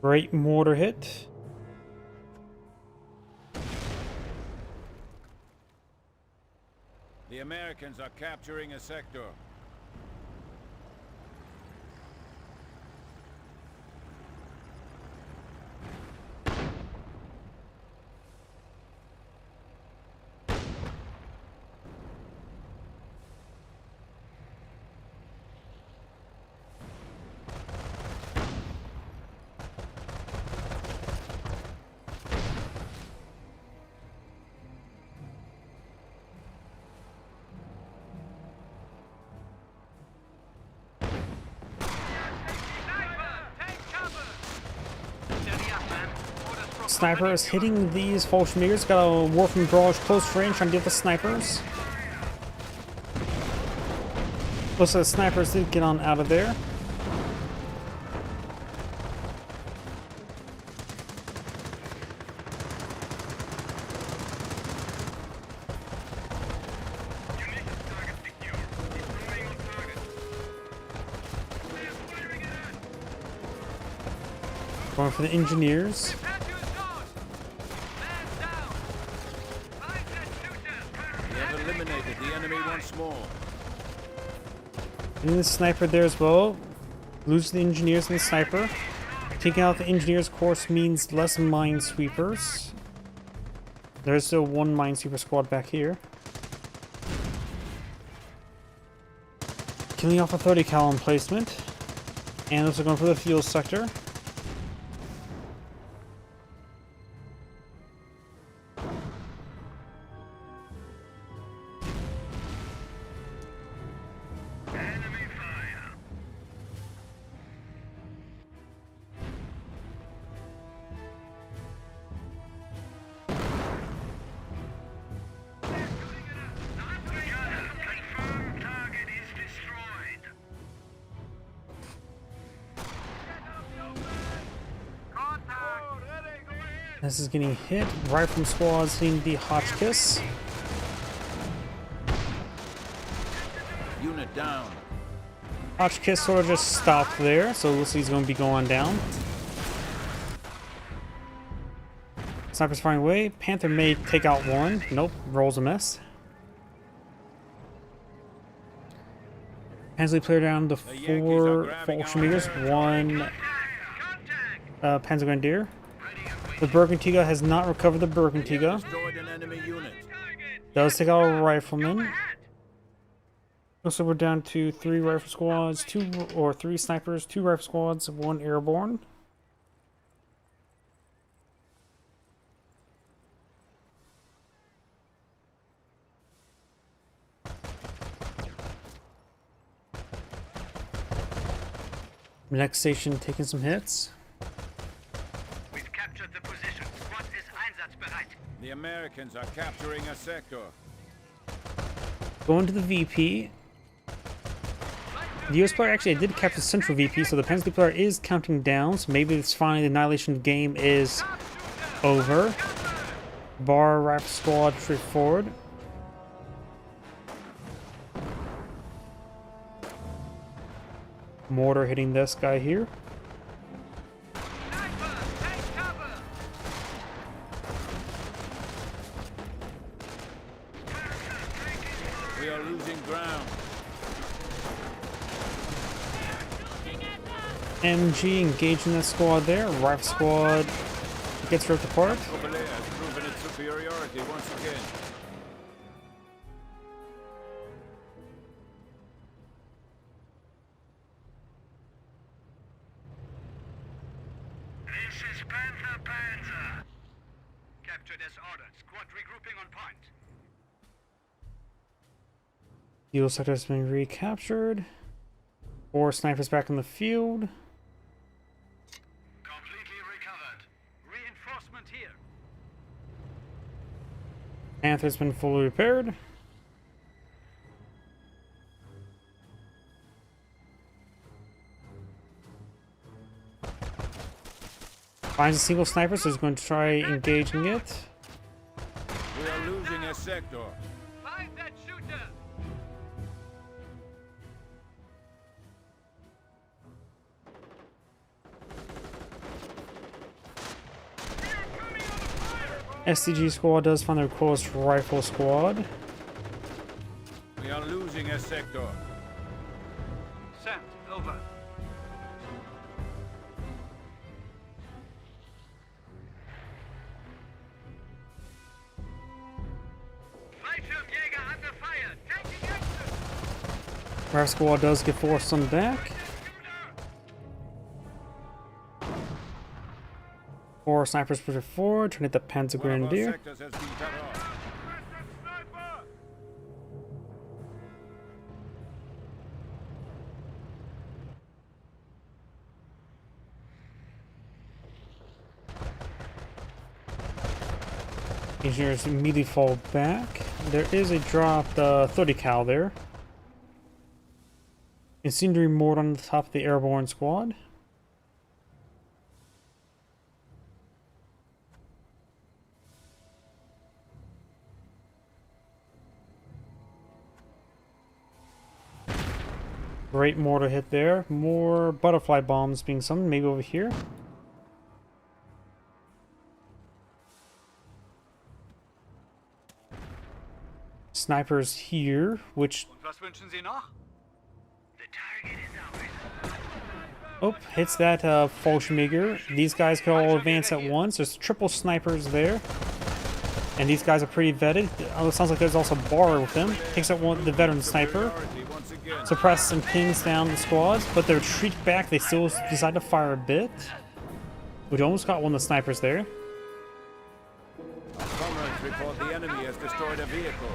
Great mortar hit. The Americans are capturing a sector. Sniper is hitting these Fallschirmjägers. Got a war from barrage close range trying to get the snipers. Looks like the snipers did get on out of there. Going for the engineers. They have eliminated the enemy once more. And the sniper there as well. Lose the engineers and the sniper. Taking out the engineers, of course, means less minesweepers. There's still one minesweeper squad back here. Killing off a 30 cal emplacement. And also going for the fuel sector. This is getting hit right from squads hitting the Hotchkiss. Unit down. Hotchkiss sort of just stopped there, so looks like he's going to be going down. Sniper's firing away. Panther may take out one. Nope, rolls a miss. Panzer player down to 4 Fallschirmjägers, 1 Panzer Grenadier. The Bergantiga has not recovered the Bergantiga. Destroyed an enemy unit. Does take out a rifleman. So we're down to 3 rifle squads, 3 snipers, 2 rifle squads, 1 airborne. Next station taking some hits. We've captured the position. Squad is einsatzbereit. The Americans are capturing a sector. Going to the VP. The US player actually did capture Central VP, so the Penalty player is counting down, so maybe it's finally the Annihilation game is over. Bar Rifle Squad straight forward. Mortar hitting this guy here. We are losing ground. MG engaging that squad there. Rifle Squad gets ripped apart. Over there has proven its superiority once again. This is Panzer. Captured as ordered. Squad regrouping on point. Fuel sector has been recaptured. 4 snipers back in the field. Completely recovered. Reinforcement here. Panther's been fully repaired. Finds a single sniper, so he's going to try engaging it. We are losing a sector. Find that shooter! SCG squad does find their closest rifle squad. We are losing a sector. Sent. Over. Fallschirmjäger under fire. Taking action. Our squad does get forced on back. 4 snipers push forward, trying to hit the Panzer One of our Grenadier. sectors has been cut off. Sniper. Engineers immediately fall back. There is a dropped 30 cal there. Incendiary mortar on the top of the airborne squad. Great mortar hit there. More butterfly bombs being summoned, maybe over here. Snipers here, which Und was wünschen Sie noch? The target is ours. oh, hits that Fallschirmjäger. These guys can all advance at once. There's triple snipers there. And these guys are pretty vetted. Oh, it sounds like there's also Bar with them. Takes out the veteran sniper. Priority once again. Suppresses and pins down the squads, but they retreat back. They still decide to fire a bit. We almost got one of the snipers there. Our comrades report the enemy has destroyed a vehicle.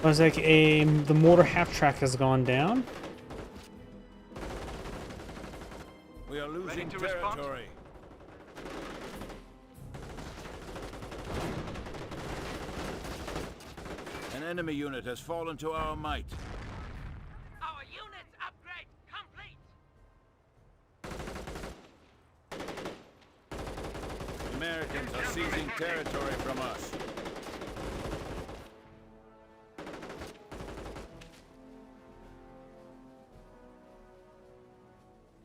Looks like the mortar half track has gone down. We are losing to respond? territory. An enemy unit has fallen to our might. Our unit's upgrade complete. The Americans are seizing territory from us.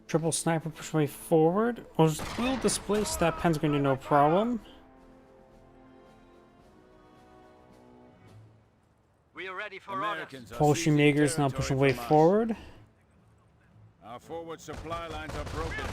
Triple sniper push way forward. We'll displace that Panzer Grenadier, no problem. We are ready for orders. Americans are seizing Fallschirmjägers now territory pushing way from us. forward. Our forward supply lines are broken.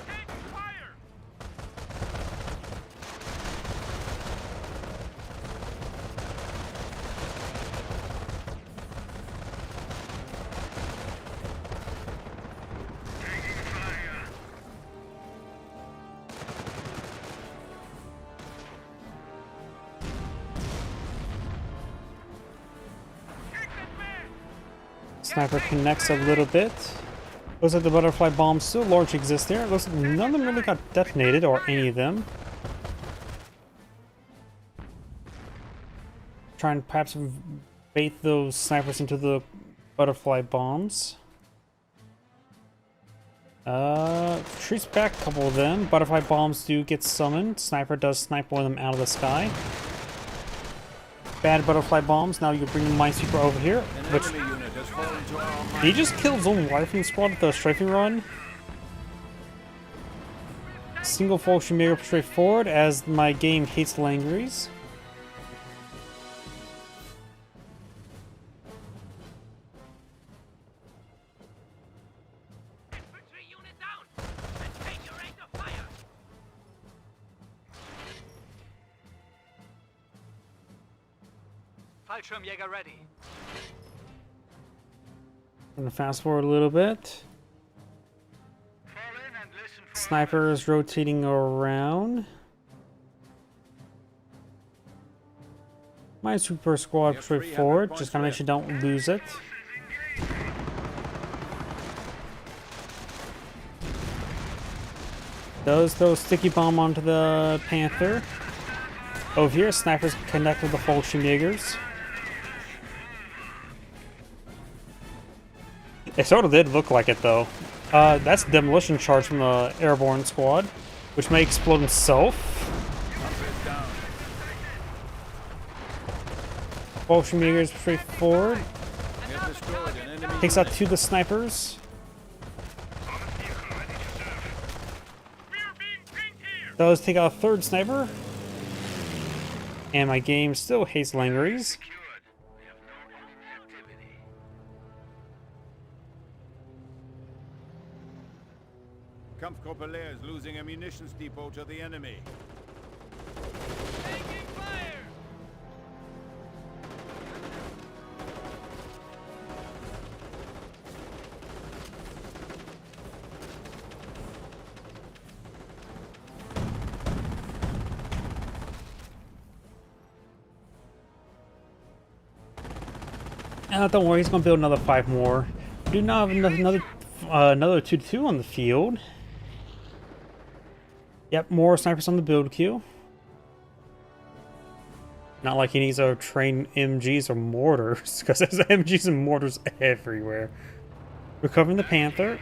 Sniper connects a little bit. Looks like the butterfly bombs still largely exist there. Looks like none of them really got detonated, or any of them. Try and perhaps bait those snipers into the butterfly bombs. Retreats back a couple of them. Butterfly bombs do get summoned. Sniper does snipe one of them out of the sky. Bad butterfly bombs. Now you can bring the Minesweeper over here, An which enemy unit has fallen to our might. he just killed his own rifling squad with the strafing run. Single Fallschirmjäger straight forward as my game hates Langeries. Infantry unit down. And take your rate of fire. Fallschirmjäger ready. Gonna fast forward a little bit. Fall in and listen for Sniper is rotating around. My super squad have straight 300 forward. points Just gotta make sure left. you don't lose it. Does throw a sticky bomb onto the Panther. Over here, snipers connect with the Fallschirmjägers. It sort of did look like it though. That's a demolition charge from the airborne squad, which may explode himself. Hunters down. Fallschirmjägers straight forward. We have destroyed an enemy Takes out unit. 2 of the snipers. We are being pinned here. Does take out a 3rd sniper. And my game still hates langeries. Secured. We have no enemy activity. Kampfgruppe is losing a munitions depot to the enemy. Taking fire! Don't worry, he's gonna build another 5 more. We do not have another 2-2 on the field. Yep, more snipers on the build queue. Not like he needs to train MGs or mortars, because there's MGs and mortars everywhere. Recovering the Panther.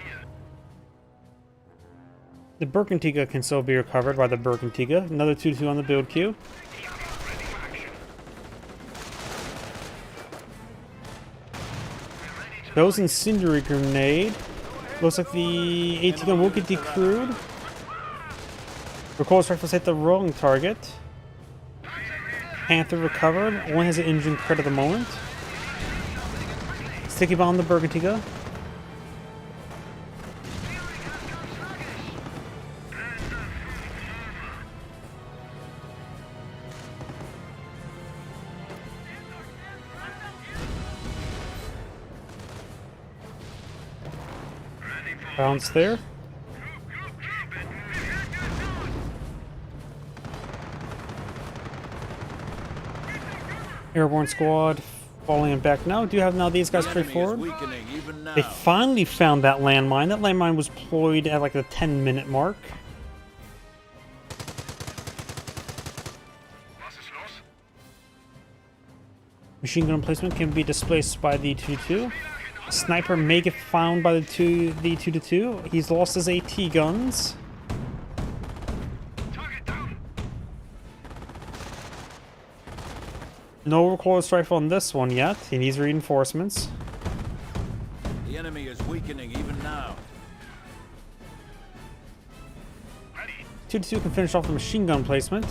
The Berkantiga can still be recovered by the Berkantiga. Another 2-2 on the build queue. Those incendiary grenade. Looks like the AT gun will get decrewed. Recoil rifles hit the wrong target. Panther recovered. Only has an engine crit at the moment. Sticky bomb the Berkantiga. Bounce there. Airborne squad falling back now. Do you have now these guys The straight enemy is forward? weakening even now. They finally found that landmine. That landmine was deployed at like the 10-minute mark. Was ist los? Machine gun placement can be displaced by the 2-2. Sniper may get found by the 2-2. He's lost his AT guns. Target down. No recoil strike on this one yet. He needs reinforcements. The enemy is weakening even now. Ready. 2-2 can finish off the machine gun placement.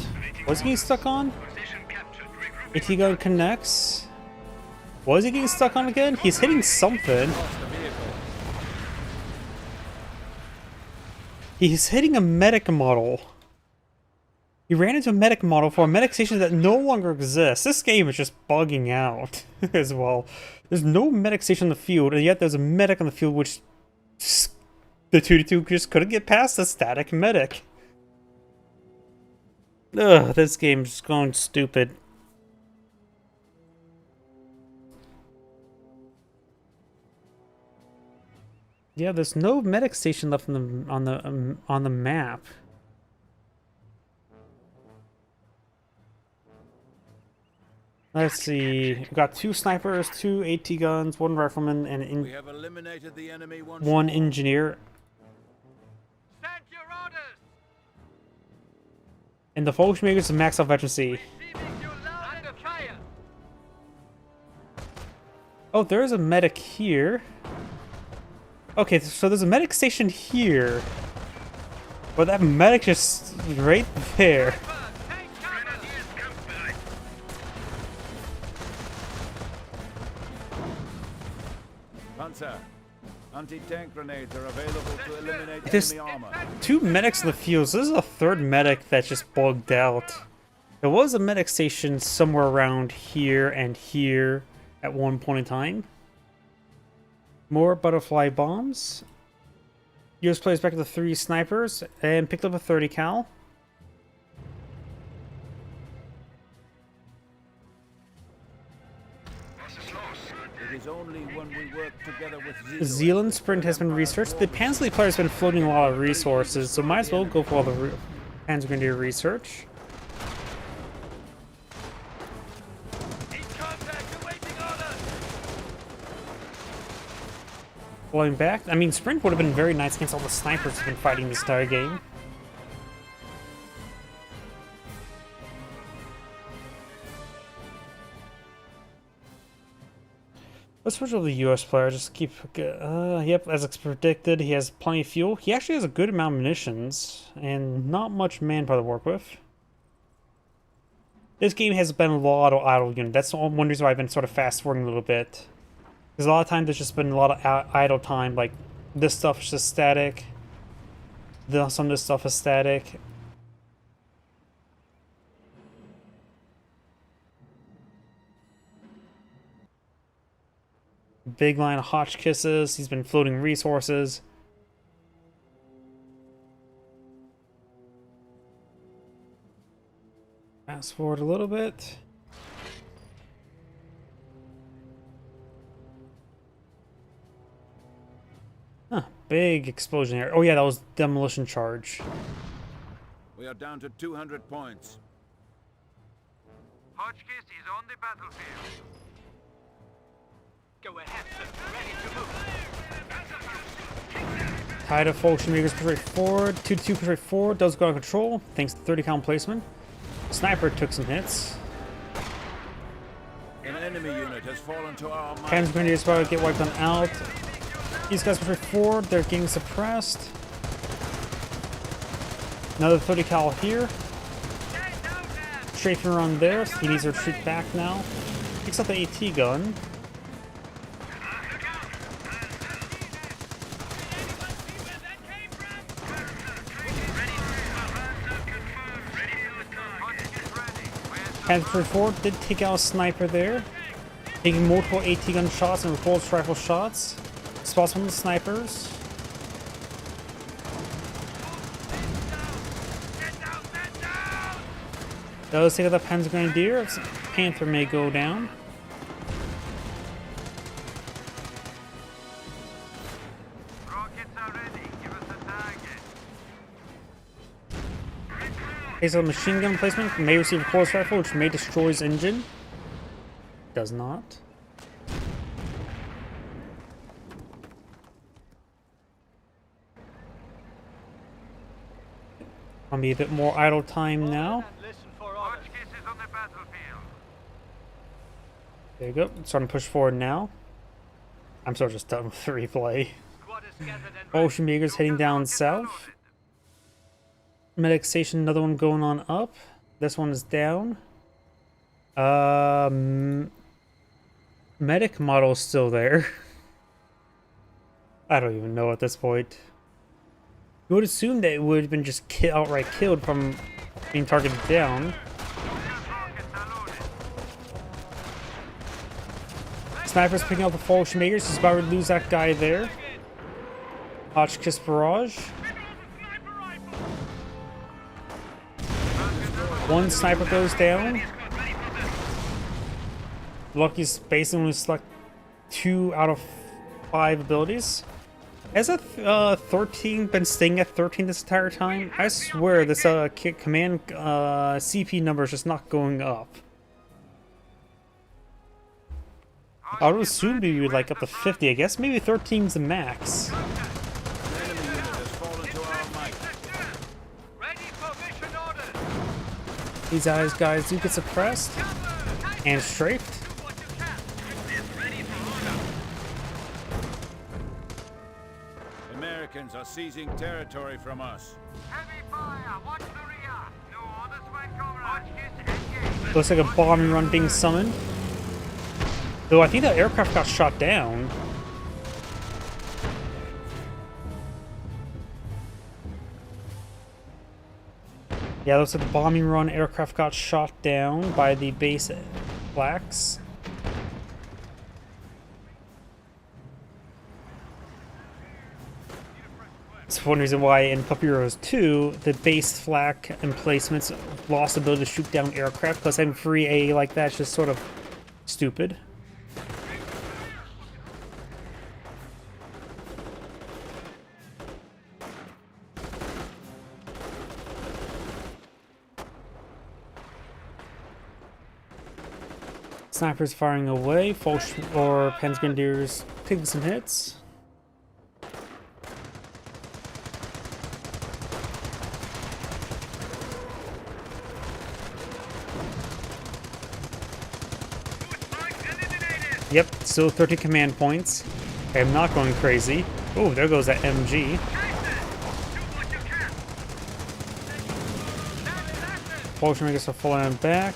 Was he getting stuck on? Position captured. Regrouping. AT gun connects. Was he getting stuck on again? He's hitting something. Lost the vehicle. He's hitting a medic model. He ran into a medic model for a medic station that no longer exists. This game is just bugging out as well. There's no medic station on the field, and yet there's a medic on the field which the 2-2 just couldn't get past the static medic. Ugh, this game's going stupid. Yeah, there's no medic station left on the map. Let's see. We've got 2 snipers, 2 AT guns, 1 rifleman, and We have eliminated the enemy once 1 more. engineer. Send your orders! And the Volkswagen's a max efficiency. Receiving you loud and fire! Oh, there is a medic here. Okay, so there's a medic station here. But that medic just right there. Take cover! Grenadiers kampfbereit. Panzer. Anti-tank grenades are available to eliminate There's- enemy armor. 2 medics in the field, so this is a 3rd medic that's just bugged out. There was a medic station somewhere around here and here at one point in time. More butterfly bombs. US plays back to the 3 snipers and picked up a 30 cal. Was ist los? It is only when we work together with Zealand sprint has been researched. The Panzer player's been floating a lot of resources, so might as well go for all the Panzer Grenadier research. In contact, awaiting orders! Blowing back. I mean, sprint would have been very nice against all the snipers who've been fighting this entire game. Let's switch over to the US player. Just keep. Yep, as predicted, he has plenty of fuel. He actually has a good amount of munitions and not much manpower to work with. This game has been a lot of idle units. That's one reason why I've been sort of fast forwarding a little bit. Because a lot of times there's just been a lot of idle time. Like, this stuff is just static. Some of this stuff is static. Big line of Hotchkisses. He's been floating resources. Fast forward a little bit. Huh, big explosion here. Oh yeah, that was demolition charge. We are down to 200 points. Hotchkiss is on the battlefield. Go ahead, sir. Ready to move. Tide of Fulction Makers push right forward. 2-2 push right forward. Does go out of control thanks to 30 count placement. Sniper took some hits. An enemy unit has fallen to our mark. Cannons Grenadiers about to get wiped on out. These guys push right forward. They're getting suppressed. Another 30 cal here. Strafing around there. He needs to retreat back now. Picks up the AT gun. Panther 4 did take out a sniper there, taking multiple AT gun shots and repulse rifle shots. Spots one of the snipers. Does take out the Panzer Grenadier. Panther may go down. Rockets are ready. Give us a target. Takes out a machine gun placement. May receive a repulse rifle, which may destroy his engine. Does not. Gonna be a bit more idle time now. Listen for orders. Hotchkiss is on the battlefield. There you go. Starting to push forward now. I'm sort of just done with the replay. Squad is gathered and ready. Ocean Makers heading down south. Medic station, another one going on up. This one is down. Medic model is still there. I don't even know at this point. You would assume that it would have been just outright killed from being targeted down. Sniper's picking up the Fulction Makers. He's about to lose that guy there. Hotchkiss barrage. One sniper goes down. Lucky's basically only select 2 out of 5 abilities. Has a 13 been staying at 13 this entire time? I swear this command CP number is just not going up. I would assume we would like up to 50. I guess maybe 13's the max. An enemy unit has fallen to our might. Ready for mission orders. These guys do get suppressed and strafed. Americans are seizing territory from us. Heavy fire. Watch the rear. No orders, my comrade. Hotchkiss engage. Looks like a bombing run being summoned. Though I think that aircraft got shot down. Yeah, looks like the bombing run aircraft got shot down by the base blacks. It's one reason why in Puppy Heroes 2, the base flak emplacements lost the ability to shoot down aircraft, because having free AA like that is just sort of stupid. Snipers firing away, or Panzer Grenadiers taking some hits. Yep, still 30 command points. I'm not going crazy. Oh, there goes that MG. Fulction Makers are falling back.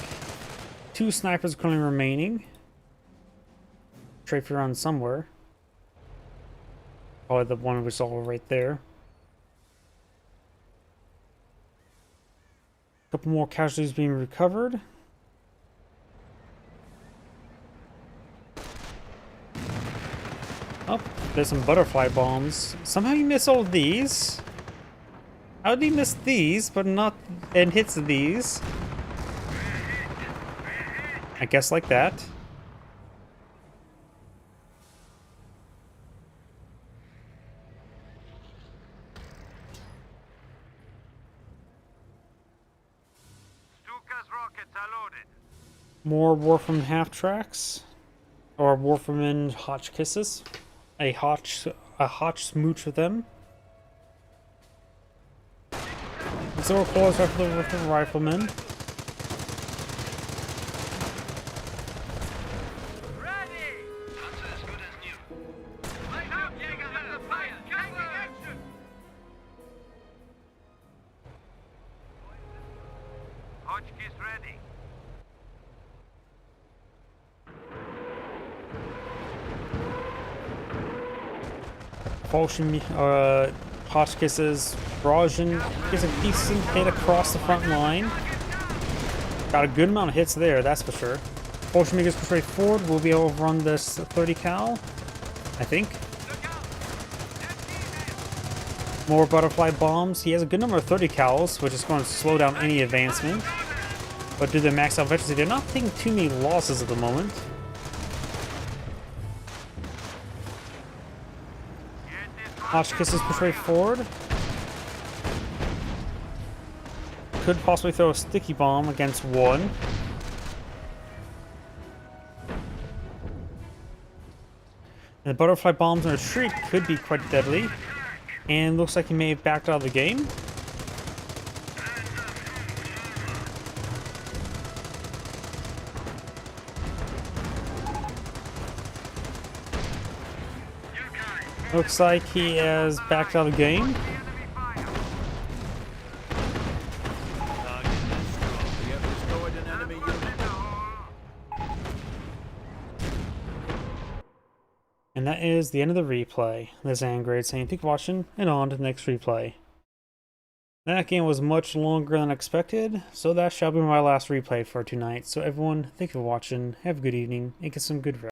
2 snipers currently remaining. Strafe around somewhere. Probably the one we saw right there. A couple more casualties being recovered. Oh, there's some butterfly bombs. Somehow you miss all these. How did he miss these, but not and hits these? I guess like that. Stuka's rockets are loaded. More Warframe half tracks, or Warframe Hotch kisses. A Hotch smooch with them. So we're close after the riflemen. Ready! Answer as good as new. Light out, Jaeger, let the fire! Taking action! Hotchkiss ready. Falchion, Hotchkisses, Rajan gets a decent hit across the front line. Got a good amount of hits there, that's for sure. Falchion makes straight forward. We'll be able to run this 30 cal, I think. More butterfly bombs. He has a good number of 30 cals, which is going to slow down any advancement. But due to the max out efficiency, they're not taking too many losses at the moment. Hotchkiss is pushed forward. Could possibly throw a sticky bomb against one. And the butterfly bombs in retreat could be quite deadly. And looks like he may have backed out of the game. Looks like he has backed out of the game. And that is the end of the replay. This is Angrade saying thank you for watching, and on to the next replay. That game was much longer than expected, so that shall be my last replay for tonight. So everyone, thank you for watching, have a good evening, and get some good rest.